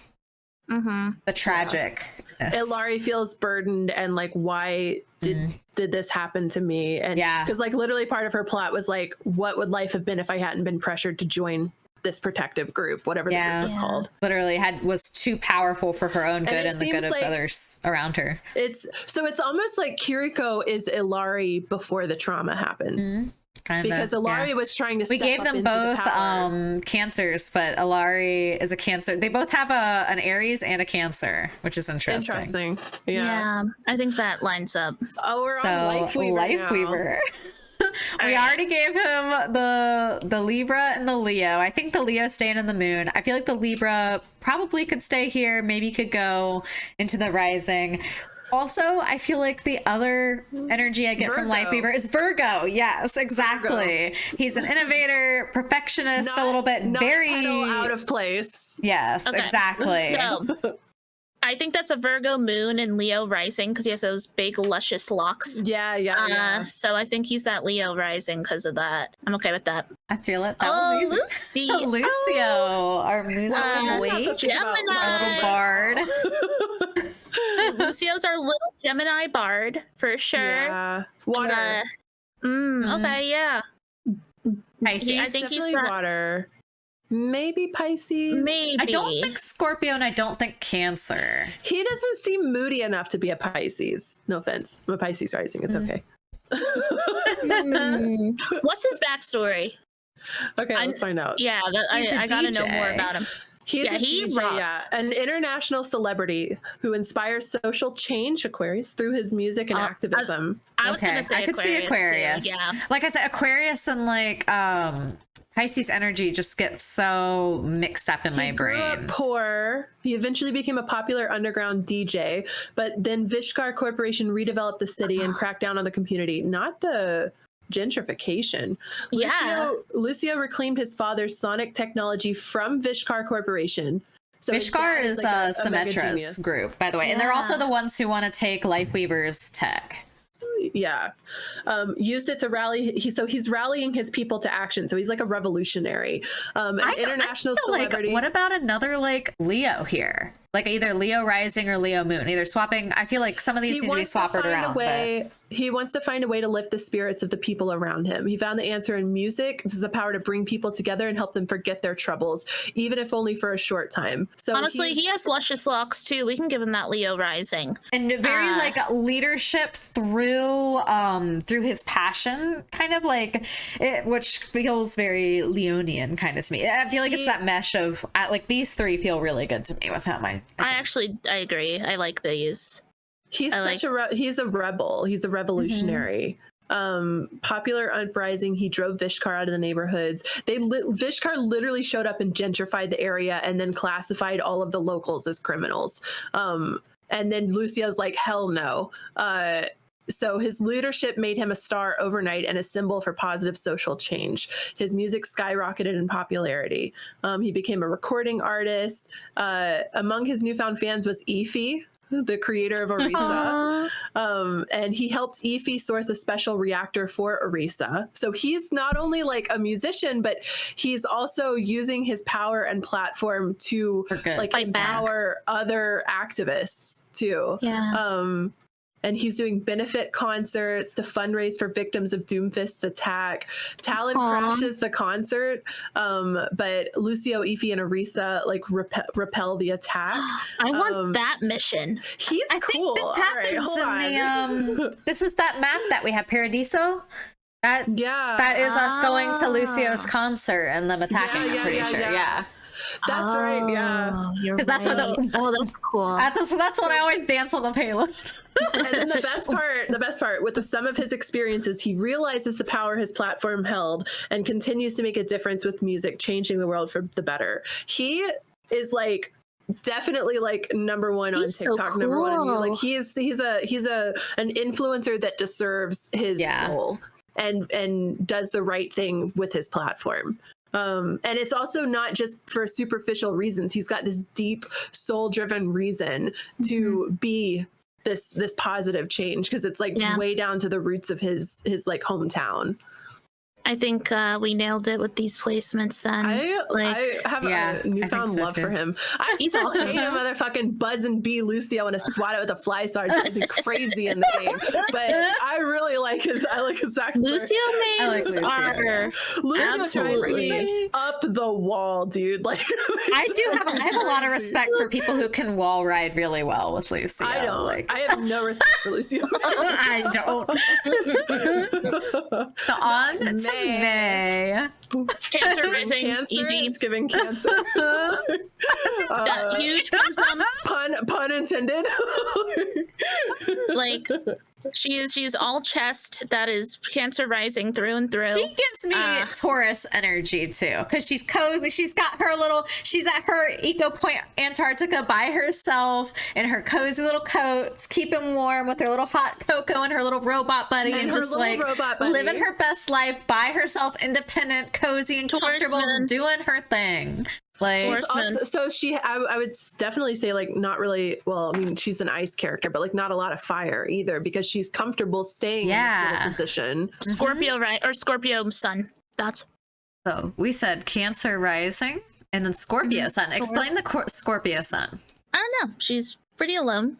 The tragic. Alari feels burdened and like, why did this happen to me? And because like literally part of her plot was like, what would life have been if I hadn't been pressured to join this protective group, whatever the group was called. Literally was too powerful for her own good and the good of others around her. It's almost like Kiriko is Ilari before the trauma happens. Kinda, because Ilari was trying to step gave up them into both the power. Cancers, but Ilari is a Cancer. They both have an Aries and a Cancer, which is interesting. Yeah, I think that lines up. Oh, we're on Lifeweaver. We already gave him the Libra and the Leo. I think the Leo staying in the moon. I feel like the Libra probably could stay here, maybe could go into the rising. Also, I feel like the other energy I get from Lifeweaver is Virgo. Yes, exactly. He's an innovator, perfectionist, a little bit, very out of place. Yes, exactly. So, I think that's a Virgo moon and Leo rising because he has those big luscious locks. Yeah. So I think he's that Leo rising because of that. I'm okay with that. I feel it. That was easy. Lucio, our music Gemini, our little bard. Lucio's our little Gemini bard for sure. Yeah. Water. Okay, yeah. Pisces. I think he's water. Maybe Pisces. Maybe. I don't think Scorpio, and I don't think Cancer. He doesn't seem moody enough to be a Pisces. No offense. I'm a Pisces rising. It's okay. What's his backstory? Okay, let's find out. Yeah, I gotta know more about him. He rocks. An international celebrity who inspires social change, Aquarius, through his music and activism. I was gonna say I could see Aquarius. Too. Yeah, like I said, Aquarius and like Pisces energy just gets so mixed up in my brain. He grew up poor. He eventually became a popular underground DJ, but then Vishkar Corporation redeveloped the city and cracked down on the community. Not the gentrification. Lucio reclaimed his father's sonic technology from Vishkar Corporation. So Vishkar is like Symmetra's group, by the way, and they're also the ones who want to take Lifeweaver's tech. Yeah, used it to rally. He's rallying his people to action. So he's like a revolutionary, an international celebrity. Like, what about another like Leo here? Like either Leo rising or Leo moon, either swapping. I feel like some of these need to be swapped around. He wants to find a way to lift the spirits of the people around him. He found the answer in music. This is the power to bring people together and help them forget their troubles, even if only for a short time. So honestly, he has luscious locks too. We can give him that Leo rising and very like leadership through his passion, kind of like it, which feels very Leonian kind of to me. I feel like it's that mesh of like these three feel really good to me with him. I agree. I like these. He's he's a rebel. He's a revolutionary. Popular uprising. He drove Vishkar out of the neighborhoods. Vishkar literally showed up and gentrified the area and then classified all of the locals as criminals. And then Lucio's like, hell no. So his leadership made him a star overnight and a symbol for positive social change. His music skyrocketed in popularity. He became a recording artist. Among his newfound fans was Ify, the creator of Orisa. Aw. And he helped Efi source a special reactor for Orisa. So he's not only like a musician, but he's also using his power and platform to like Fight back. empower other activists too. Yeah. And he's doing benefit concerts to fundraise for victims of Doomfist's attack. Talon crashes the concert, but Lucio, Efi, and Orisa like repel the attack. I want that mission. He's I cool. think this All right, happens hold in on. the this is that map that we have, Paradiso. Yeah, That is us going to Lucio's concert and them attacking, I'm pretty sure. Yeah. That's right. Yeah, Because that's what that's cool. That's when I always dance on the payload. and then the best part, with the sum of his experiences, he realizes the power his platform held and continues to make a difference with music, changing the world for the better. He is like definitely like number one on He's so TikTok, number one on cool. like he's an influencer that deserves his role and does the right thing with his platform. And it's also not just for superficial reasons. He's got this deep soul-driven reason to be this positive change, because it's like way down to the roots of his like hometown. I think we nailed it with these placements then. I have a newfound love for him. I He's still awesome. hate a motherfucking buzz and bee Lucio and a swat it with a fly sword. Drives me crazy in the game. But I really like his backstory. Lucio I like mains Lucio, are Lucio drives absolutely me up the wall, dude. Like I have a lot of respect for people who can wall ride really well with Lucio. I don't. Like, I have no respect for Lucio. I don't. So on to May. Cancer rising, Cancer easy. is giving cancer. That huge wisdom. Pun intended. Like she's all chest. That is Cancer rising through and through. He gives me Taurus energy too, because she's cozy. She's at her eco point Antarctica by herself in her cozy little coats, keeping warm with her little hot cocoa and her little robot buddy, and just like living her best life by herself, independent, cozy, and comfortable, doing her thing. Like, I would definitely say like not really. Well, I mean, she's an ice character, but like not a lot of fire either, because she's comfortable staying in this little position. Scorpio, right? Or Scorpio sun. That's so we said Cancer rising and then Scorpio sun. Explain the Scorpio sun. I don't know. She's pretty alone.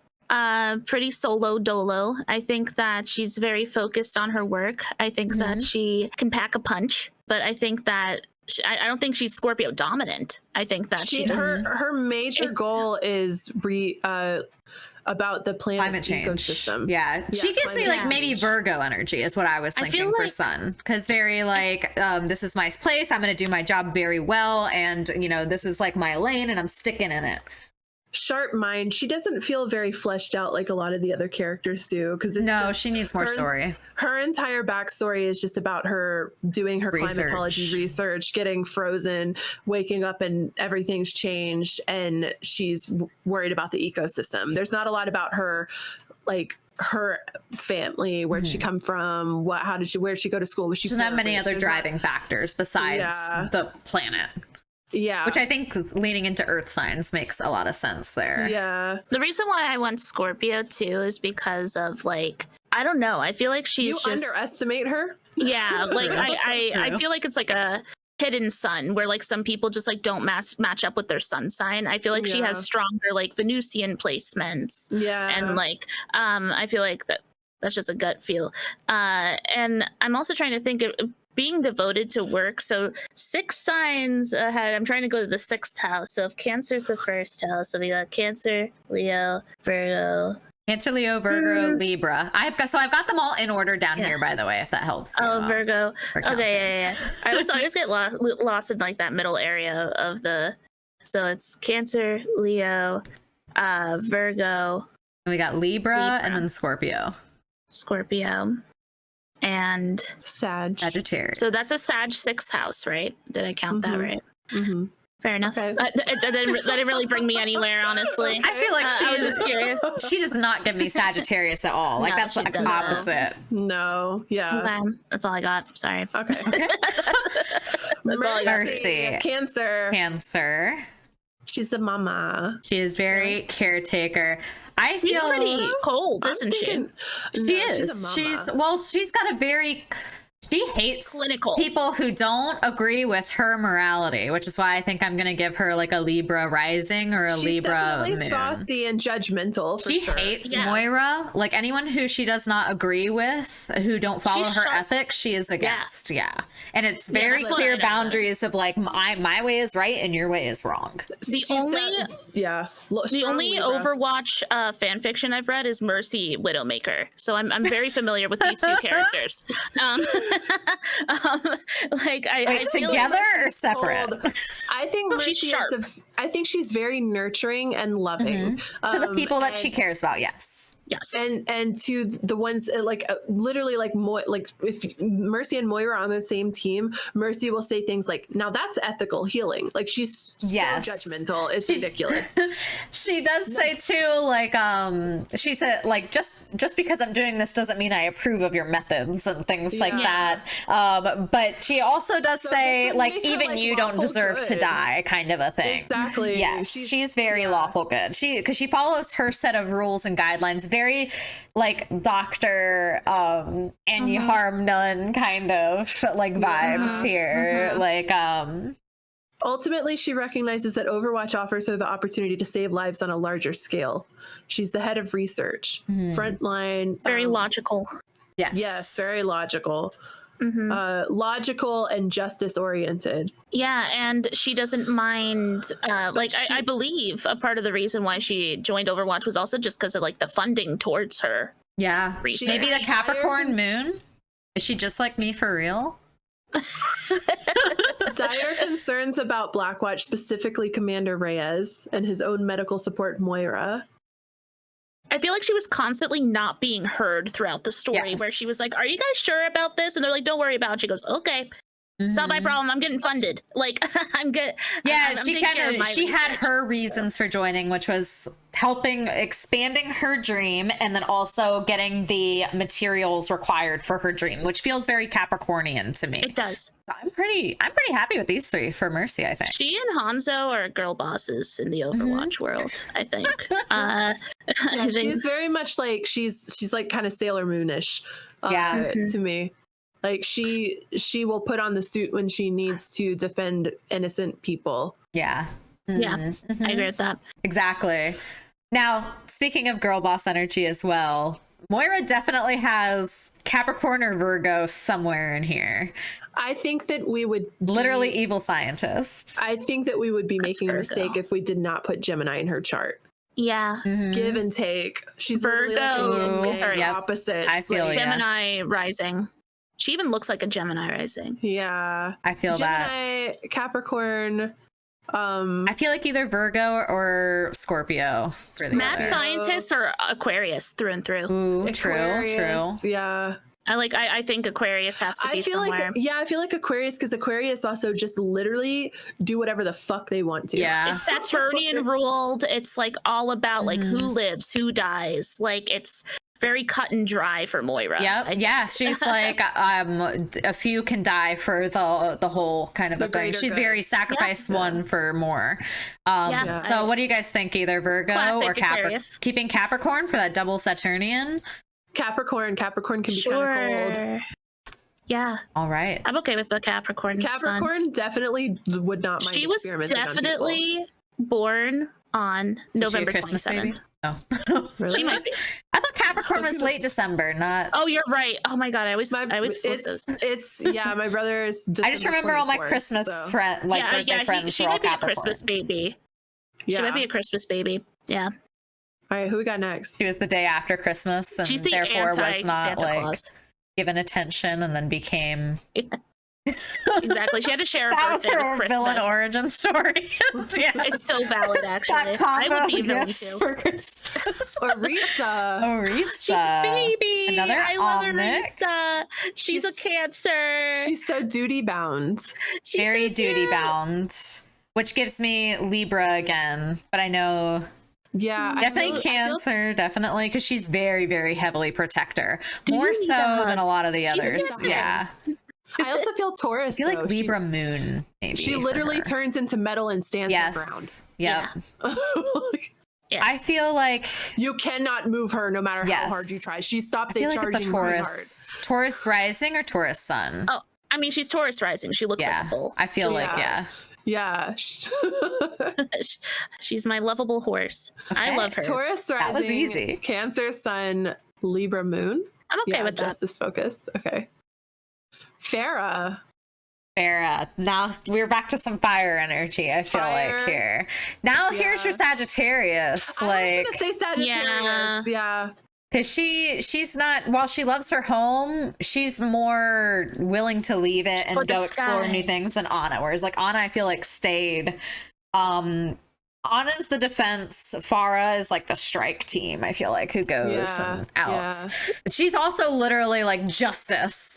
Pretty solo dolo. I think that she's very focused on her work. I think that she can pack a punch, but I think that I don't think she's Scorpio dominant. I think that her major goal is about the climate change ecosystem. Yeah, she gives me like maybe Virgo energy is what I was thinking for sun, because very like this is my place. I'm going to do my job very well, and you know, this is like my lane, and I'm sticking in it. Sharp mind. She doesn't feel very fleshed out like a lot of the other characters do, because she needs more story. Her entire backstory is just about her doing her climatology research, getting frozen, waking up, and everything's changed, and she's worried about the ecosystem. There's not a lot about her, like her family, where'd she come from, where'd she go to school, was she doesn't have many other driving factors besides the planet. Yeah. Which I think leaning into earth signs makes a lot of sense there. Yeah. The reason why I went Scorpio too is because of like, I don't know. I feel like she's just underestimate her. Yeah. Like I feel like it's like a hidden sun where like some people just like don't match up with their sun sign. I feel like she has stronger like Venusian placements. Yeah. And like I feel like that's just a gut feel. And I'm also trying to think of being devoted to work. So 6 signs ahead. I'm trying to go to the 6th house. So if Cancer's the 1st house, so we got Cancer, Leo, Virgo. Cancer, Leo, Virgo, Libra. I've got them all in order down here, by the way, if that helps. Virgo. Okay, yeah. I always get lost in like that middle area of the. So it's Cancer, Leo, Virgo. And we got Libra and then Scorpio. And Sagittarius. So that's a Sag 6th house, right? Did I count that right? Mm-hmm. Fair enough. Okay. That didn't really bring me anywhere, honestly. I feel like I was just curious. She does not give me Sagittarius at all. Like that's like opposite. No. Yeah. Okay. That's all I got. Sorry. Okay. That's all I got. Mercy. Cancer. She's the mama. She is very caretaker. I She's feel pretty cold, I'm isn't she? thinking- she No, is. She's a mama. She's got a very. She hates Clinical. people who don't agree with her morality, which is why I think I'm gonna give her like a Libra rising or a She's Libra definitely moon. saucy and judgmental. For She sure. hates Yeah. Moira. Like anyone who she does not agree with, who don't follow She's her sharp. ethics, she is against. Yeah. And it's very that's what clear I know. boundaries of like my way is right and your way is wrong. The She's only yeah. the strong only Libra. Overwatch fan fiction I've read is Mercy Widowmaker, so I'm very familiar with these two characters. Like I Wait, feel together like or separate? Cold. I think Mercy She's sharp. I think she's very nurturing and loving To the people that she and- cares about, yes. yes, and to the ones literally like if Mercy and Moira are on the same team, Mercy will say things like, "Now that's ethical healing." Like she's Yes. so judgmental, it's ridiculous. She does say too, like, she said, like, just because I'm doing this doesn't mean I approve of your methods and things like Yeah. that. But she also does So say, this would like, make her, even like, you don't lawful deserve to good. die, kind of a thing. Exactly. Yes, she's very lawful good. Because she follows her set of rules and guidelines, very like doctor, and you harm none kind of like vibes here. Like, Ultimately, she recognizes that Overwatch offers her the opportunity to save lives on a larger scale. She's the head of research, frontline. very logical. Yes, very logical. Mm-hmm. Logical and justice oriented. Yeah, and she doesn't mind. I believe a part of the reason why she joined Overwatch was also just because of like the funding towards her. Yeah. Research. Maybe the She Capricorn hires- moon. Is she just like me for real? Dire concerns about Blackwatch, specifically Commander Reyes and his own medical support Moira. I feel like she was constantly not being heard throughout the story, where she was like, Yes. "Are you guys sure about this?" And they're like, "Don't worry about it." She goes, "Okay, it's not my Mhm. problem. I'm getting funded. Like, I'm good." Yeah, I'm she taking care of kind my of she had research." her reasons for joining, which was expanding her dream and then also getting the materials required for her dream, which feels very Capricornian to me. It does. I'm pretty happy with these three for Mercy, I think. She and Hanzo are girl bosses in the Overwatch world, I think. I think She's very much like she's like kind of Sailor Moonish. Yeah. To me. Like she will put on the suit when she needs to defend innocent people. Yeah. Yeah, Mhm. I agree with that. Exactly. Now, speaking of girl boss energy as well, Moira definitely has Capricorn or Virgo somewhere in here. I think that we would Literally evil scientist. I think that we would be That's making a Virgo. mistake if we did not put Gemini in her chart. Yeah. Mhm. Give and take. She's literally like a Virgo- yin yang sorry. Yep. opposites. I feel like, ya. Gemini rising. She even looks like a Gemini rising. Yeah. I feel that. Gemini, Capricorn. I feel like either Virgo or Scorpio for the Mad other. scientists are Aquarius through and through. Ooh, true. Aquarius, yeah. I think Aquarius has to be I feel somewhere. I feel like Aquarius, because Aquarius also just literally do whatever the fuck they want to. Yeah. It's Saturnian ruled. It's like all about like who lives, who dies. Like it's very cut and dry for Moira. Yep. Yeah. She's like, a few can die for the whole kind of The a thing. greater She's good. very sacrifice one for more. Yeah. So what do you guys think? Either Virgo Classic or Aquarius. keeping Capricorn for that double Saturnian? Capricorn can be kind of cold. Yeah, All right. I'm okay with the Capricorn. Sun. Capricorn definitely would not mind. She was experimenting on people. definitely born on Is she a November Christmas 27th. baby? Oh. Really? She might be. I thought Capricorn was late December, not. Oh, you're right. Oh my god, I always flip it's those. it's yeah. My brother is. I just December remember all my 24th, Christmas so, birthday friends she were all might be a Christmas Capricorns. baby. Yeah. She might be a Christmas baby. Yeah, All right, who we got next? She was the day after Christmas and she's the therefore was anti not Santa like Claus. given attention and then became Exactly. She had to share a that was birthday her with villain Christmas. origin story. Yeah. It's so valid, actually. That I combo would be a of villain gifts too. for Christmas. Orisa. Orisa. She's a baby. Another I love Omnic. Arisa. She's a Cancer. She's so duty bound. She's Very so duty cute. bound, which gives me Libra again, but I know Yeah, definitely Cancer, definitely, because she's very, very heavily protector, more so Yeah. than a lot of the She's a others. Cancer. Yeah. I also feel Taurus. I feel like though. Libra moon, maybe. She for literally her. turns into metal and stands her ground. Yep. Yeah. I feel like You cannot move her no matter how hard you try. She stops I a feel like charging it's a Taurus. Taurus rising or Taurus sun? Oh, I mean, she's Taurus rising. She looks like a bull. I feel like Yeah. She's my lovable horse. I love her. Taurus rising. That was easy. Cancer sun, Libra moon. I'm okay with that. Justice focus. Okay. Farah. Now we're back to some fire energy, I feel like here. Now here's your Sagittarius. I was gonna say Sagittarius. Yeah. Because she's not, while she loves her home, she's more willing to leave it and go explore new things than Anna. Whereas like Anna, I feel like stayed. Anna's the defense. Farah is like the strike team, I feel like, who goes and out. Yeah. She's also literally like justice.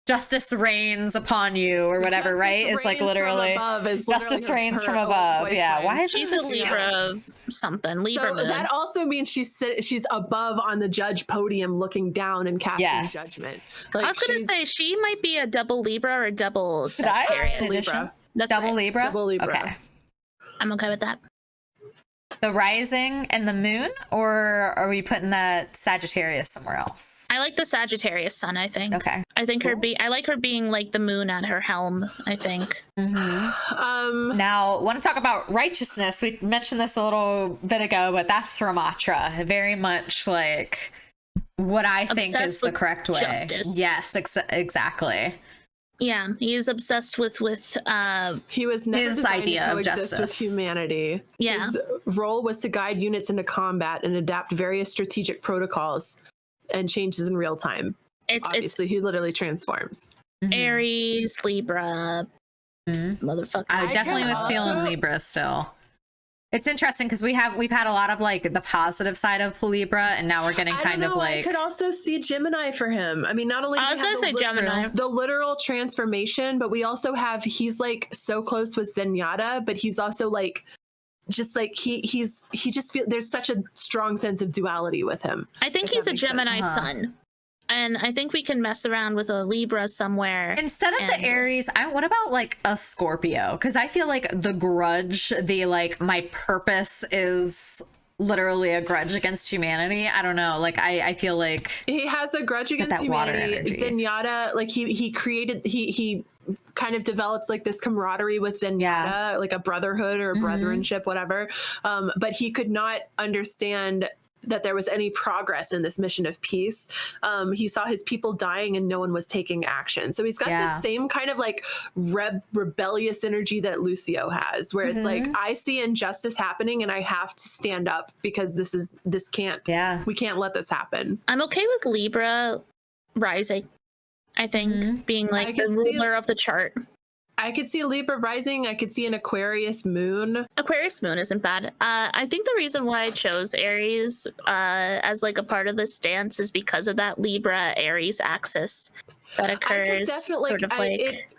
Justice reigns upon you or whatever, Justice right? It's like literally justice reigns from above. Yeah. Why is she's a Libra something? Libra moon. That also means she's above on the judge podium looking down and casting judgment. Like, I was gonna say she might be a double Libra or a double Sagittarius. Libra. That's double right. Libra? Double Libra. Okay. I'm okay with that. The rising and the moon, or are we putting that Sagittarius somewhere else? I like the Sagittarius sun, I think. Okay. I think I like her being like the moon at her helm, I think. Now, want to talk about righteousness. We mentioned this a little bit ago, but that's Ramatra. Very much like what I think is the correct way. Justice. Yes, exactly. Yeah, he is obsessed with he was never his designed idea to of coexist justice with humanity. Yeah. His role was to guide units into combat and adapt various strategic protocols and changes in real time. Obviously, he literally transforms. Aries, Libra, motherfucker. I definitely was feeling Libra still. It's interesting because we've had a lot of like the positive side of Libra, and now we're getting kind of like. I could also see Gemini for him. I mean, not only do we have Gemini, the literal transformation, but we also have he's like so close with Zenyatta, but he's also like just like he just feels there's such a strong sense of duality with him. I think he's a Gemini sun. And I think we can mess around with a Libra somewhere. Instead of the Aries, what about like a Scorpio? Because I feel like the grudge, the like my purpose is literally a grudge against humanity. I don't know. Like I feel like he has a grudge against humanity. Zenyatta, like he kind of developed like this camaraderie with Zenyatta, like a brotherhood or a brothership, whatever. But he could not understand that there was any progress in this mission of peace. He saw his people dying and no one was taking action. So he's got the same kind of like rebellious energy that Lucio has, where it's like, I see injustice happening and I have to stand up because we can't let this happen. I'm okay with Libra rising, I think, being like the ruler of the chart. I could see a Libra rising. I could see an Aquarius moon. Aquarius moon isn't bad. I think the reason why I chose Aries as like a part of this dance is because of that Libra Aries axis that occurs.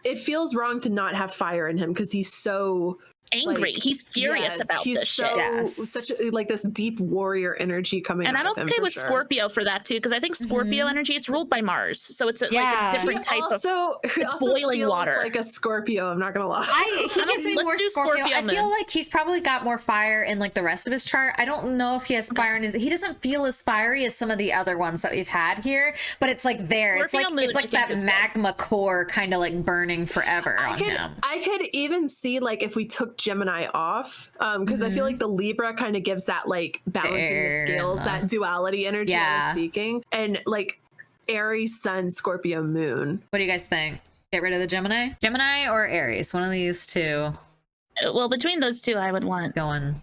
It feels wrong to not have fire in him because he's so angry. He's furious about this shit. Such like this deep warrior energy coming and I'm okay with Scorpio for that too, because I think Scorpio energy, it's ruled by Mars, so it's like a different type of it's boiling water, like a Scorpio. I'm not gonna lie. He gives me more Scorpio. I feel like he's probably got more fire in like the rest of his chart. I don't know if he has fire in his. He doesn't feel as fiery as some of the other ones that we've had here, but it's like there. It's like that magma core kind of like burning forever on him. I could even see like if we took Gemini off, because I feel like the Libra kind of gives that like balancing the scales, that duality energy I was seeking, and like Aries sun, Scorpio moon. What do you guys think? Get rid of the Gemini or Aries, one of these two. Well, between those two I would want going.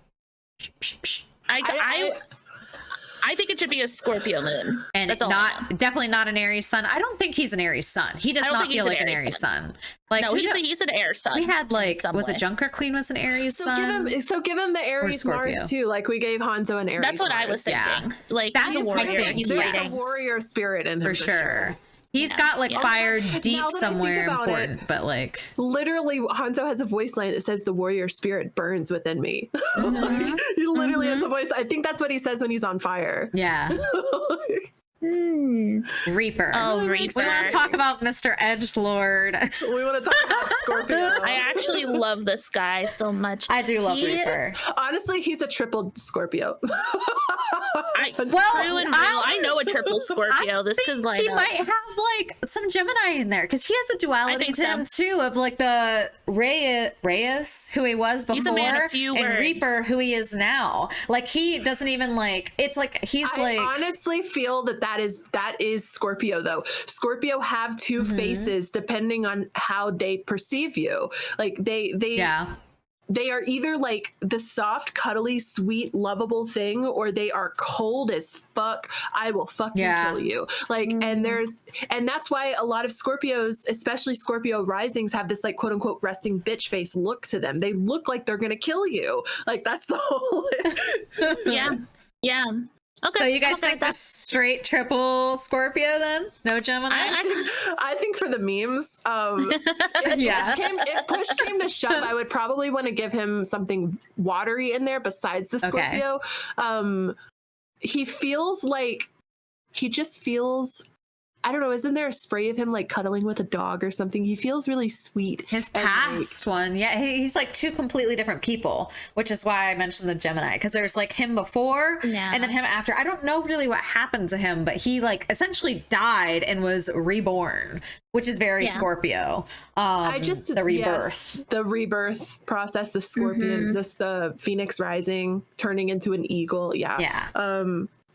I think it should be a Scorpio moon. And it's definitely not an Aries sun. I don't think he's an Aries sun. He does not feel like an Aries sun. Like no, he's an air sun. We had like was it Junker Queen was an Aries sun? Give him the Aries Mars too. Like we gave Hanzo an Aries. That's what Mars. I was thinking. Yeah. Like that's he's a warrior. He's a warrior spirit in him for sure. He's got like fire deep somewhere important, but like literally Hanzo has a voice line that says the warrior spirit burns within me. He literally has a voice. I think that's what he says when he's on fire. Yeah. Reaper. Oh, We want to talk about Mr. Edgelord. We want to talk about Scorpio. I actually love this guy so much. I do love Reaper. Honestly, he's a triple Scorpio. True and real. I know a triple Scorpio. This could line he up. might have like some Gemini in there because he has a duality to so. him too, of like the Reyes, who he was before, He's a man of few and words. Reaper, who he is now. Like he doesn't even like. It's like he's I honestly feel that is Scorpio though. Scorpio have two faces depending on how they perceive you. Like they are either like the soft, cuddly, sweet, lovable thing, or they are cold as fuck. I will fucking kill you. Like, and that's why a lot of Scorpios, especially Scorpio risings, have this like quote unquote resting bitch face look to them. They look like they're gonna kill you. Like that's the whole. Yeah. Okay. So you guys think the straight triple Scorpio then? No Gemini? I think for the memes, if push came to shove, I would probably want to give him something watery in there besides the Scorpio. He feels like he just feels. I don't know. Isn't there a spray of him like cuddling with a dog or something? He feels really sweet. His past one, he's like two completely different people, which is why I mentioned the Gemini, because there's like him before and then him after. I don't know really what happened to him, but he like essentially died and was reborn, which is very Scorpio. The rebirth, the rebirth process, the scorpion, the phoenix rising, turning into an eagle.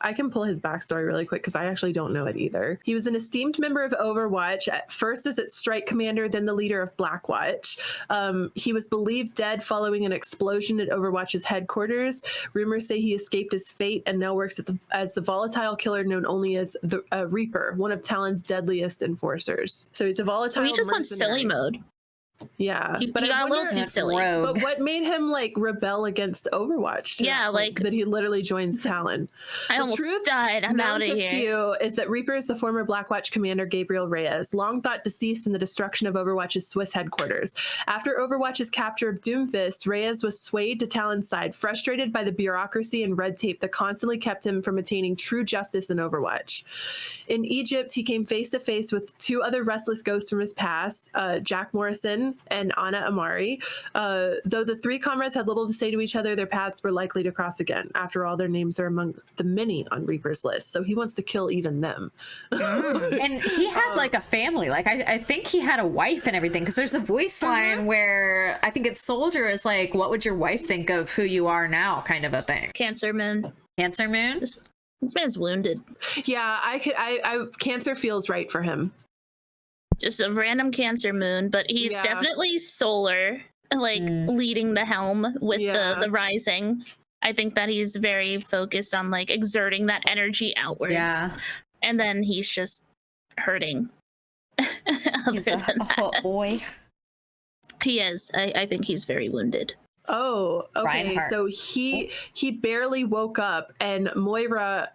I can pull his backstory really quick because I actually don't know it either. He was an esteemed member of Overwatch, at first as its strike commander, then the leader of Blackwatch. He was believed dead following an explosion at Overwatch's headquarters. Rumors say he escaped his fate and now works as the volatile killer known only as the Reaper, one of Talon's deadliest enforcers. So he's a volatile. So he just went silly mode. Yeah, he got a little too silly. But what made him like rebel against Overwatch? Like that he literally joins Talon. I almost died. I'm out of here. Few is that Reaper is the former Blackwatch commander Gabriel Reyes, long thought deceased in the destruction of Overwatch's Swiss headquarters. After Overwatch's capture of Doomfist, Reyes was swayed to Talon's side, frustrated by the bureaucracy and red tape that constantly kept him from attaining true justice in Overwatch. In Egypt, he came face to face with two other restless ghosts from his past, Jack Morrison and Anna Amari. Though the three comrades had little to say to each other, their paths were likely to cross again. After all, their names are among the many on Reaper's list, so he wants to kill even them. And he had like a family. Like I think he had a wife and everything, because there's a voice line where I think it's Soldier is like, what would your wife think of who you are now, kind of a thing. Cancer Moon. Cancer Moon? This man's wounded. Yeah, I Cancer feels right for him. Just a random Cancer Moon, but he's definitely solar, like leading the helm with the rising. I think that he's very focused on like exerting that energy outwards. Yeah. And then he's just hurting. He's a hot boy. He is. I think he's very wounded. Oh, okay. Reinhardt. So he barely woke up and Moira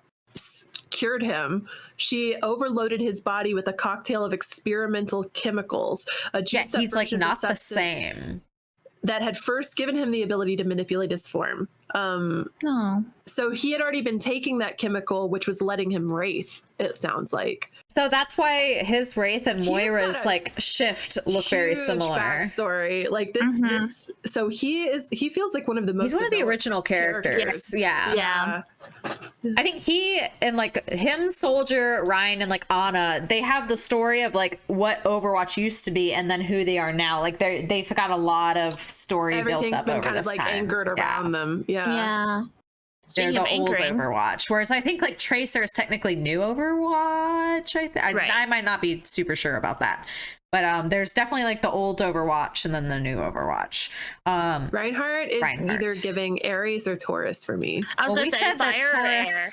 cured him. She overloaded his body with a cocktail of experimental chemicals. He's like not the same. That had first given him the ability to manipulate his form. So he had already been taking that chemical, which was letting him wraith, it sounds like. So that's why his wraith and Moira's like shift look very similar. Backstory. Like this so he feels like one of the most. He's one of the original characters. Yeah. I think he and like him, Soldier, Ryan, and like Anna, they have the story of like what Overwatch used to be and then who they are now. Like they've got a lot of story built up been over kind this of like time. anchored around them. Yeah. They're the old Overwatch. Whereas I think like Tracer is technically new Overwatch. I might not be super sure about that. But there's definitely like the old Overwatch and then the new Overwatch. Reinhardt is either giving Aries or Taurus for me. I was going to say fire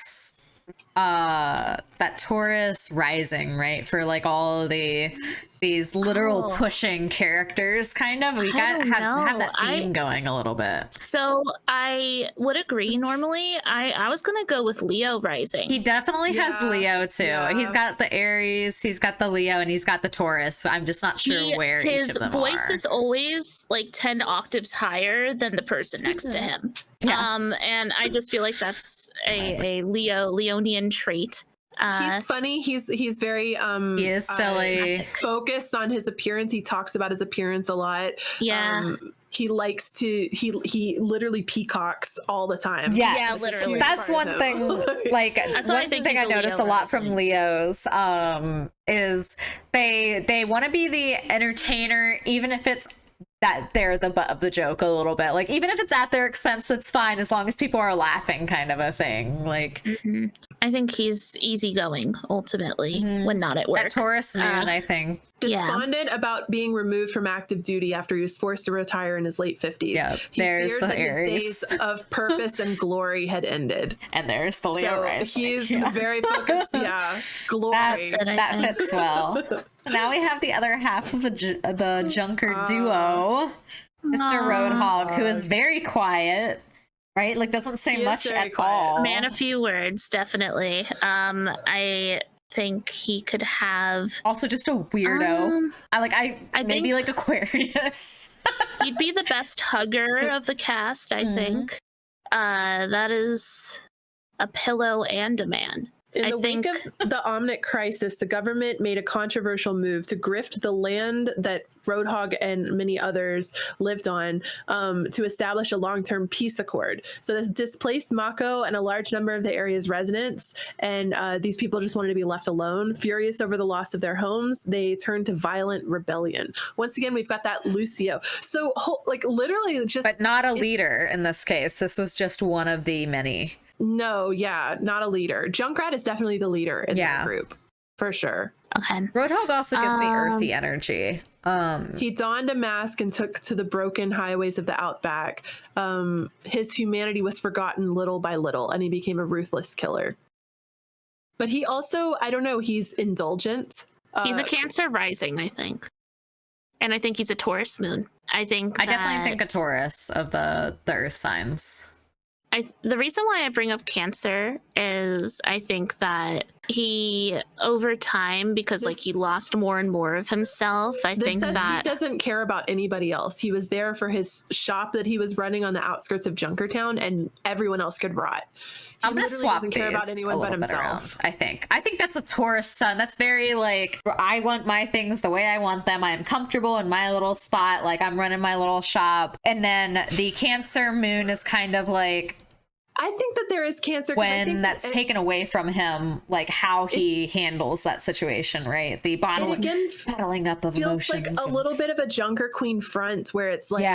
that Taurus rising, right? For like all of these literal pushing characters, kind of. We got have that theme going a little bit. So I would agree. Normally, I was gonna go with Leo rising. He definitely has Leo too. Yeah. He's got the Aries, he's got the Leo, and he's got the Taurus. I'm just not sure where each of them are. His voice is always like 10 octaves higher than the person next to him. And I just feel like that's a Leonian trait. He's funny. He's very He is silly. focused on his appearance. He talks about his appearance a lot. Yeah. He likes to he literally peacocks all the time. Yes. Yeah, literally. That's Part one of thing. him. Like That's why I one think thing he's I a notice a Leo lot from rising. Leos is they want to be the entertainer, even if it's that they're the butt of the joke a little bit. Like even if it's at their expense, that's fine as long as people are laughing, kind of a thing. Like I think he's easygoing ultimately when not at work. that Taurus moon, I think. Despondent about being removed from active duty after he was forced to retire in his late 50s. Yeah, he there's feared the that Aries. his days of purpose and glory had ended. And there's the Leo So rising. he's Yeah. very focused. Yeah, glory. That fits well. Now we have the other half of the Junker duo, Mr. Roadhog, who is very quiet, right? Like doesn't say He is much very at quiet. all. Man of few words, definitely. I think he could have. Also just a weirdo. I maybe think- like Aquarius. He'd be the best hugger of the cast, I think. That is a pillow and a man. In I the think- wake of the Omnic crisis, the government made a controversial move to grift the land that Roadhog and many others lived on to establish a long-term peace accord. So this displaced Mako and a large number of the area's residents, and these people just wanted to be left alone. Furious over the loss of their homes, they turned to violent rebellion. Once again, we've got that Lucio. So like literally just... But not a leader in this case. This was just one of the many. No, yeah, not a leader. Junkrat is definitely the leader in that group, for sure. Okay. Roadhog also gives me earthy energy. He donned a mask and took to the broken highways of the outback. His humanity was forgotten little by little, and he became a ruthless killer. But he also, I don't know, he's indulgent. He's a Cancer rising, I think. And I think he's a Taurus moon. I definitely think a Taurus of the Earth signs. The reason why I bring up Cancer is I think that he, over time, because like he lost more and more of himself, I think that he doesn't care about anybody else. He was there for his shop that he was running on the outskirts of Junkertown, and everyone else could rot. I'm gonna swap doesn't care about these anyone a but little bit himself. around. I think that's a Taurus sun. That's very like, I want my things the way I want them. I am comfortable in my little spot. Like I'm running my little shop. And then the Cancer moon is kind of like, I think that there is Cancer 'cause I when think that's taken away from him, like how he handles that situation, right? The bottling up of feels emotions. like a little bit of a Junker Queen front, where it's like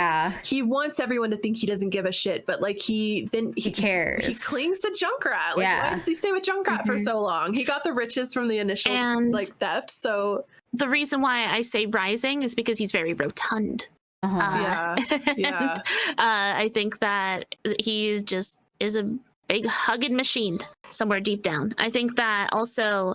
he wants everyone to think he doesn't give a shit, but like he cares. He clings to Junkrat. Like why does he stay with Junkrat for so long? He got the riches from the initial like theft. So the reason why I say rising is because he's very rotund. Yeah. I think that he just is a big hugging machine somewhere deep down. I think that also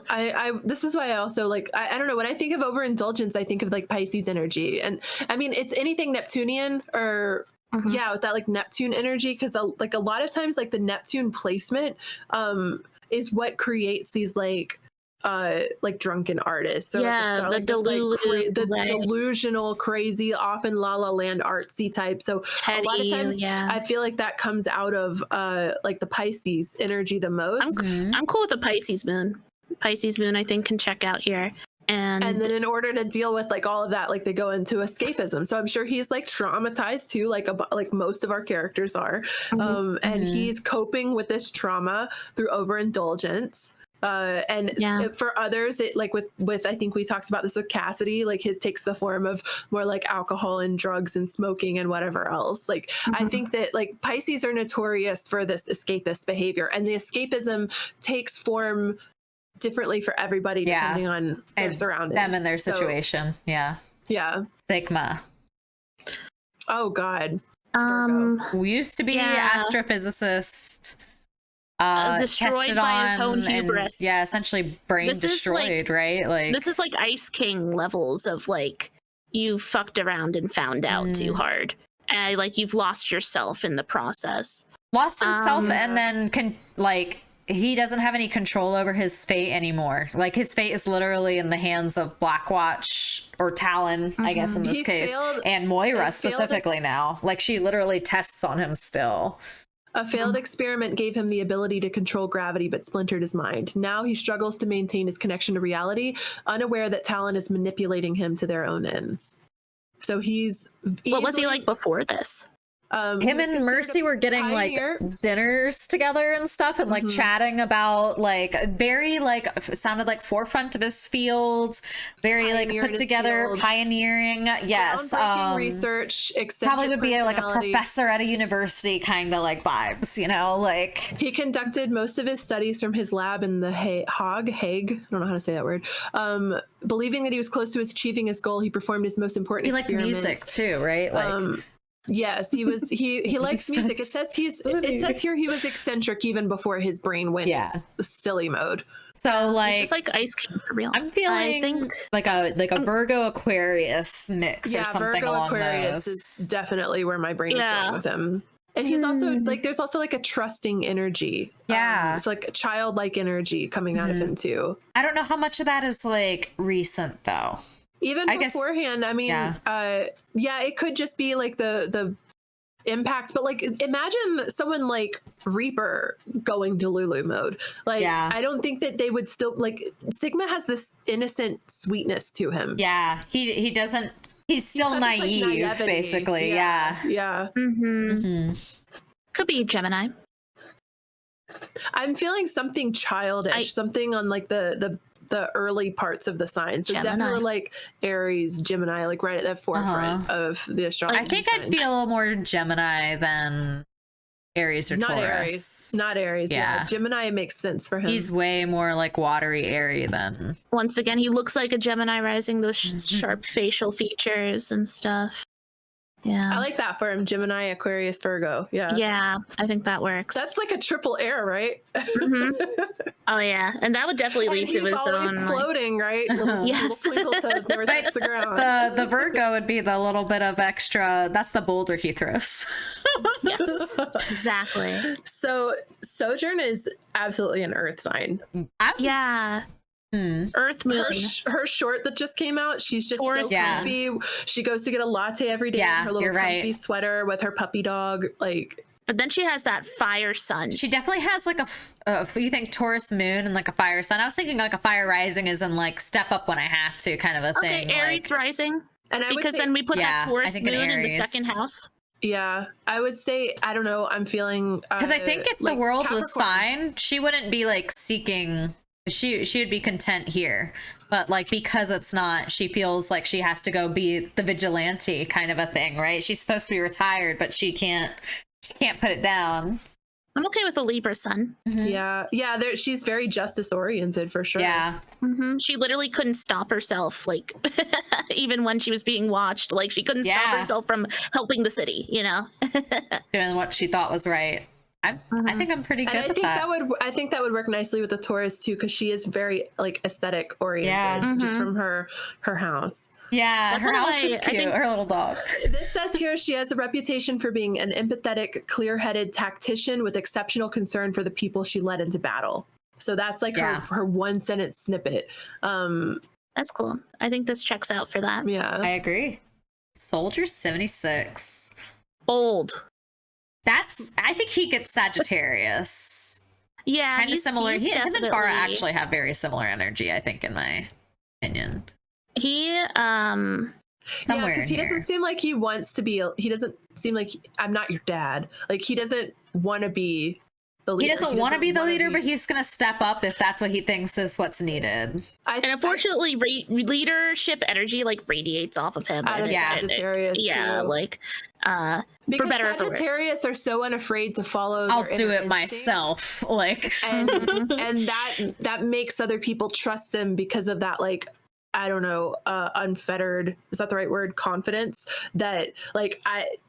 this is why I also like I don't know, when I think of overindulgence, I think of like Pisces energy, and I mean it's anything Neptunian or with that like Neptune energy, because like a lot of times like the Neptune placement is what creates these like drunken artists, or the delusional, crazy, often La La Land artsy type. So a lot of times, I feel like that comes out of like the Pisces energy the most. I'm cool with the Pisces moon. Pisces moon, I think, can check out here. And then in order to deal with like all of that, like they go into escapism. So I'm sure he's like traumatized too, like most of our characters are, and he's coping with this trauma through overindulgence. For others, it like with I think we talked about this with Cassidy, like his takes the form of more like alcohol and drugs and smoking and whatever else. Like I think that like Pisces are notorious for this escapist behavior, and the escapism takes form differently for everybody depending on their surroundings, them and their situation. Sigma. Oh God. We used to be astrophysicist. Destroyed by his own hubris. Essentially brain destroyed, right? Like this is like Ice King levels of like you fucked around and found out too hard. Like you've lost yourself in the process. Lost himself, and then he doesn't have any control over his fate anymore. Like his fate is literally in the hands of Blackwatch or Talon, I guess in this case, and Moira specifically now. Like she literally tests on him still. A failed experiment gave him the ability to control gravity, but splintered his mind. Now he struggles to maintain his connection to reality, unaware that Talon is manipulating him to their own ends. So he's What was he like before this? Him and Mercy were getting pioneer. like dinners together and stuff, and like chatting about like very like sounded like forefront of his fields, very Pioneer like in put his together, field. pioneering. Yes, Groundbreaking research, probably would be like a personality. professor at a university kind of like vibes, you know, like He conducted most of his studies from his lab in the Hague. I don't know how to say that word. Believing that he was close to achieving his goal, he performed his most important he liked experiments. music too, right? Like Yes, he was. He likes music. It says here he was eccentric even before his brain went silly mode. so like Just like Ice King for real. I'm feeling I think like a Virgo Aquarius mix or something Virgo along Aquarius those. is definitely where my brain is going with him. And he's also like, there's also like a trusting energy. Yeah. It's like a childlike energy coming out of him too. I don't know how much of that is like recent though. Even I guess- beforehand, I mean, it could just be like the impact, but like imagine someone like Reaper going to Lulu mode. Like, I don't think that they would still like Sigma has this innocent sweetness to him. Yeah, he doesn't. He's still has this, like, naive, naivety. basically. Yeah. could be Gemini. I'm feeling something childish, something on like the early parts of the sign. So Gemini. definitely like Aries, Gemini, like right at the forefront of the astrology. I think sign. I'd feel a little more Gemini than Aries or not Taurus. Aries, not Aries. Yeah. Gemini makes sense for him. He's way more like watery, airy than. Once again, he looks like a Gemini rising, those sharp facial features and stuff. Yeah. I like that for him. Gemini, Aquarius, Virgo. Yeah. Yeah, I think that works. That's like a triple air, right? Oh yeah, and that would definitely lead to his always own. floating, right? Little Yes. twinkle toes never touch the ground. The Virgo would be the little bit of extra. That's the boulder he throws. Yes, exactly. So Sojourn is absolutely an earth sign. Yeah. Earth Moon. Her short that just came out, she's just Taurus, so comfy. She goes to get a latte every day in her little comfy sweater with her puppy dog. Like, But then she has that fire sun. She definitely has like you think Taurus moon and like a fire sun. I was thinking like a fire rising is in like step up when I have to kind of a thing. Okay, Aries like, rising. and I Because would say, then we put that Taurus think moon an in the Aries. second house. yeah, I would say, I don't know, I'm feeling because I think if like the world was Capricorn. fine, she wouldn't be like seeking. She would be content here, but like because it's not, she feels like she has to go be the vigilante kind of a thing, right? She's supposed to be retired, but she can't put it down. I'm okay with a Libra sun. Yeah, she's very justice oriented for sure. Yeah, She literally couldn't stop herself, like even when she was being watched. Like she couldn't stop herself from helping the city. You know, doing what she thought was right. I think I'm pretty good And I with think that. I think that would work nicely with the Taurus too, because she is very like aesthetic oriented, just from her house. Yeah, That's her one of house my- is I cute. think- Her little dog. This says here she has a reputation for being an empathetic, clear-headed tactician with exceptional concern for the people she led into battle. So that's like her one sentence snippet. that's cool. I think this checks out for that. Yeah. I agree. Soldier 76. Old. I think he gets Sagittarius. Yeah, Kind of similar. He's Him and definitely- Bara actually have very similar energy, I think, in my opinion. He Somewhere because in he here. doesn't seem like he wants to be. He doesn't seem like I'm not your dad. Like he doesn't want to be the leader. He doesn't want to be the wanna leader, but he's going to step up if that's what he thinks is what's needed. and unfortunately leadership energy like radiates off of him. Out of Sagittarius, yeah, too. like because for better or for worse. Sagittarius are so unafraid to follow. I'll their do inner it instincts. myself. Like, and that makes other people trust them because of that, like, I don't know, unfettered, is that the right word, confidence, that like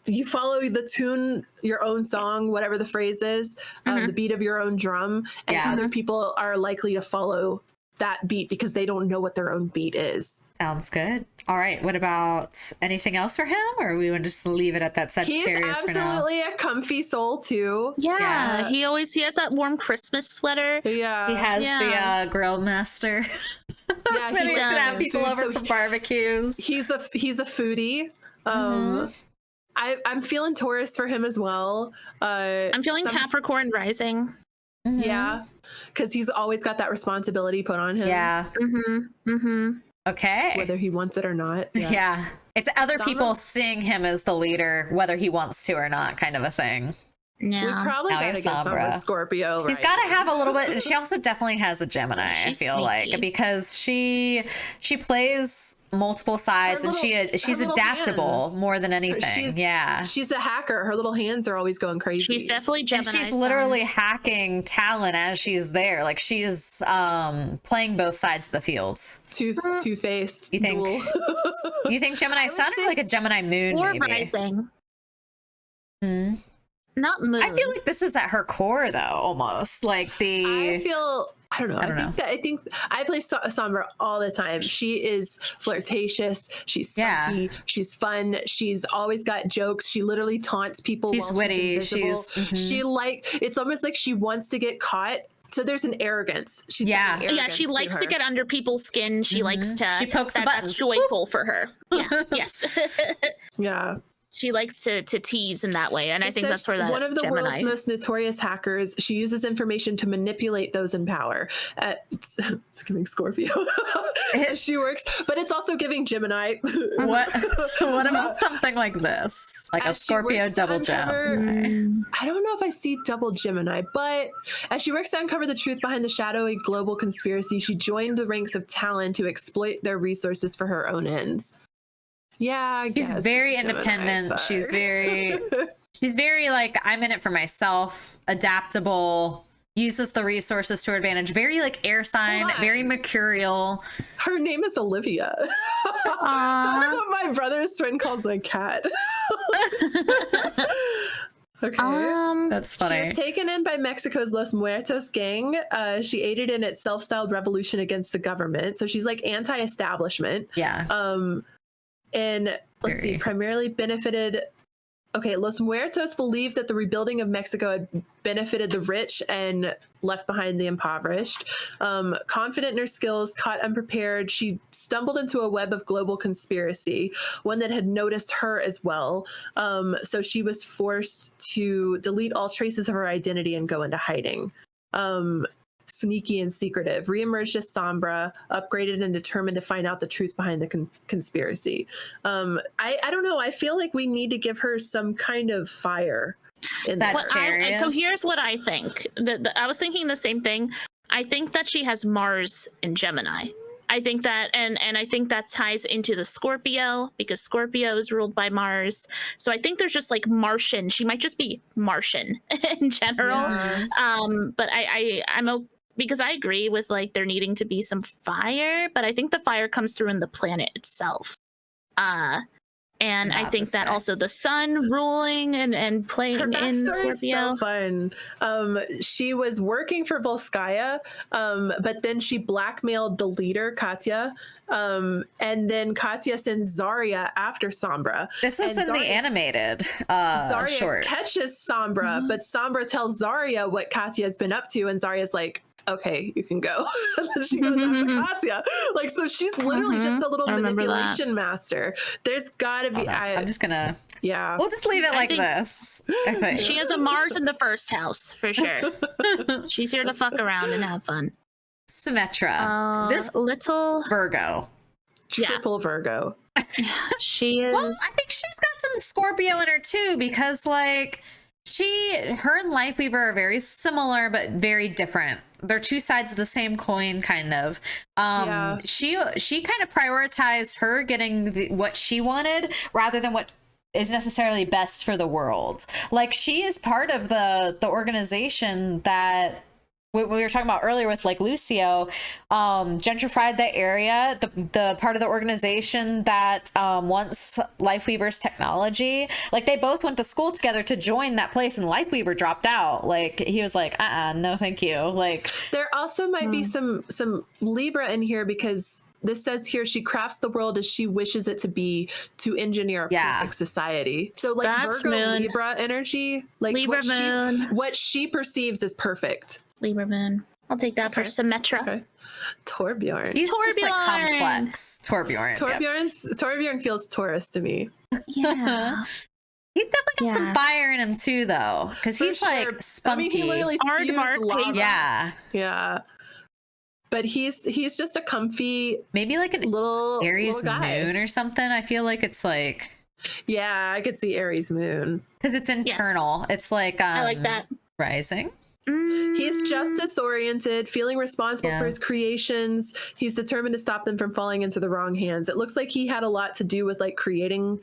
you follow the tune, your own song, whatever the phrase is, the beat of your own drum, and other people are likely to follow that beat because they don't know what their own beat is. sounds good. All right. What about anything else for him, or we would just leave it at that Sagittarius He's for now? absolutely a comfy soul too. Yeah, he has that warm Christmas sweater. Yeah, He has the grill master. Yeah, He he can have does. people over for barbecues. He's a foodie. I'm feeling Taurus for him as well. I'm feeling Capricorn rising. Mhm. Yeah, because he's always got that responsibility put on him. Yeah. Okay. Whether he wants it or not. Yeah. It's other Sombra- people seeing him as the leader, whether he wants to or not, kind of a thing. Yeah. We probably Now we gotta have get Sombra. Sombra Scorpio. She's got to have a little bit. She also definitely has a Gemini. I She's feel sneaky. like, because she plays multiple sides, and she's little adaptable hands. more than anything. She's a hacker. Her little hands are always going crazy. She's definitely Gemini. And she's literally hacking talent as she's there. Like, she's playing both sides of the field. Two-faced. You think? dual. You think Gemini Sun or like a Gemini Moon? Or Maybe. rising. Hmm. Not moon. I feel like this is at her core, though, almost like the. I don't know. I think I play Sombra all the time. She is flirtatious. She's spunky. She's fun. She's always got jokes. She literally taunts people. She's while witty. She's invisible. She it's almost like she wants to get caught. So there's an arrogance. Yeah. She likes to get under people's skin. She likes to. She pokes the buttons. That's joyful for her. Yeah. Yes. Yeah. She likes to tease in that way, and I think that's where that one of the Gemini. world's most notorious hackers. She uses information to manipulate those in power. It's giving Scorpio. She works, but it's also giving Gemini. What about something like this, like a Scorpio double Gem? I don't know if I see double Gemini, but as she works to uncover the truth behind the shadowy global conspiracy, she joined the ranks of Talon to exploit their resources for her own ends. Yeah, she's very independent. She's very like, I'm in it for myself, adaptable, uses the resources to her advantage, very like air sign, very mercurial. Her name is Olivia. That's what my brother's friend calls my cat. Okay. That's funny. She was taken in by Mexico's Los Muertos gang. She aided in its self-styled revolution against the government. So she's like anti-establishment. Yeah. And let's see, primarily benefited. Okay, Los Muertos believed that the rebuilding of Mexico had benefited the rich and left behind the impoverished. Confident in her skills, caught unprepared, she stumbled into a web of global conspiracy, one that had noticed her as well. So she was forced to delete all traces of her identity and go into hiding. Sneaky and secretive, reemerged as Sombra, upgraded and determined to find out the truth behind the conspiracy. I don't know. I feel like we need to give her some kind of fire. So here's what I think. I was thinking the same thing. I think that she has Mars in Gemini. I think that, and I think that ties into the Scorpio, because Scorpio is ruled by Mars. So I think there's just like Martian. She might just be Martian in general. Yeah. But I'm because I agree with like there needing to be some fire, but I think the fire comes through in the planet itself. And I think that also the sun ruling and playing in Scorpio. So fun. She was working for Volskaya, but then she blackmailed the leader, Katya. And then Katya sends Zarya after Sombra. This was in the animated Zarya short. catches Sombra, but Sombra tells Zarya what Katya's been up to, and Zarya's like, okay, you can go. And then she goes after Katya. Like, so she's literally just a little manipulation master. There's gotta be. I'm just gonna. Yeah. We'll just leave it like this. I think. She has a Mars in the first house for sure. She's here to fuck around and have fun. Symmetra. This little Virgo. Triple Virgo. She is. Well, I think she's got some Scorpio in her too, because like her and Lifeweaver are very similar but very different. They're two sides of the same coin, kind of. She kind of prioritized her getting what she wanted rather than what is necessarily best for the world. Like, she is part of the organization that we were talking about earlier with like Lucio, gentrified that area, the part of the organization that wants Lifeweaver's technology. Like, they both went to school together to join that place, and Lifeweaver dropped out. Like, he was like, no thank you. Like, there also might be some Libra in here, because this says here she crafts the world as she wishes it to be to engineer a perfect society. So like that's Virgo moon. Libra energy, like Libra what she perceives is perfect. Libra moon. I'll take that for Symmetra. Okay. Torbjorn. he's just like complex. Torbjorn. Torbjorn feels Taurus to me. Yeah. He's definitely got some Yeah. fire in him too, though, because For he's sure. like spunky. I mean, he literally Hard spews mark lava. pace. Yeah, Yeah. But he's just a comfy maybe like an little Aries guy. moon or something. I feel like it's like Yeah, I could see Aries moon. because it's internal. It's like I like that. rising. He's justice oriented, feeling responsible Yeah. for his creations. He's determined to stop them from falling into the wrong hands. It looks like he had a lot to do with like creating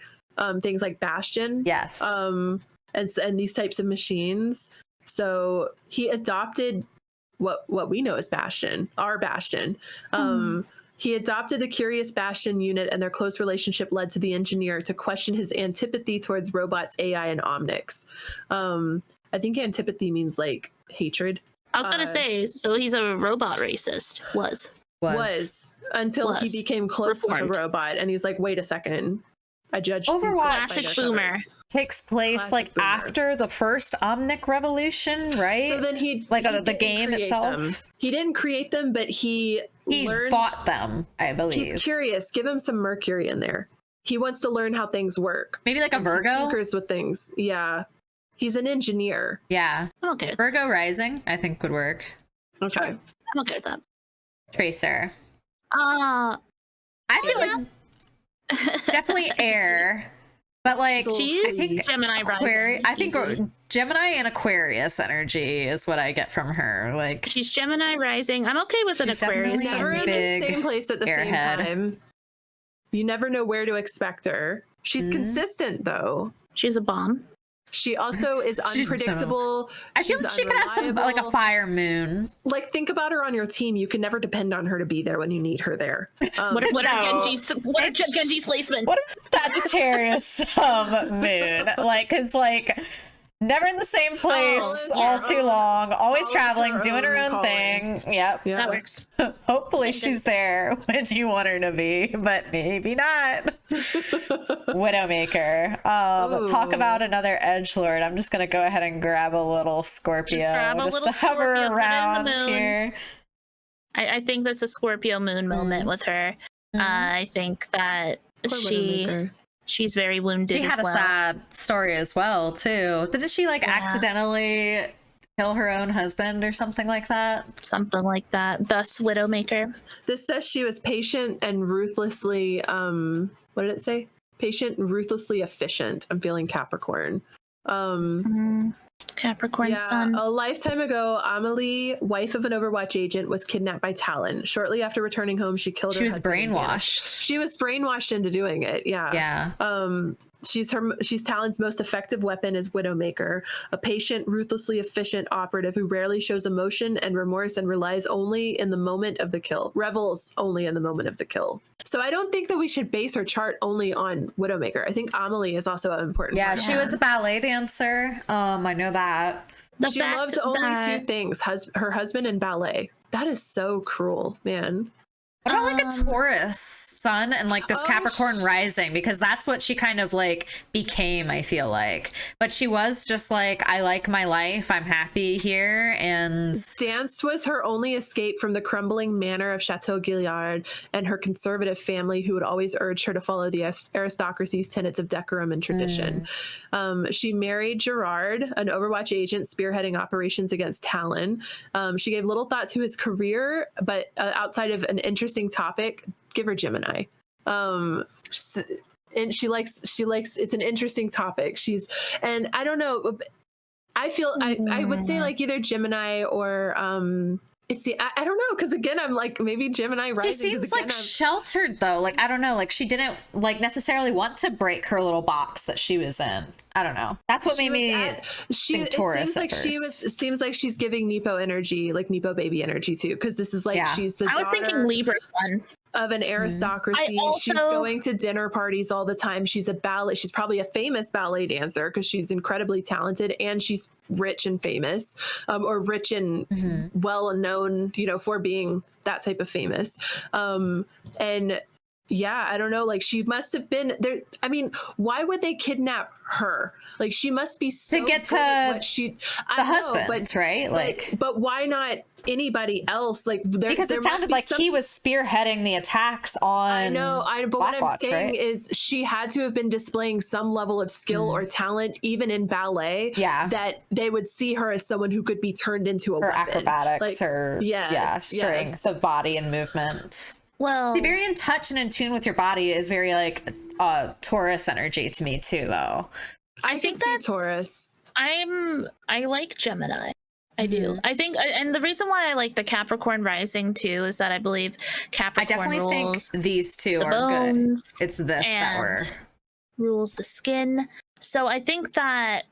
things like Bastion. Yes. And these types of machines. So he adopted what we know as Bastion, our Bastion. He adopted the Curious Bastion unit, and their close relationship led to the engineer to question his antipathy towards robots, AI, and Omnics. I think antipathy means like hatred. I was gonna say, so he's a robot racist. Was Until he Was. became close with Reformed. a robot, and he's like, wait a second, I judge these Overwatch. guys by Classic their boomer. colors. Takes place Classic like boomer. after the first Omnic Revolution, right? So then he Like, he the didn't game create itself? them. He didn't create them, but he learned. fought them, I believe. He's curious. Give him some Mercury in there. He wants to learn how things work. Maybe like a He Virgo. tinkers with things. Yeah, he's an engineer. Yeah, I'm okay. Virgo rising, I think would work. Okay. I'm okay with that. Tracer. Uh, I feel like definitely air, but like she's I think Gemini rising. I think easily. Gemini and Aquarius energy is what I get from her. Like She's Gemini rising. I'm okay with an She's Aquarius. definitely Never in big the same place at the same airhead. time. You never know where to expect her. She's Mhm. consistent though. She's a bomb. She also is She's unpredictable. I feel She's like she could have some like a unreliable. fire moon. Like, think about her on your team. You can never depend on her to be there when you need her there. What are No. Genji's placements? What a Sagittarius moon? Like, cause like never in the same place it's all her too own- long, always follows traveling, her doing her own own thing. Yep. Yeah. That works. Hopefully she's there when you want her to be, but maybe not. Widowmaker. Talk Ooh. about another edgelord. I'm just gonna go ahead and grab a little Scorpio grab a just little to hover Scorpio, put it in the around moon. here. I think that's a Scorpio moon moment with her. I think that Poor she Widowmaker. she's very wounded She as had a well. sad story as well, too. Didn't she like accidentally kill her own husband or something like that? Something like that. Thus, Widowmaker. This says she was patient and ruthlessly, what did it say? Patient and ruthlessly efficient. I'm feeling Capricorn. Capricorn Yeah, sun. a lifetime ago, Amelie, wife of an Overwatch agent, was kidnapped by Talon. Shortly after returning home, she killed her She was husband and vanished. brainwashed. She was brainwashed into doing it. Yeah. Yeah. She's Talon's most effective weapon is Widowmaker, a patient, ruthlessly efficient operative who rarely shows emotion and remorse and relies only in the moment of the kill. Revels only in the moment of the kill. So I don't think that we should base her chart only on Widowmaker. I think Amelie is also an important Yeah, part of she that. was a ballet dancer. I know that. The She fact loves only that- two things, her husband and ballet. That is so cruel, man. What about like a Taurus sun and like this Oh, Capricorn rising? Because that's what she kind of like became, I feel like. But she was just like, I like my life. I'm happy here. And Dance was her only escape from the crumbling manor of Chateau Gilliard and her conservative family, who would always urge her to follow the aristocracy's tenets of decorum and tradition. She married Gerard, an Overwatch agent spearheading operations against Talon. She gave little thought to his career, but outside of an interesting topic, give her Gemini. And she likes it's an interesting topic. And I don't know, I feel I would say like either Gemini or I don't know, because again I'm like maybe Gemini rising. she 'cause seems again, like sheltered though. Like, I don't know. Like, she didn't like necessarily want to break her little box that she was in. I don't know. That's what made me think it Taurus seems like at first. it seems like she's giving Nepo energy, like Nepo baby energy too, because this is like Yeah. she's the I was daughter thinking Libra sun. of an aristocracy. She's also- going to dinner parties all the time. She's probably a famous ballet dancer because she's incredibly talented, and she's rich and famous, or rich and well known, for being that type of famous. And yeah, I don't know. Like, she must have been there. I mean, why would they kidnap her? Like, she must be so To get good at to what she. The I know, husband, right? Like, but why not anybody else? Like, because it sounded like he was spearheading the attacks on. I know. But what I'm Blackwatch, saying right? is, she had to have been displaying some level of skill or talent, even in ballet. Yeah. That they would see her as someone who could be turned into a her weapon. acrobatics, Like, her strength of body and movement. Well, See, very in touch and in tune with your body is very like Taurus energy to me too, though. I think can see that's Taurus. I like Gemini. I do. I think, and the reason why I like the Capricorn rising too is that I believe I Capricorn definitely rules think these two the are good. bones It's this that we're. and rules the skin. So I think that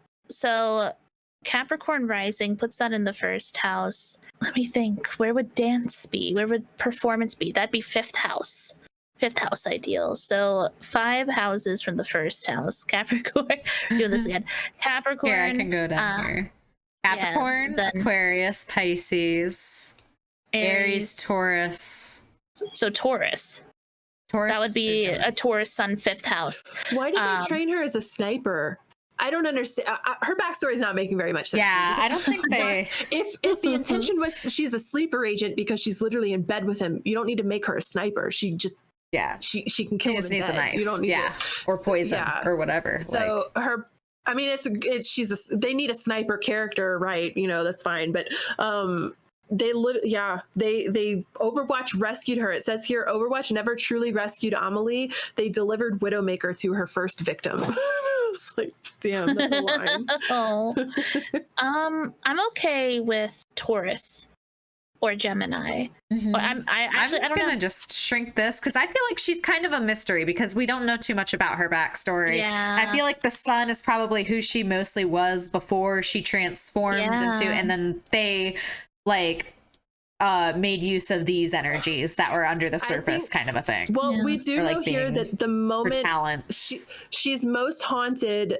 Capricorn rising puts that in the first house. Let me think. Where would dance be? Where would performance be? That'd be fifth house. Fifth house ideal. So 5 houses from the first house. Capricorn. Doing this again. Capricorn. Here, I can go down here. Capricorn, then Aquarius, Pisces, Aries, Taurus. So Taurus. Taurus. That would be a Taurus sun 5th house. Why did they train her as a sniper? I don't understand. Her backstory is not making very much sense. Yeah, I don't think they. If the intention was she's a sleeper agent because she's literally in bed with him, you don't need to make her a sniper. She just she can kill She him just in needs bed. a knife. You don't need or poison or whatever. So her. I mean, they need a sniper character, right? You know, that's fine. But they Overwatch rescued her. It says here, Overwatch never truly rescued Amelie. They delivered Widowmaker to her first victim. It's like, damn, that's a line. Oh. I'm okay with Taurus or Gemini. Or I'm gonna just shrink this because I feel like she's kind of a mystery because we don't know too much about her backstory. Yeah. I feel like the sun is probably who she mostly was before she transformed into, and then they like made use of these energies that were under the surface, kind of a thing. Well, we do know here that the moment she's most haunted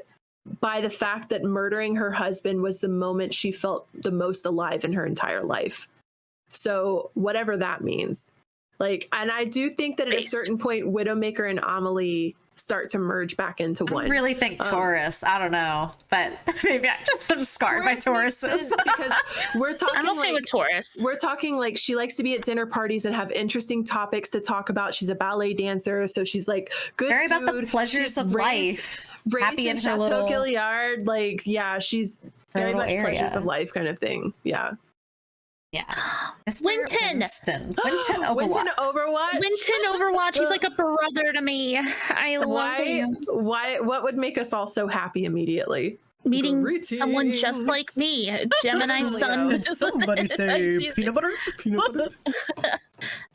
by the fact that murdering her husband was the moment she felt the most alive in her entire life. So whatever that means. Like, and I do think that at a certain point, Widowmaker and Amelie start to merge back into one. I really think Taurus. I don't know, but maybe I just am scarred by Tauruses. Because we're talking. I'm okay with Taurus. We're talking like she likes to be at dinner parties and have interesting topics to talk about. She's a ballet dancer, so she's like good. Very food. about the pleasures of life. Happy in her Chateau little Gilliard. Like, yeah, she's very much pleasures of life kind of thing. Yeah. Yeah. Winton Overwatch. He's like a brother to me. I love him. What would make us all so happy immediately? Meeting someone just like me, Gemini sun. Somebody say peanut butter.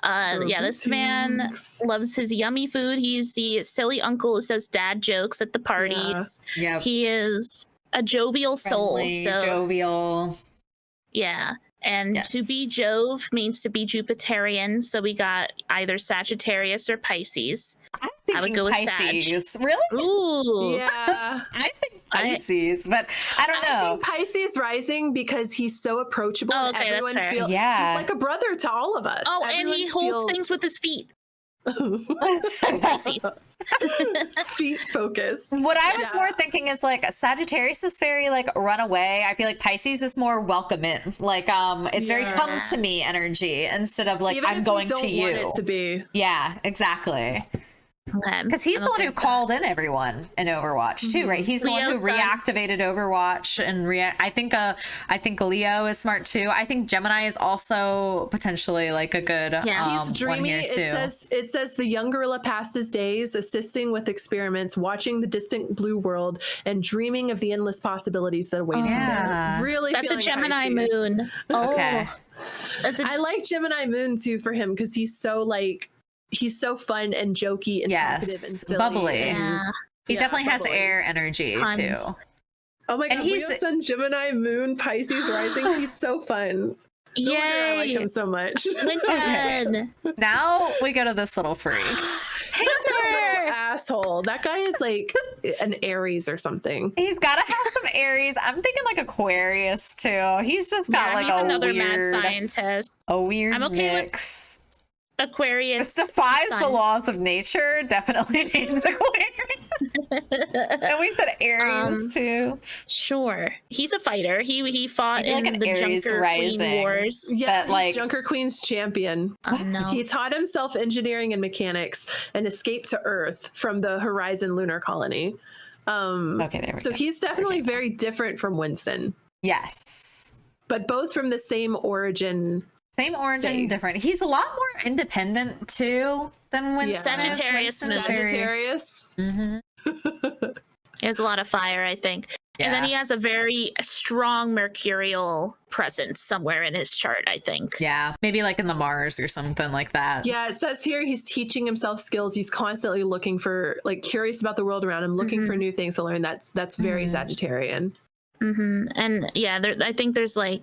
Yeah, this man loves his yummy food. He's the silly uncle who says dad jokes at the parties. Yeah. He is a jovial soul. Jovial. Yeah. And to be Jove means to be Jupiterian. So we got either Sagittarius or Pisces. I would go with Pisces. Sag. Really? Ooh. Yeah. I think Pisces, but I don't know. I think Pisces rising because he's so approachable. Oh, okay, everyone that's fair. feels he's like a brother to all of us. Oh, and he holds things with his feet. That's Pisces. Feet focused. What I was more thinking is like Sagittarius is very like run away. I feel like Pisces is more welcome in. Like it's very come to me energy instead of like even I'm if going we don't to you. Want it to be. Yeah, exactly. Because he's the one who called in everyone in Overwatch too, right? He's the one who reactivated Overwatch and I think Leo is smart too. I think Gemini is also potentially like a good he's dreamy. one here too. It says the young gorilla passed his days assisting with experiments, watching the distant blue world, and dreaming of the endless possibilities that await him there. Really, that's a Gemini moon. Oh, okay. I like Gemini moon too for him because he's so like. He's so fun and jokey and talkative and silly. Bubbly. Yeah. He definitely has air energy too. Oh my god, he's Leo Sun, Gemini, Moon, Pisces rising. He's so fun. No wonder I like him so much. Okay. Now we go to this little freak. Little asshole. That guy is like an Aries or something. He's gotta have some Aries. I'm thinking like Aquarius too. He's just got like he's another weird, mad scientist. A weird mix. Aquarius. This defies the sun. laws of nature. Definitely names Aquarius. And we said Aries too. Sure. He's a fighter. He fought Maybe like in an the Aries Junker rising. Queen Wars. Yeah, That, he's like- Junker Queen's champion. No. He taught himself engineering and mechanics and escaped to Earth from the Horizon lunar colony. Okay, there we So go. he's definitely Okay. very different from Winston, Yes. but both from the same origin. Same origin, Space. different. He's a lot more independent too than Winston. is. Sagittarius Winston's moon. very- Sagittarius. Mhm. He has a lot of fire, I think. And then Yeah. he has a very strong mercurial presence somewhere in his chart, I think. Yeah, maybe like in the Mars or something like that. Yeah, it says here he's teaching himself skills. He's constantly looking for, like, curious about the world around him, looking for new things to learn. That's very Sagittarian. And yeah, I think there's like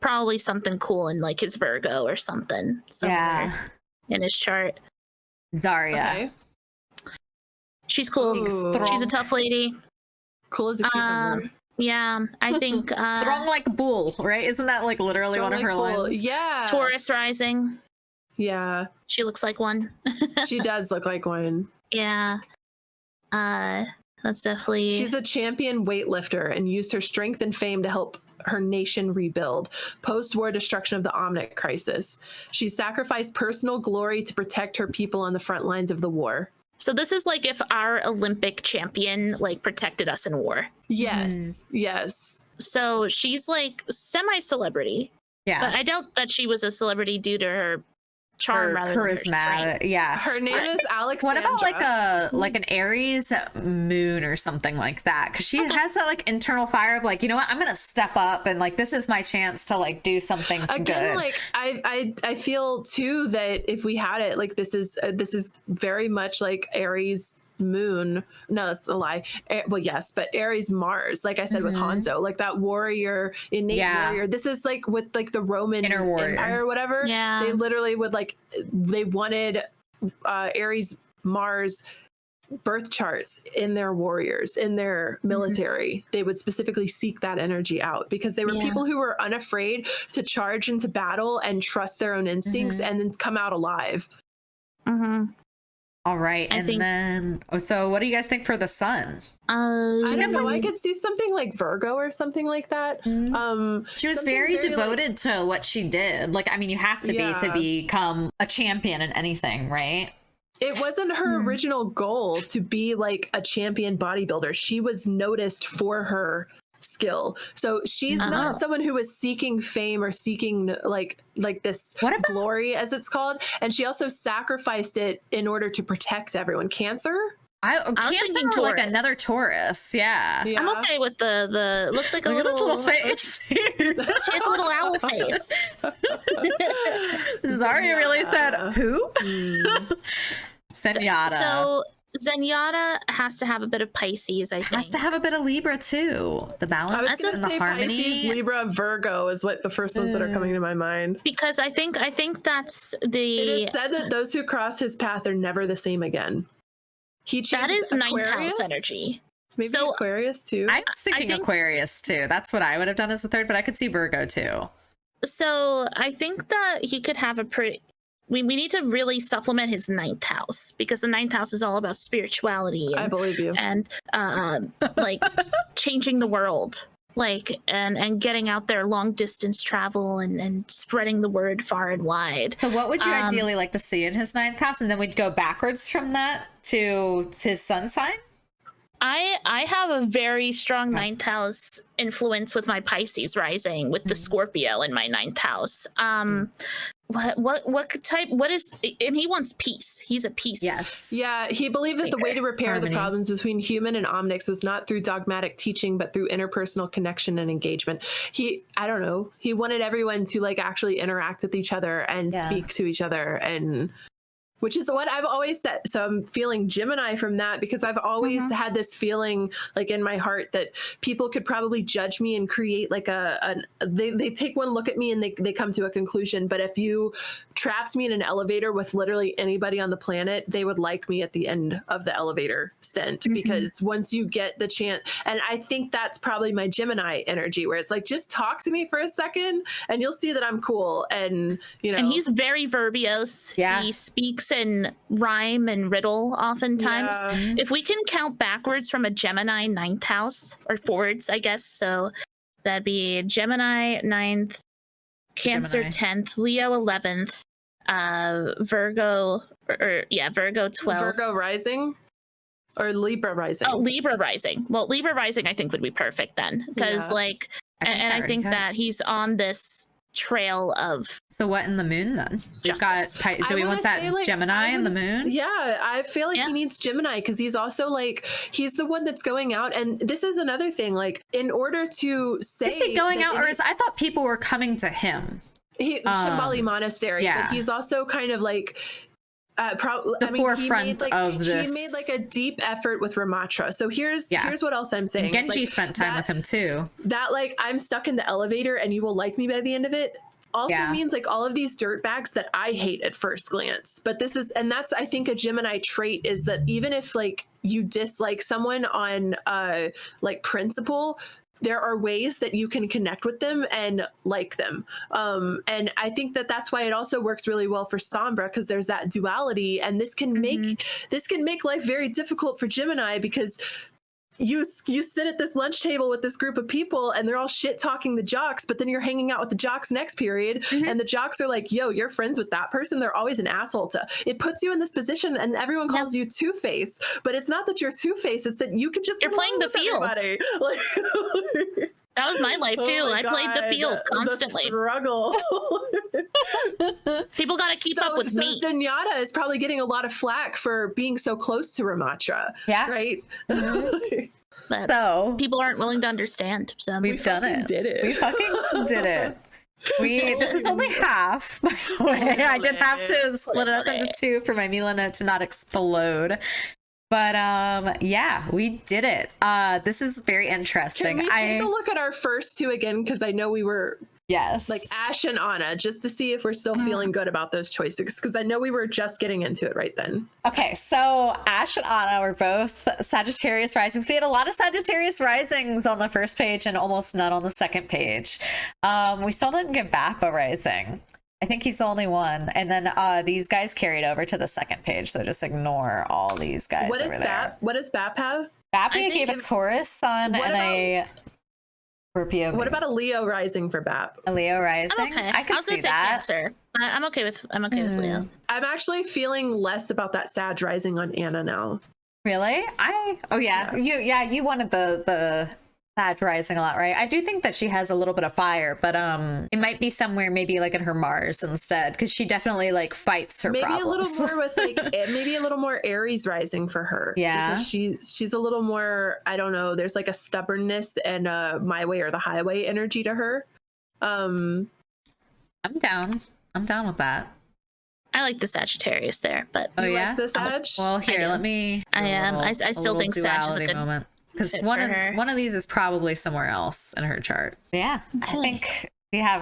probably something cool in like his Virgo or something somewhere in his chart. Zarya. Okay. She's cool. Ooh. She's a tough lady. Cool as a cucumber. Yeah, I think Strong like bull, right? Isn't that like literally Strong one of like her bull. lines? Yeah. Taurus rising. Yeah. She looks like one. She does look like one. Yeah. That's definitely. She's a champion weightlifter and used her strength and fame to help her nation rebuild post-war destruction of the Omnic crisis. She sacrificed personal glory to protect her people on the front lines of the war. So this is like if our Olympic champion like protected us in war. Yes. Yes. So she's like semi-celebrity, but Yeah. I doubt that she was a celebrity due to her charm Her rather than her charisma. strength. Yeah. Her name is Alexandra. What about like an Aries moon or something like that? Because she has that like internal fire of like, you know what, I'm gonna step up and like this is my chance to like do something Again, good. like I feel too that if we had it, like this is very much like Aries moon. No, that's a lie. Well, yes, but Aries Mars, like I said with Hanzo, like that warrior, innate warrior. This is like with like the Roman Inner warrior. Empire or whatever. Yeah. They literally would like, they wanted Aries Mars birth charts in their warriors, in their military. They would specifically seek that energy out because they were people who were unafraid to charge into battle and trust their own instincts and then come out alive. All right, I and think- then so what do you guys think for the sun? I don't know. I could see something like Virgo or something like that. She was Something very very, devoted to what she did. Like, I mean, you have to be to Yeah. become a champion in anything, right? It wasn't her original goal to be like a champion bodybuilder. She was noticed for her skill. So she's not someone who was seeking fame or seeking like this What about- glory, as it's called. And she also sacrificed it in order to protect everyone. Cancer? Cancer thinking or like Taurus. another Taurus, yeah. Yeah. I'm okay with the looks like a Look at this little little face. She has a little owl face. Zarya really said, who? Zenyatta. So Zenyatta has to have a bit of Pisces, I think. has to have a bit of Libra too. The I was balance going and to the say harmony. Pisces, Libra, Virgo is what the first ones that are coming to my mind. Because I think that's It the is said that those who cross his path are never the same again. He that changes is ninth Aquarius? house energy. Maybe So- Aquarius too. I was thinking think- Aquarius too. That's what I would have done as the third, but I could see Virgo too. So I think that he could have a pretty. We need to really supplement his ninth house because the ninth house is all about spirituality I believe you. and like changing the world, like and getting out there, long distance travel and spreading the word far and wide. So what would you ideally like to see in his ninth house? And then we'd go backwards from that to his sun sign? I have a very strong ninth house influence with my Pisces rising with the Scorpio in my ninth house. What type? What is? And he wants peace. He's a peace. Yes. Yeah, he believed that the way to repair Harmony. the problems between human and omnics was not through dogmatic teaching, but through interpersonal connection and engagement. I don't know, he wanted everyone to like actually interact with each other and Yeah. speak to each other and which is what I've always said. So I'm feeling Gemini from that because I've always had this feeling like in my heart that people could probably judge me and create like they take one look at me and they come to a conclusion. But if you trapped me in an elevator with literally anybody on the planet, they would like me at the end of the elevator stint because once you get the chance, and I think that's probably my Gemini energy where it's like, just talk to me for a second and you'll see that I'm cool. And, you know, and he's very verbose. Yeah. He speaks in rhyme and riddle oftentimes. Yeah. If we can count backwards from a Gemini 9th house, or forwards, I guess. So that'd be Gemini 9th, Cancer Gemini. 10th, Leo 11th, Virgo, Virgo 12th. Virgo rising or Libra rising. Oh, Libra rising. Well, Libra rising, I think, would be perfect then. Because, like, and I think that he's on this trail of So what in the moon then? We've justice. got, do we want that Gemini in the moon? Yeah, I feel like he needs Gemini because he's also like, he's the one that's going out. And this is another thing, like, in order to say. Is he going out, or I thought people were coming to him? Shambhali Monastery. Yeah. But he's also kind of like, forefront of this. He made like a deep effort with Ramatra. So here's what else I'm saying. Genji like, spent time with him too. That like I'm stuck in the elevator and you will like me by the end of it. Also means like all of these dirt bags that I hate at first glance. But this is, and that's I think a Gemini trait is that even if like you dislike someone on like principle, there are ways that you can connect with them and like them. And I think that that's why it also works really well for Sombra, because there's that duality, and this can make life very difficult for Gemini because you sit at this lunch table with this group of people and they're all shit talking the jocks, but then you're hanging out with the jocks next period and the jocks are like, yo, you're friends with that person. They're always an asshole to. It puts you in this position and everyone calls you Two-Face, but it's not that you're Two-Face, it's that you could just You're playing the field. Like, that was my life too. I played the field constantly. The struggle. People got to keep up with me. Zenyatta is probably getting a lot of flack for being so close to Ramatra. Yeah. Right? But so people aren't willing to understand. So we've done it. Did it. We fucking did it. This is only half, by the way. I did have to split it up into two for my Milana to not explode. But yeah, we did it. This is very interesting. Can we take a look at our first two again? Because I know we were like Ash and Anna, just to see if we're still feeling good about those choices. Because I know we were just getting into it right then. Okay, so Ash and Anna were both Sagittarius risings. We had a lot of Sagittarius risings on the first page and almost none on the second page. We still didn't get Bappa rising. I think he's the only one. And then these guys carried over to the second page. So just ignore all these guys What over there. What does Bap have? Bap gave a Taurus sun and a Scorpio. What about a Leo rising for Bap? A Leo rising? I'm okay. I could see that. Cancer. I'm okay with Leo. I'm actually feeling less about that Sag rising on Anna now. Really? You wanted the Sag rising a lot, right? I do think that she has a little bit of fire, but it might be somewhere maybe like in her Mars instead, because she definitely like fights her problems. A little more with like maybe a little more Aries rising for her. Yeah, because she's a little more, I don't know, there's like a stubbornness and my way or the highway energy to her. I'm down with that. I like the Sagittarius there, but like the Sag? Well, here, let me. I am. I still think Sag is a good moment. Because one of these is probably somewhere else in her chart. Yeah, I think we have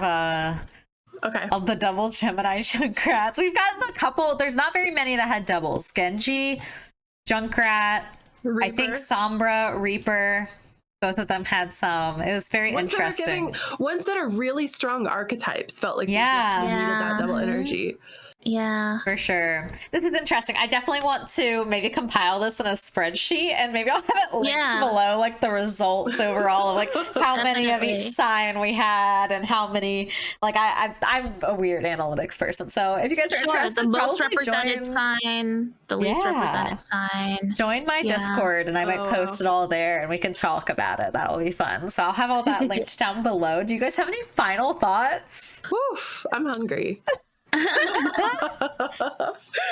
the double Gemini Junkrats. We've gotten a couple. There's not very many that had doubles. Genji, Junkrat, Reaper. I think Sombra, Reaper. Both of them had some. It was very interesting. Ones that are really strong archetypes felt like they just needed that double energy. Yeah, for sure. This is interesting. I definitely want to maybe compile this in a spreadsheet, and maybe I'll have it linked below, like the results overall of like how many of each sign we had and how many. Like I'm a weird analytics person, so if you guys are interested, the most represented sign, the least represented sign. Join my Discord, and I might post it all there, and we can talk about it. That will be fun. So I'll have all that linked down below. Do you guys have any final thoughts? Oof, I'm hungry.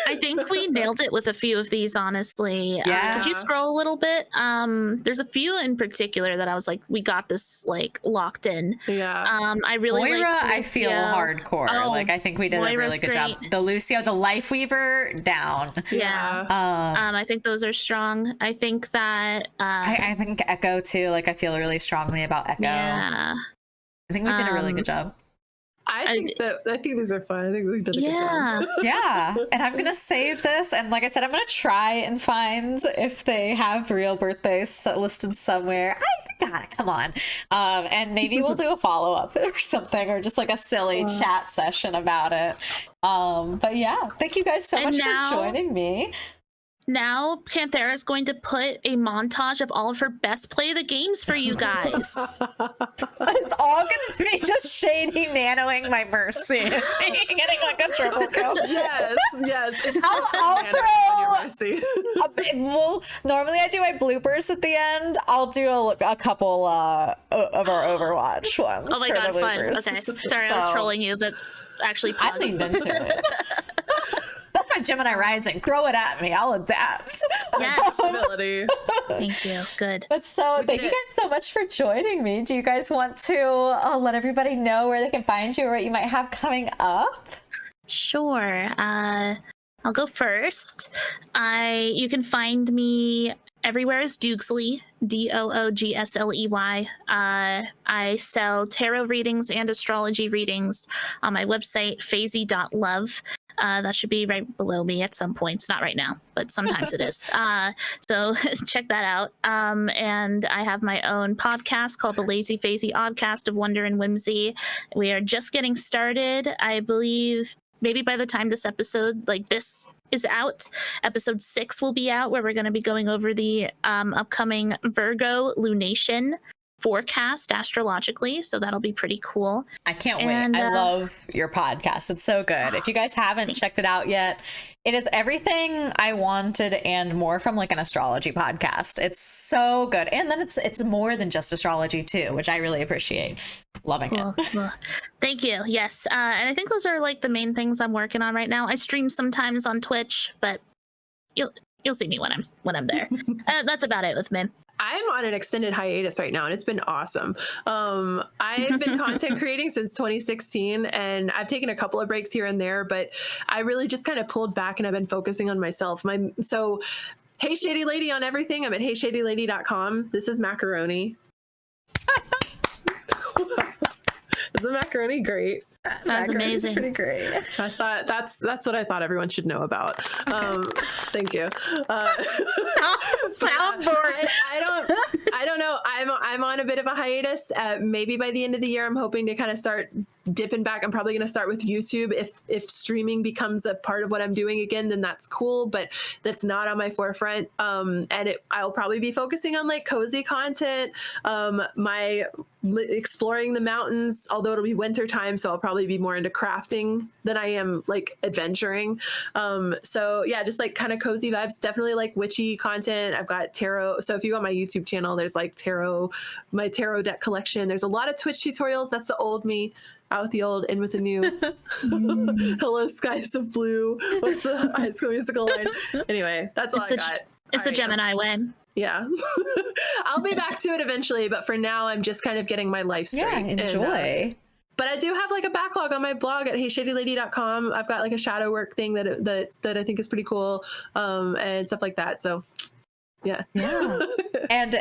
I think we nailed it with a few of these, honestly. Yeah. Could you scroll a little bit? There's a few in particular that I was like, we got this like locked in. Yeah. I really Moira, liked I feel Lucio. hardcore. Oh, Like, I think we did a Moira's really good job. great. The Lucio, the Life Weaver, down. Yeah. I think those are strong. I think that I think Echo too. Like, I feel really strongly about Echo. yeah. I think we did a really good job. I think these are fun. I think we did a good job. Yeah. And I'm gonna save this, and like I said, I'm gonna try and find if they have real birthdays listed somewhere. God, come on. And maybe we'll do a follow-up or something, or just like a silly chat session about it. But yeah, thank you guys so much for joining me. Now Panthera is going to put a montage of all of her best play of the games for you guys. It's all gonna be just Shady nanoing my Mercy and getting like a triple kill. Yes. It's I'll on throw. your Mercy. Well, normally I do my bloopers at the end. I'll do a couple of our Overwatch ones. Oh my for god, the fun. bloopers. Okay, sorry, I was trolling you, but actually, I leaned into it. That's my Gemini rising. Throw it at me. I'll adapt. Yes. Stability. Thank you. Good. But so, thank you guys so much for joining me. Do you guys want to let everybody know where they can find you or what you might have coming up? Sure. I'll go first. You can find me everywhere as Doogsley, Dooglsley. I sell tarot readings and astrology readings on my website, phasey.love. That should be right below me at some points. Not right now, but sometimes it is. So check that out. And I have my own podcast called the Lazy Phasey Oddcast of Wonder and Whimsy. We are just getting started. I believe maybe by the time this episode, like this is out, episode 6 will be out, where we're going to be going over the upcoming Virgo lunation forecast astrologically, so that'll be pretty cool. I can't wait. I love your podcast. It's so good. If you guys haven't checked it out yet, it is everything I wanted and more from like an astrology podcast. It's so good. And then it's more than just astrology too, which I really appreciate. Loving it. Cool. Thank you. Yes. And I think those are like the main things I'm working on right now. I stream sometimes on Twitch, but you'll see me when I'm there. That's about it with me. I'm on an extended hiatus right now, and it's been awesome. I've been content creating since 2016, and I've taken a couple of breaks here and there, but I really just kind of pulled back, and I've been focusing on myself. So, Hey Shady Lady on everything. I'm at heyshadylady.com. This is Macaroni. Isn't Macaroni great? That's amazing. Pretty great. I thought that's what I thought everyone should know about. Thank you. Soundboard. I don't know. I'm on a bit of a hiatus. Maybe by the end of the year, I'm hoping to kind of start dipping back. I'm probably going to start with YouTube. If streaming becomes a part of what I'm doing again, then that's cool. But that's not on my forefront. I'll probably be focusing on like cozy content. My exploring the mountains, although it'll be winter time, so I'll probably be more into crafting than I am like adventuring. So yeah, just like kind of cozy vibes. Definitely like witchy content. I've got tarot. So if you go on my YouTube channel, there's like my tarot deck collection. There's a lot of Twitch tutorials. That's the old me. Out with the old, in with the new. Hello, skies of blue with the High School Musical line. Anyway, that's all I got. It's the Gemini way. Yeah. I'll be back to it eventually, but for now, I'm just kind of getting my life straight. Yeah, enjoy. But I do have like a backlog on my blog at heyshadylady.com. I've got like a shadow work thing that I think is pretty cool, and stuff like that. So yeah. And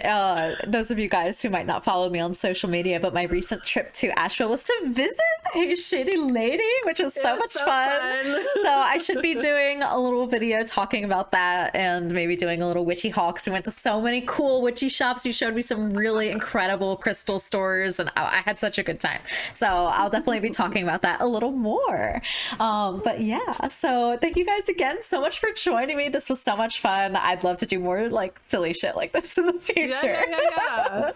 those of you guys who might not follow me on social media, but my recent trip to Asheville was to visit Hey Shady Lady, which was so much fun. So I should be doing a little video talking about that, and maybe doing a little witchy hawks. We went to so many cool witchy shops. You showed me some really incredible crystal stores, and I had such a good time. So I'll definitely be talking about that a little more. But yeah, so thank you guys again so much for joining me. This was so much fun. I'd love to do more like silly shit like this in the future. Yeah.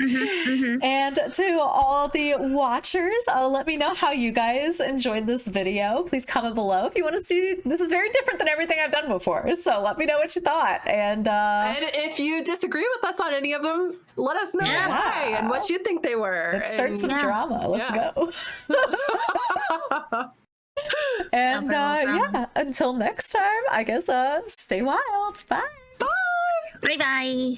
And to all the watchers, let me know how you guys enjoyed this video. Please comment below if you want to see. This is very different than everything I've done before, so let me know what you thought. And if you disagree with us on any of them, let us know why and what you think they were. Let's start some drama. Let's go. And Overwatch ramen. yeah, until next time, I guess stay wild. Bye. Bye bye.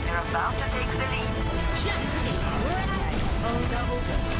They're about to take the lead. Justice! Oh, double.